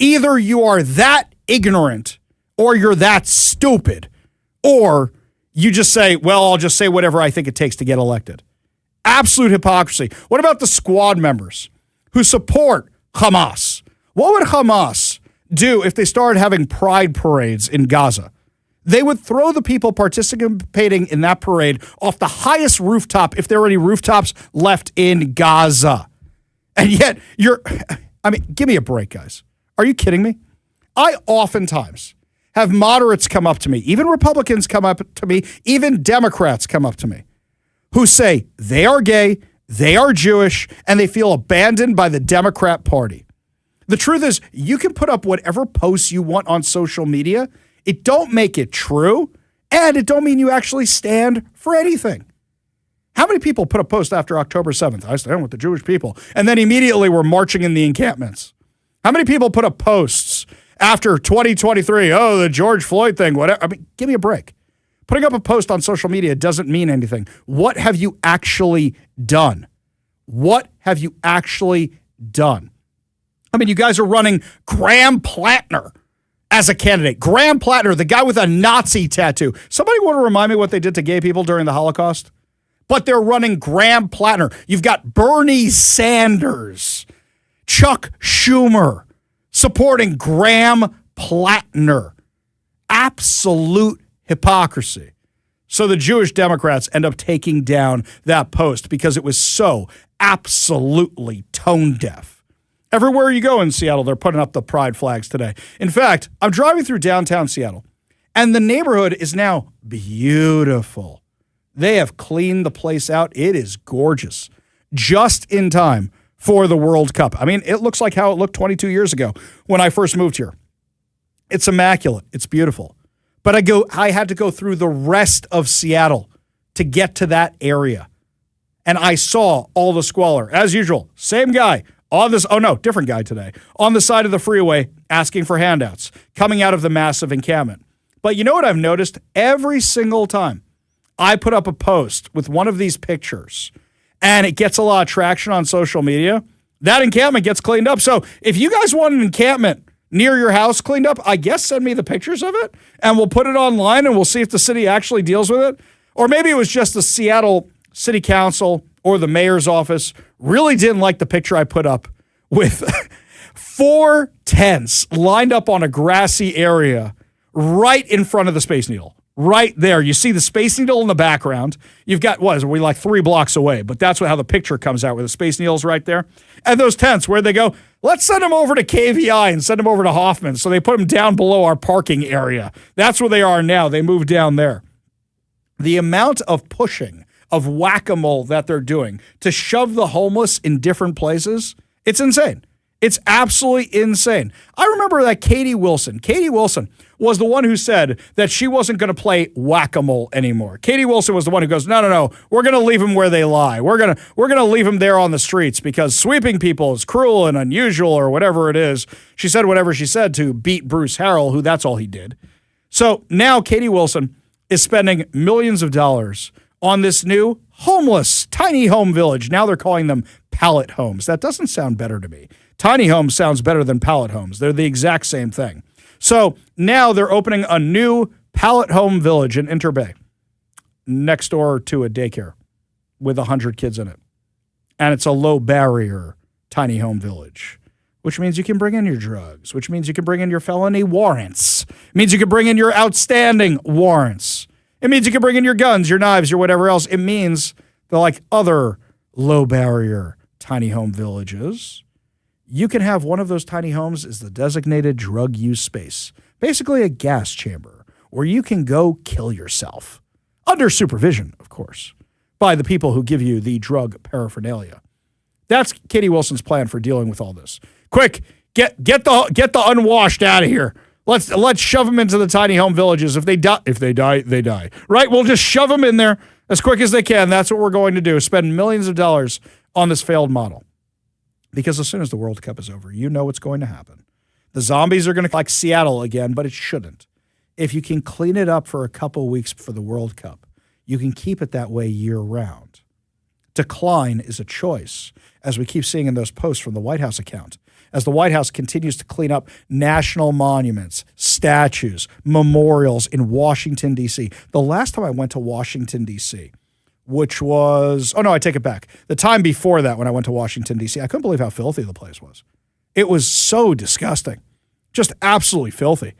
S1: Either you are that ignorant or you're that stupid, or you just say, well, I'll just say whatever I think it takes to get elected. Absolute hypocrisy. What about the squad members who support Hamas? What would Hamas do if they started having pride parades in Gaza? They would throw the people participating in that parade off the highest rooftop if there were any rooftops left in Gaza. And yet give me a break, guys. Are you kidding me? I oftentimes have moderates come up to me, even Republicans come up to me, even Democrats come up to me, who say they are gay, they are Jewish, and they feel abandoned by the Democrat Party. The truth is, you can put up whatever posts you want on social media. It don't make it true, and it don't mean you actually stand for anything. How many people put a post after October 7th? I stand with the Jewish people, and then immediately were marching in the encampments? How many people put up posts after 2023? Oh, the George Floyd thing, whatever. Give me a break. Putting up a post on social media doesn't mean anything. What have you actually done? What have you actually done? You guys are running Graham Plattner as a candidate. Graham Plattner, the guy with a Nazi tattoo. Somebody want to remind me what they did to gay people during the Holocaust? But they're running Graham Plattner. You've got Bernie Sanders, Chuck Schumer supporting Graham Plattner. Absolute hypocrisy. So the Jewish Democrats end up taking down that post because it was so absolutely tone deaf. Everywhere you go in Seattle, they're putting up the pride flags today. In fact, I'm driving through downtown Seattle, and the neighborhood is now beautiful. They have cleaned the place out. It is gorgeous. Just in time for the World Cup. It looks like how it looked 22 years ago when I first moved here. It's immaculate. It's beautiful. But I had to go through the rest of Seattle to get to that area. And I saw all the squalor. As usual, same guy on this, different guy today, on the side of the freeway asking for handouts, coming out of the massive encampment. But you know what I've noticed? Every single time I put up a post with one of these pictures and it gets a lot of traction on social media, that encampment gets cleaned up. So if you guys want an encampment near your house cleaned up, I guess send me the pictures of it and we'll put it online and we'll see if the city actually deals with it. Or maybe it was just the Seattle City Council or the mayor's office really didn't like the picture I put up with 4 tents lined up on a grassy area right in front of the Space Needle. Right there. You see the Space Needle in the background. You've got, we like 3 blocks away, but that's how the picture comes out, where the Space Needle's right there. And those tents, where'd they go? Let's send them over to KVI and send them over to Hoffman. So they put them down below our parking area. That's where they are now. They moved down there. The amount of pushing of whack-a-mole that they're doing to shove the homeless in different places, it's insane. It's absolutely insane. I remember that Katie Wilson was the one who said that she wasn't going to play whack-a-mole anymore. Katie Wilson was the one who goes, no, we're going to leave them where they lie. We're going to leave them there on the streets because sweeping people is cruel and unusual or whatever it is. She said whatever she said to beat Bruce Harrell, who that's all he did. So now Katie Wilson is spending millions of dollars on this new homeless tiny home village. Now they're calling them pallet homes. That doesn't sound better to me. Tiny homes sounds better than pallet homes. They're the exact same thing. So now they're opening a new pallet home village in Interbay next door to a daycare with 100 kids in it. And it's a low barrier tiny home village, which means you can bring in your drugs, which means you can bring in your felony warrants. It means you can bring in your outstanding warrants. It means you can bring in your guns, your knives, your whatever else. It means that, like other low barrier tiny home villages, you can have one of those tiny homes as the designated drug use space, basically a gas chamber where you can go kill yourself under supervision, of course, by the people who give you the drug paraphernalia. That's Katie Wilson's plan for dealing with all this. Quick, get the unwashed out of here. Let's shove them into the tiny home villages. If they die, they die. Right? We'll just shove them in there as quick as they can. That's what we're going to do. Spend millions of dollars on this failed model. Because as soon as the World Cup is over, you know what's going to happen. The zombies are going to like Seattle again, but it shouldn't. If you can clean it up for a couple weeks for the World Cup, you can keep it that way year-round. Decline is a choice, as we keep seeing in those posts from the White House account. As the White House continues to clean up national monuments, statues, memorials in Washington, D.C. The last time I went to Washington, D.C., which was, I take it back. The time before that when I went to Washington, D.C., I couldn't believe how filthy the place was. It was so disgusting. Just absolutely filthy.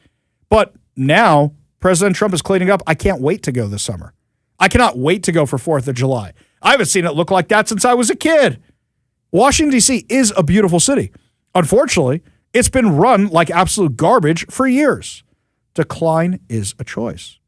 S1: But now President Trump is cleaning up. I can't wait to go this summer. I cannot wait to go for 4th of July. I haven't seen it look like that since I was a kid. Washington, D.C. is a beautiful city. Unfortunately, it's been run like absolute garbage for years. Decline is a choice.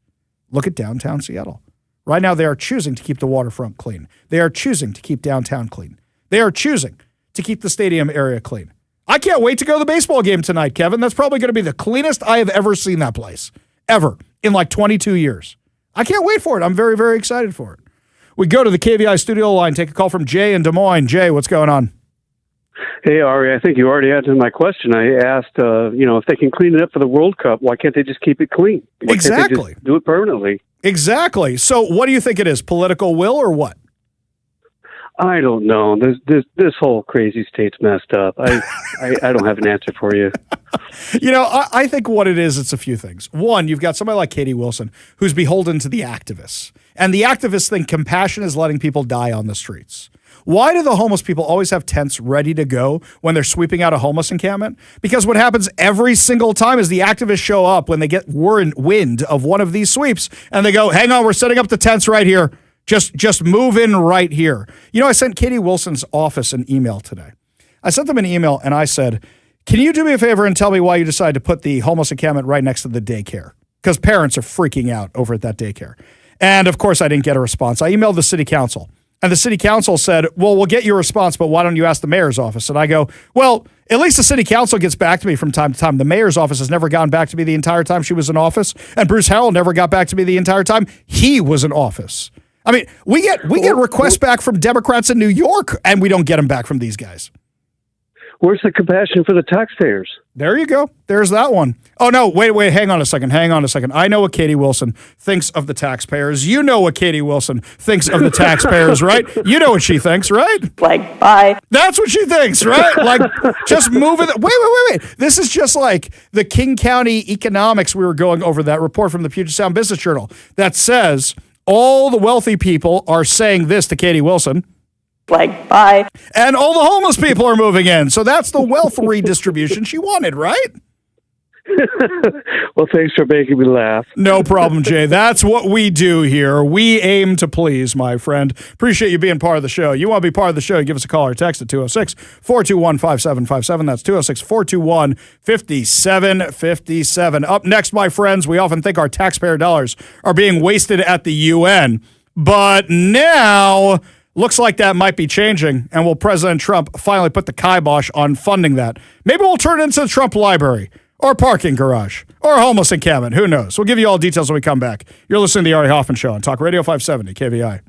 S1: Look at downtown Seattle. Right now, they are choosing to keep the waterfront clean. They are choosing to keep downtown clean. They are choosing to keep the stadium area clean. I can't wait to go to the baseball game tonight, Kevin. That's probably going to be the cleanest I have ever seen that place, ever, in like 22 years. I can't wait for it. I'm very, very excited for it. We go to the KVI studio line, take a call from Jay in Des Moines. Jay, what's going on?
S4: Hey, Ari, I think you already answered my question. I asked, if they can clean it up for the World Cup, why can't they just keep it clean? Why can't they just do it permanently?
S1: Exactly. So what do you think it is? Political will or what?
S4: I don't know. This whole crazy state's messed up. I don't have an answer for you.
S1: I think what it is, it's a few things. One, you've got somebody like Katie Wilson who's beholden to the activists. And the activists think compassion is letting people die on the streets. Why do the homeless people always have tents ready to go when they're sweeping out a homeless encampment? Because what happens every single time is the activists show up when they get wind of one of these sweeps and they go, hang on, we're setting up the tents right here. Just move in right here. I sent Katie Wilson's office an email today. I sent them an email and I said, can you do me a favor and tell me why you decided to put the homeless encampment right next to the daycare? Because parents are freaking out over at that daycare. And of course, I didn't get a response. I emailed the city council. And the city council said, well, we'll get your response, but why don't you ask the mayor's office? And I go, well, at least the city council gets back to me from time to time. The mayor's office has never gotten back to me the entire time she was in office. And Bruce Harrell never got back to me the entire time he was in office. I mean, we get requests back from Democrats in New York, and we don't get them back from these guys.
S4: Where's the compassion for the taxpayers?
S1: There you go. There's that one. Oh, no, wait, hang on a second. I know what Katie Wilson thinks of the taxpayers. You know what Katie Wilson thinks of the taxpayers, right? You know what she thinks, right?
S22: Like, bye.
S1: That's what she thinks, right? Like, just move it. Wait. This is just like the King County economics we were going over, that report from the Puget Sound Business Journal that says all the wealthy people are saying this to Katie Wilson.
S22: Like, bye.
S1: And all the homeless people are moving in. So that's the wealth redistribution she wanted, right?
S4: Well, thanks for making me laugh.
S1: No problem, Jay. That's what we do here. We aim to please, my friend. Appreciate you being part of the show. You want to be part of the show, you give us a call or text at 206-421-5757. That's 206-421-5757. Up next, my friends, we often think our taxpayer dollars are being wasted at the UN. But now looks like that might be changing, and will President Trump finally put the kibosh on funding that? Maybe we'll turn it into the Trump Library, or parking garage, or a homeless encampment. Who knows? We'll give you all details when we come back. You're listening to the Ari Hoffman Show on Talk Radio 570 KVI.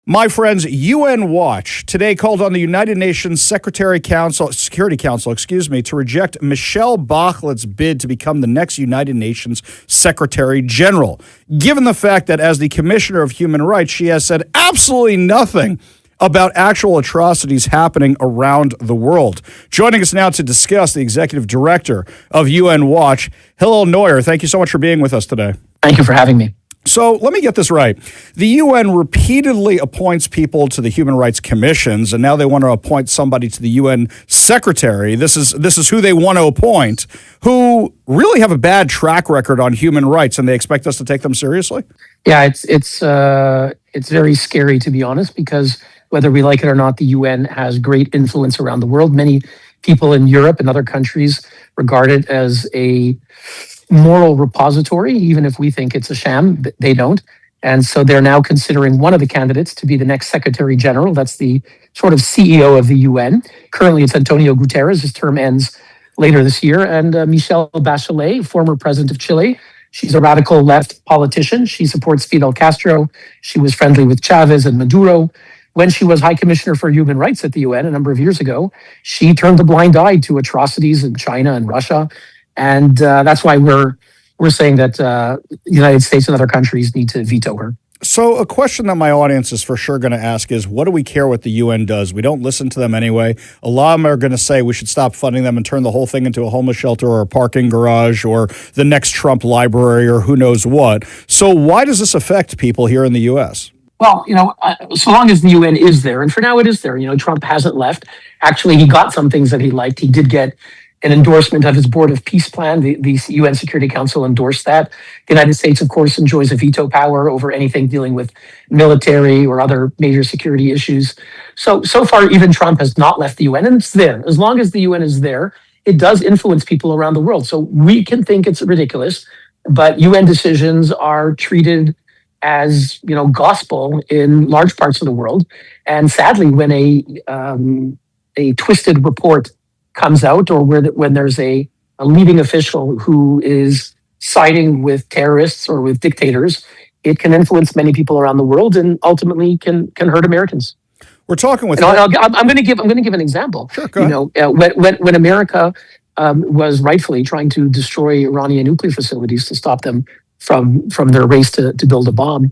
S1: My friends, UN Watch today called on the United Nations Security Council, to reject Michelle Bachlet's bid to become the next United Nations Secretary General, given the fact that as the Commissioner of Human Rights, she has said absolutely nothing about actual atrocities happening around the world. Joining us now to discuss, the Executive Director of UN Watch, Hillel Neuer. Thank you so much for being with us today.
S5: Thank you for having me.
S1: So let me get this right. The UN repeatedly appoints people to the human rights commissions, and now they want to appoint somebody to the UN secretary. This is who they want to appoint, who really have a bad track record on human rights, and they expect us to take them seriously?
S5: Yeah, it's very scary, to be honest, because whether we like it or not, the UN has great influence around the world. Many people in Europe and other countries regard it as a moral repository, even if we think it's a sham. They don't. And so they're now considering one of the candidates to be the next Secretary General. That's the sort of CEO of the UN. Currently, it's Antonio Guterres. His term ends later this year. And Michelle Bachelet, former president of Chile. She's a radical left politician. She supports Fidel Castro. She was friendly with Chavez and Maduro. When she was High Commissioner for Human Rights at the UN a number of years ago, she turned a blind eye to atrocities in China and Russia. And that's why we're saying that the United States and other countries need to veto her.
S1: So a question that my audience is for sure going to ask is, what do we care what the UN does? We don't listen to them anyway. A lot of them are going to say we should stop funding them and turn the whole thing into a homeless shelter or a parking garage or the next Trump library or who knows what. So why does this affect people here in the U.S.?
S5: Well, so long as the UN is there, and for now it is there, Trump hasn't left. Actually, he got some things that he liked. He did get an endorsement of his Board of Peace plan. The UN Security Council endorsed that. The United States, of course, enjoys a veto power over anything dealing with military or other major security issues. So far, even Trump has not left the UN, and it's there. As long as the UN is there, it does influence people around the world. So we can think it's ridiculous, but UN decisions are treated as gospel in large parts of the world. And sadly, when a twisted report comes out, or when there's a leading official who is siding with terrorists or with dictators, it can influence many people around the world and ultimately can hurt Americans.
S1: We're talking with.
S5: I'm going to give an example.
S1: Sure, go ahead.
S5: When America was rightfully trying to destroy Iranian nuclear facilities to stop them from their race to build a bomb,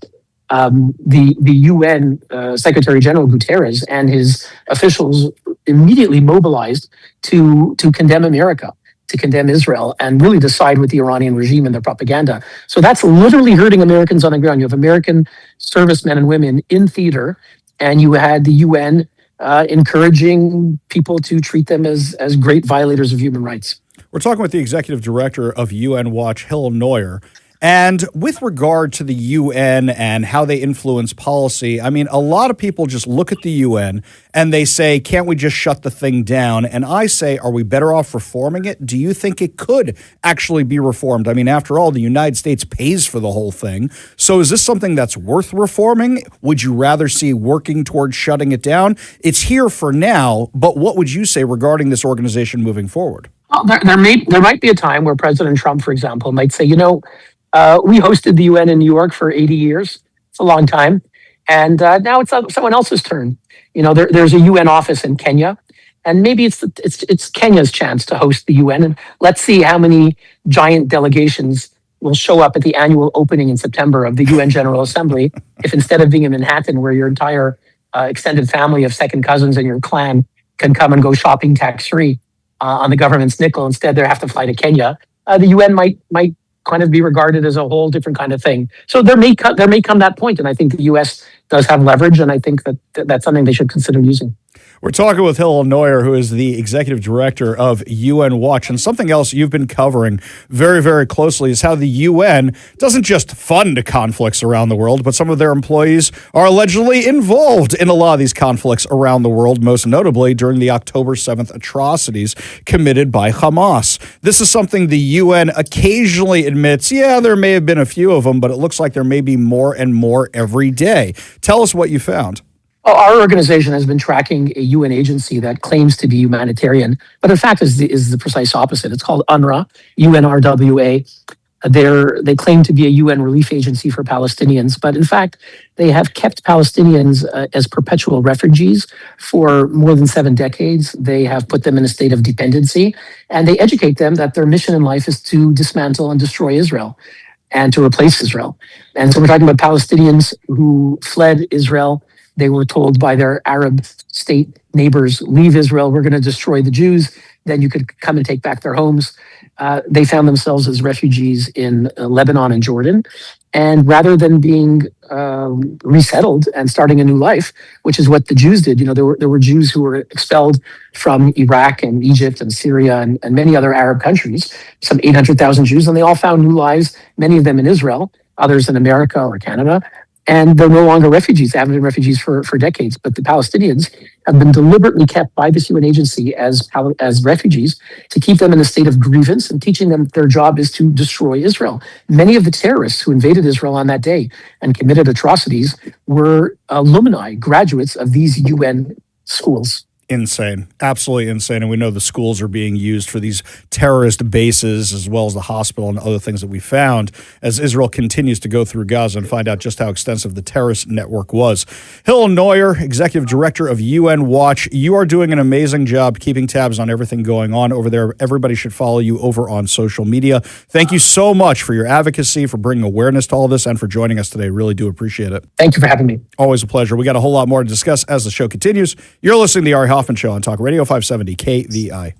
S5: the UN Secretary General Guterres and his officials immediately mobilized to condemn America, to condemn Israel, and really to side with the Iranian regime and their propaganda. So that's literally hurting Americans on the ground. You have American servicemen and women in theater, and you had the UN encouraging people to treat them as great violators of human rights.
S1: We're talking with the Executive Director of UN Watch, Hillel Neuer. And with regard to the UN and how they influence policy, I mean, a lot of people just look at the UN and they say, can't we just shut the thing down? And I say, are we better off reforming it? Do you think it could actually be reformed? I mean, after all, the United States pays for the whole thing. So is this something that's worth reforming? Would you rather see working towards shutting it down? It's here for now, but what would you say regarding this organization moving forward?
S5: Well, there might be a time where President Trump, for example, might say, we hosted the UN in New York for 80 years. It's a long time. And now it's someone else's turn. There's a UN office in Kenya, and maybe it's Kenya's chance to host the UN. And let's see how many giant delegations will show up at the annual opening in September of the UN General Assembly if instead of being in Manhattan, where your entire extended family of second cousins and your clan can come and go shopping tax-free on the government's nickel, instead they have to fly to Kenya. The UN might kind of be regarded as a whole different kind of thing. So there may come that point, and I think the U.S. does have leverage, and I think that's something they should consider using.
S1: We're talking with Hillel Neuer, who is the Executive Director of UN Watch. And something else you've been covering very, very closely is how the UN doesn't just fund conflicts around the world, but some of their employees are allegedly involved in a lot of these conflicts around the world, most notably during the October 7th atrocities committed by Hamas. This is something the UN occasionally admits, yeah, there may have been a few of them, but it looks like there may be more and more every day. Tell us what you found.
S5: Well, our organization has been tracking a UN agency that claims to be humanitarian, but in fact is the precise opposite. It's called UNRWA, UNRWA. They claim to be a UN relief agency for Palestinians, but in fact, they have kept Palestinians as perpetual refugees for more than 7 decades. They have put them in a state of dependency, and they educate them that their mission in life is to dismantle and destroy Israel and to replace Israel. And so we're talking about Palestinians who fled Israel. They were told by their Arab state neighbors, leave Israel, we're going to destroy the Jews, then you could come and take back their homes. They found themselves as refugees in Lebanon and Jordan. And rather than being resettled and starting a new life, which is what the Jews did, there were Jews who were expelled from Iraq and Egypt and Syria and many other Arab countries, some 800,000 Jews, and they all found new lives, many of them in Israel, others in America or Canada. And they're no longer refugees. They haven't been refugees for decades. But the Palestinians have been deliberately kept by this UN agency as refugees to keep them in a state of grievance and teaching them their job is to destroy Israel. Many of the terrorists who invaded Israel on that day and committed atrocities were alumni, graduates of these UN schools.
S1: Insane. Absolutely insane. And we know the schools are being used for these terrorist bases as well as the hospital and other things that we found as Israel continues to go through Gaza and find out just how extensive the terrorist network was. Hill Neuer, Executive Director of UN Watch, you are doing an amazing job keeping tabs on everything going on over there. Everybody should follow you over on social media. Thank you so much for your advocacy, for bringing awareness to all this, and for joining us today. Really do appreciate it.
S5: Thank you for having me.
S1: Always a pleasure. We got a whole lot more to discuss as the show continues. You're listening to the Ari Hoffman Show on Talk Radio 570 KVI.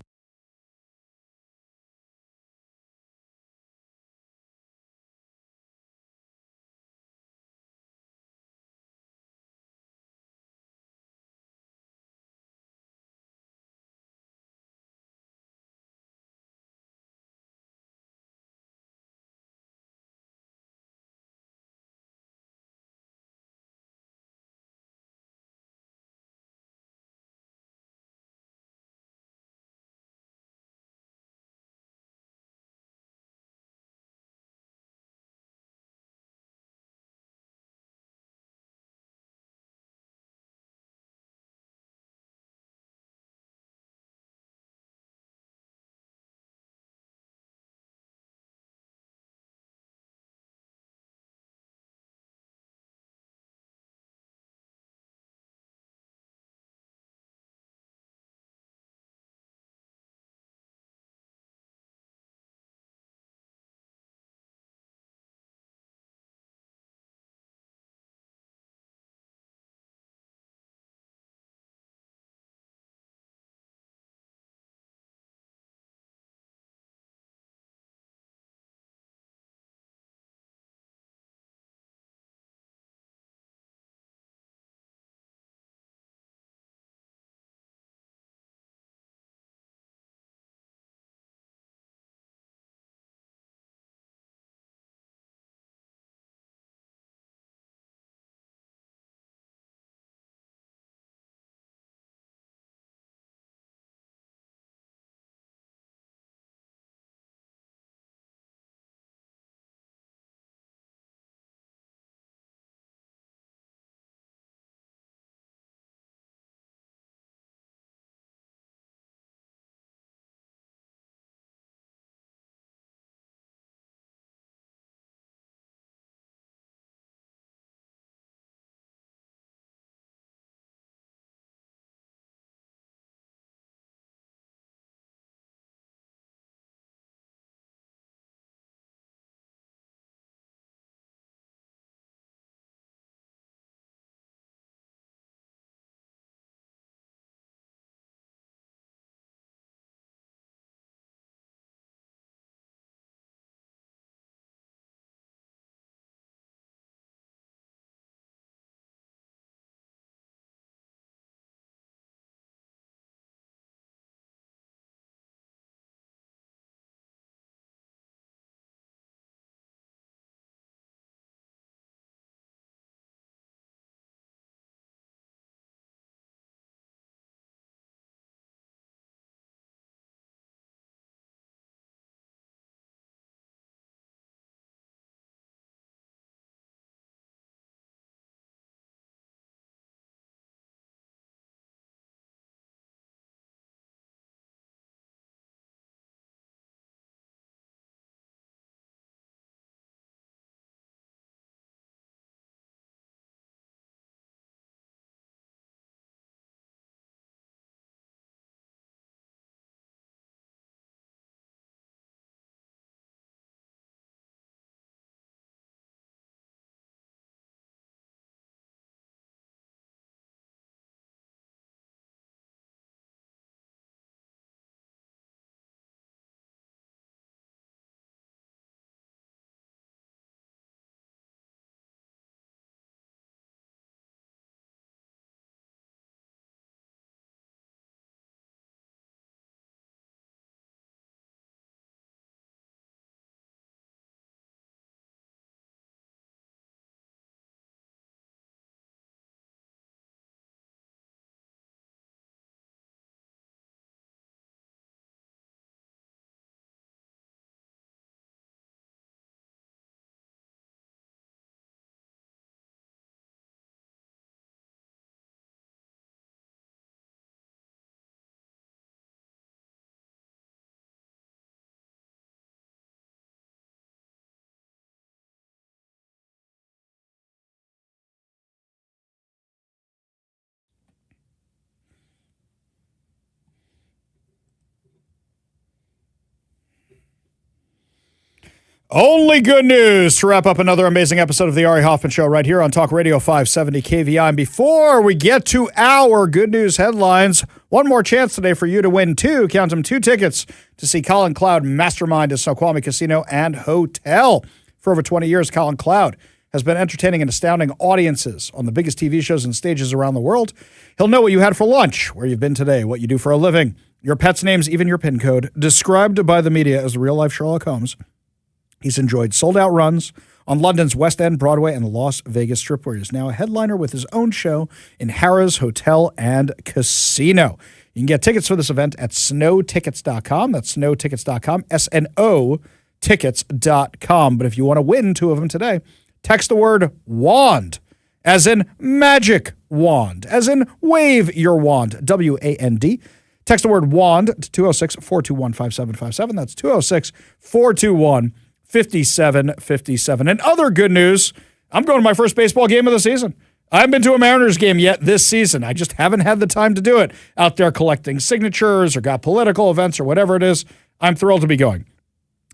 S1: Only good news to wrap up another amazing episode of the Ari Hoffman Show right here on Talk Radio 570 KVI. And before we get to our good news headlines, one more chance today for you to win two tickets to see Colin Cloud Mastermind at Snoqualmie Casino and Hotel. For over 20 years, Colin Cloud has been entertaining and astounding audiences on the biggest TV shows and stages around the world. He'll know what you had for lunch, where you've been today, what you do for a living, your pet's names, even your PIN code, described by the media as the real-life Sherlock Holmes. He's enjoyed sold-out runs on London's West End, Broadway, and the Las Vegas Strip, where he is now a headliner with his own show in Harrah's Hotel and Casino. You can get tickets for this event at snowtickets.com. That's snowtickets.com, S-N-O tickets.com. But if you want to win two of them today, text the word WAND, as in magic wand, as in wave your wand, W-A-N-D. Text the word WAND to 206-421-5757. That's 206-421-5757. And other good news, I'm going to my first baseball game of the season. I haven't been to a Mariners game yet this season. I just haven't had the time to do it. Out there collecting signatures or got political events or whatever it is. I'm thrilled to be going.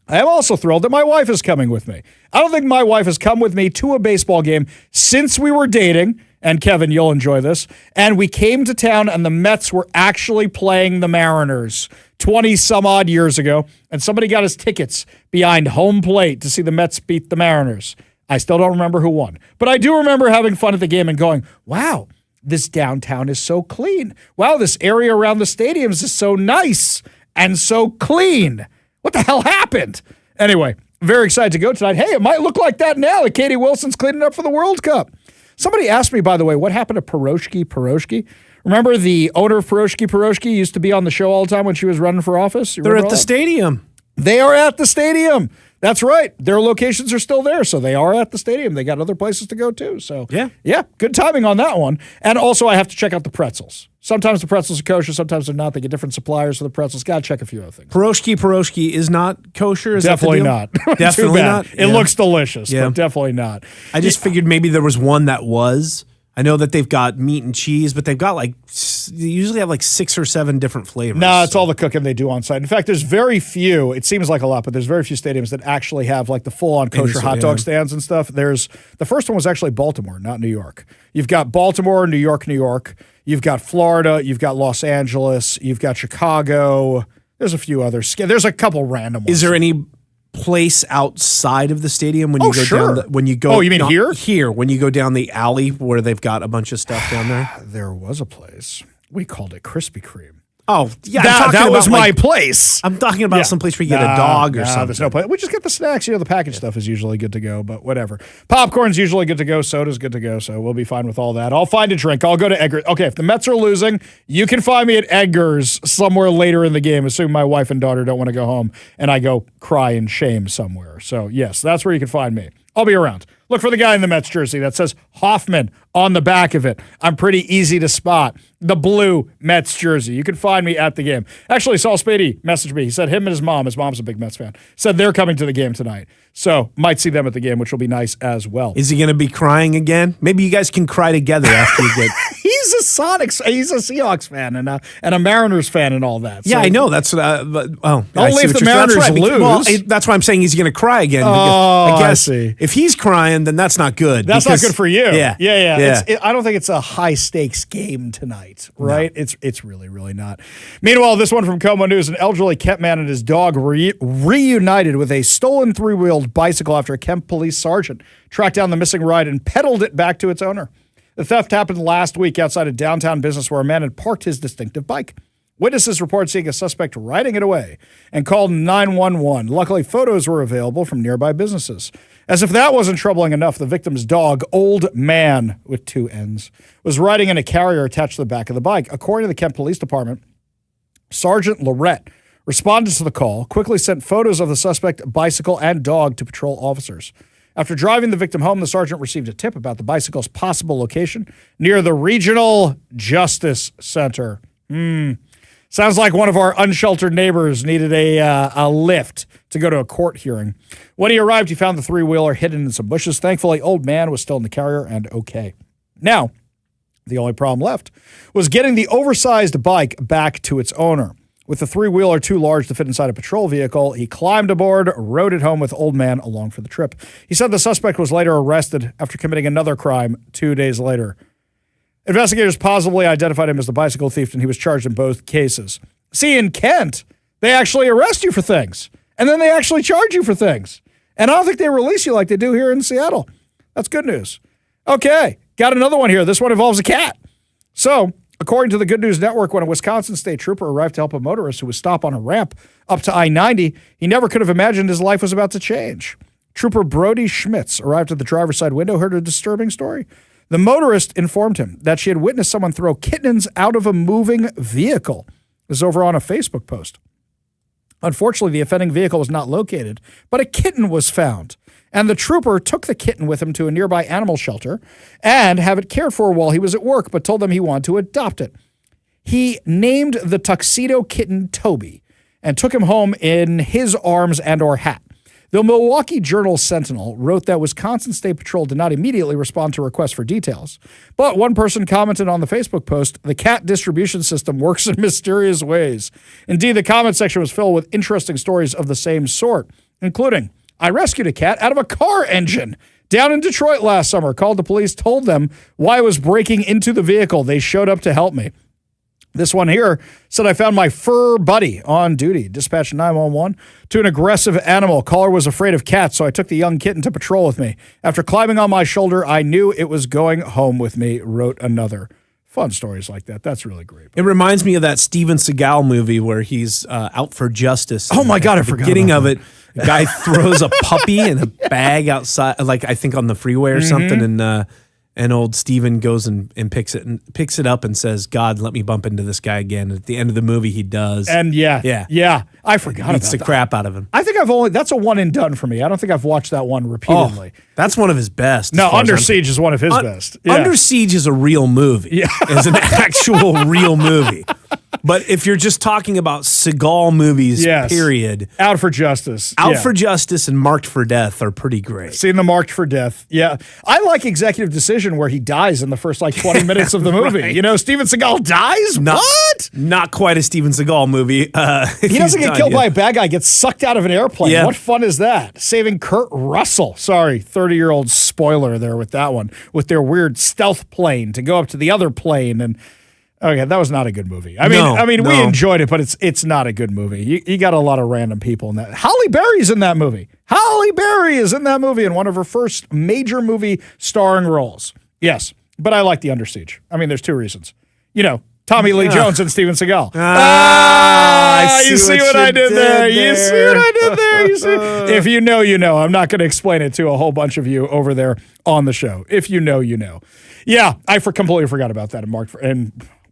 S1: I am also thrilled that my wife is coming with me. I don't think my wife has come with me to a baseball game since we were dating. And Kevin, you'll enjoy this. And we came to town and the Mets were actually playing the Mariners 20 some odd years ago. And somebody got us tickets behind home plate to see the Mets beat the Mariners. I still don't remember who won. But I do remember having fun at the game and going, wow, this downtown is so clean. Wow, this area around the stadiums is so nice and so clean. What the hell happened? Anyway, very excited to go tonight. Hey, it might look like that now that Katie Wilson's cleaning up for the World Cup. Somebody asked me, by the way, what happened to Piroshki? Remember the owner of Piroshki used to be on the show all the time when she was running for office?
S3: They're at the stadium.
S1: They are at the stadium. That's right. Their locations are still there, so they are at the stadium. They got other places to go too. So yeah, good timing on that one. And also, I have to check out the pretzels. Sometimes the pretzels are kosher, sometimes they're not. They get different suppliers for the pretzels. Got to check a few other things.
S3: Piroshki is not kosher? Is
S1: definitely
S3: that the
S1: not.
S3: Definitely not?
S1: It looks delicious, but definitely not.
S3: I just figured maybe there was one that was. I know that they've got meat and cheese, but they've got they usually have like 6 or 7 different flavors.
S1: No, it's all the cooking they do on site. In fact, there's very few, it seems like a lot, but there's very few stadiums that actually have like the full-on kosher hot dog stands and stuff. The first one was actually Baltimore, not New York. You've got Baltimore, New York. You've got Florida. You've got Los Angeles. You've got Chicago. There's a few others. There's a couple random ones.
S3: Is there any place outside of the stadium when you go down when you go
S1: you mean
S3: here when you go down the alley where they've got a bunch of stuff down there?
S1: There was a place. We called it Krispy Kreme.
S3: Oh, yeah.
S1: That was my place.
S3: I'm talking about some place where you get a dog or something.
S1: There's no place. We just get the snacks. The packaged stuff is usually good to go, but whatever. Popcorn's usually good to go. Soda's good to go, so we'll be fine with all that. I'll find a drink. I'll go to Edgar's. Okay, if the Mets are losing, you can find me at Edgar's somewhere later in the game, assuming my wife and daughter don't want to go home, and I go cry in shame somewhere. So, yes, that's where you can find me. I'll be around. Look for the guy in the Mets jersey that says Hoffman on the back of it. I'm pretty easy to spot. The blue Mets jersey. You can find me at the game. Actually, Saul Spady messaged me. He said him and his mom's a big Mets fan, said they're coming to the game tonight. So might see them at the game, which will be nice as well.
S3: Is he going to be crying again? Maybe you guys can cry together after you get...
S1: He's a Seahawks fan and a Mariners fan and all that. So.
S3: Yeah, I know. That's
S1: only if the Mariners lose.
S3: Well, that's why I'm saying he's going to cry again.
S1: Oh,
S3: I guess
S1: see.
S3: If he's crying, then that's not good.
S1: That's not good for you.
S3: Yeah.
S1: I don't think it's a high stakes game tonight, right? No. It's really, really not. Meanwhile, this one from Como News: an elderly Kent man and his dog reunited with a stolen 3-wheeled bicycle after a Kent police sergeant tracked down the missing ride and pedaled it back to its owner. The theft happened last week outside a downtown business where a man had parked his distinctive bike. Witnesses report seeing a suspect riding it away and called 911. Luckily, photos were available from nearby businesses. As if that wasn't troubling enough, the victim's dog, Old Man with 2 N's, was riding in a carrier attached to the back of the bike. According to the Kent Police Department, Sergeant Lorette responded to the call, quickly sent photos of the suspect bicycle and dog to patrol officers. After driving the victim home, the sergeant received a tip about the bicycle's possible location near the Regional Justice Center. Sounds like one of our unsheltered neighbors needed a lift to go to a court hearing. When he arrived, he found the 3-wheeler hidden in some bushes. Thankfully, Old Man was still in the carrier and okay. Now, the only problem left was getting the oversized bike back to its owner. With the three-wheeler too large to fit inside a patrol vehicle, he climbed aboard, rode it home with old man along for the trip. He said the suspect was later arrested after committing another crime 2 days later. Investigators positively identified him as the bicycle thief, and he was charged in both cases. See, in Kent, they actually arrest you for things, and then they actually charge you for things. And I don't think they release you like they do here in Seattle. That's good news. Okay, got another one here. This one involves a cat. So, according to the Good News Network, when a Wisconsin state trooper arrived to help a motorist who was stopped on a ramp up to I-90, he never could have imagined his life was about to change. Trooper Brody Schmitz arrived at the driver's side window, heard a disturbing story. The motorist informed him that she had witnessed someone throw kittens out of a moving vehicle. This is over on a Facebook post. Unfortunately, the offending vehicle was not located, but a kitten was found. And the trooper took the kitten with him to a nearby animal shelter and have it cared for while he was at work, but told them he wanted to adopt it. He named the tuxedo kitten Toby and took him home in his arms and or hat. The Milwaukee Journal-Sentinel wrote that Wisconsin State Patrol did not immediately respond to requests for details. But one person commented on the Facebook post, the cat distribution system works in mysterious ways. Indeed, the comment section was filled with interesting stories of the same sort, including, I rescued a cat out of a car engine down in Detroit last summer, called the police, told them why I was breaking into the vehicle. They showed up to help me. This one here said, I found my fur buddy on duty, dispatched 911 to an aggressive animal. Caller was afraid of cats, so I took the young kitten to patrol with me. After climbing on my shoulder, I knew it was going home with me, wrote another. Fun stories like that. That's really great.
S3: It reminds me of that Steven Seagal movie where he's out for justice.
S1: Oh my God, I forgot.
S3: Beginning of it, a guy throws a puppy in a bag outside, like I think on the freeway or something, and old Steven goes and picks it up and says, God, let me bump into this guy again. At the end of the movie, he does.
S1: And yeah. I forgot
S3: Beats the crap out of him.
S1: I think that's a one and done for me. I don't think I've watched that one repeatedly.
S3: Oh, that's one of his best.
S1: No, Under Siege is one of his best. Yeah.
S3: Under Siege is a real movie. Yeah. It's an actual real movie. But if you're just talking about Seagal movies, period.
S1: Out for Justice.
S3: Out for Justice and Marked for Death are pretty great.
S1: Seen the Marked for Death. Yeah. I like Executive Decision where he dies in the first 20 minutes of the movie.
S3: Right.
S1: You know, Steven Seagal dies? What?
S3: Not quite a Steven Seagal movie.
S1: He doesn't get killed by a bad guy, gets sucked out of an airplane. Yeah. What fun is that? Saving Kurt Russell. Sorry, 30-year-old spoiler there with that one. With their weird stealth plane to go up to the other plane and... Okay, that was not a good movie. I mean, we enjoyed it, but it's not a good movie. You got a lot of random people in that. Halle Berry's in that movie. Halle Berry is in that movie in one of her first major movie starring roles. Yes, but I like the Under Siege. I mean, there's two reasons. You know, Tommy Lee Jones and Steven Seagal. You see what I did there? You see what I did there? You see? If you know, you know. I'm not going to explain it to a whole bunch of you over there on the show. If you know, you know. Yeah, I completely forgot about that.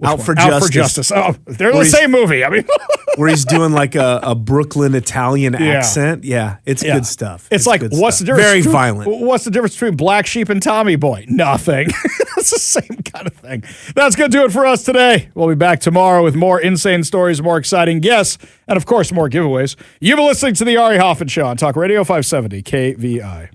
S3: Out for Justice.
S1: Oh, they're the same movie. I mean,
S3: where he's doing like a Brooklyn Italian accent. Yeah, it's good stuff.
S1: It's like, what's the difference?
S3: Very violent.
S1: What's the difference between Black Sheep and Tommy Boy? Nothing. It's the same kind of thing. That's going to do it for us today. We'll be back tomorrow with more insane stories, more exciting guests, and of course, more giveaways. You've been listening to The Ari Hoffman Show on Talk Radio 570 KVI.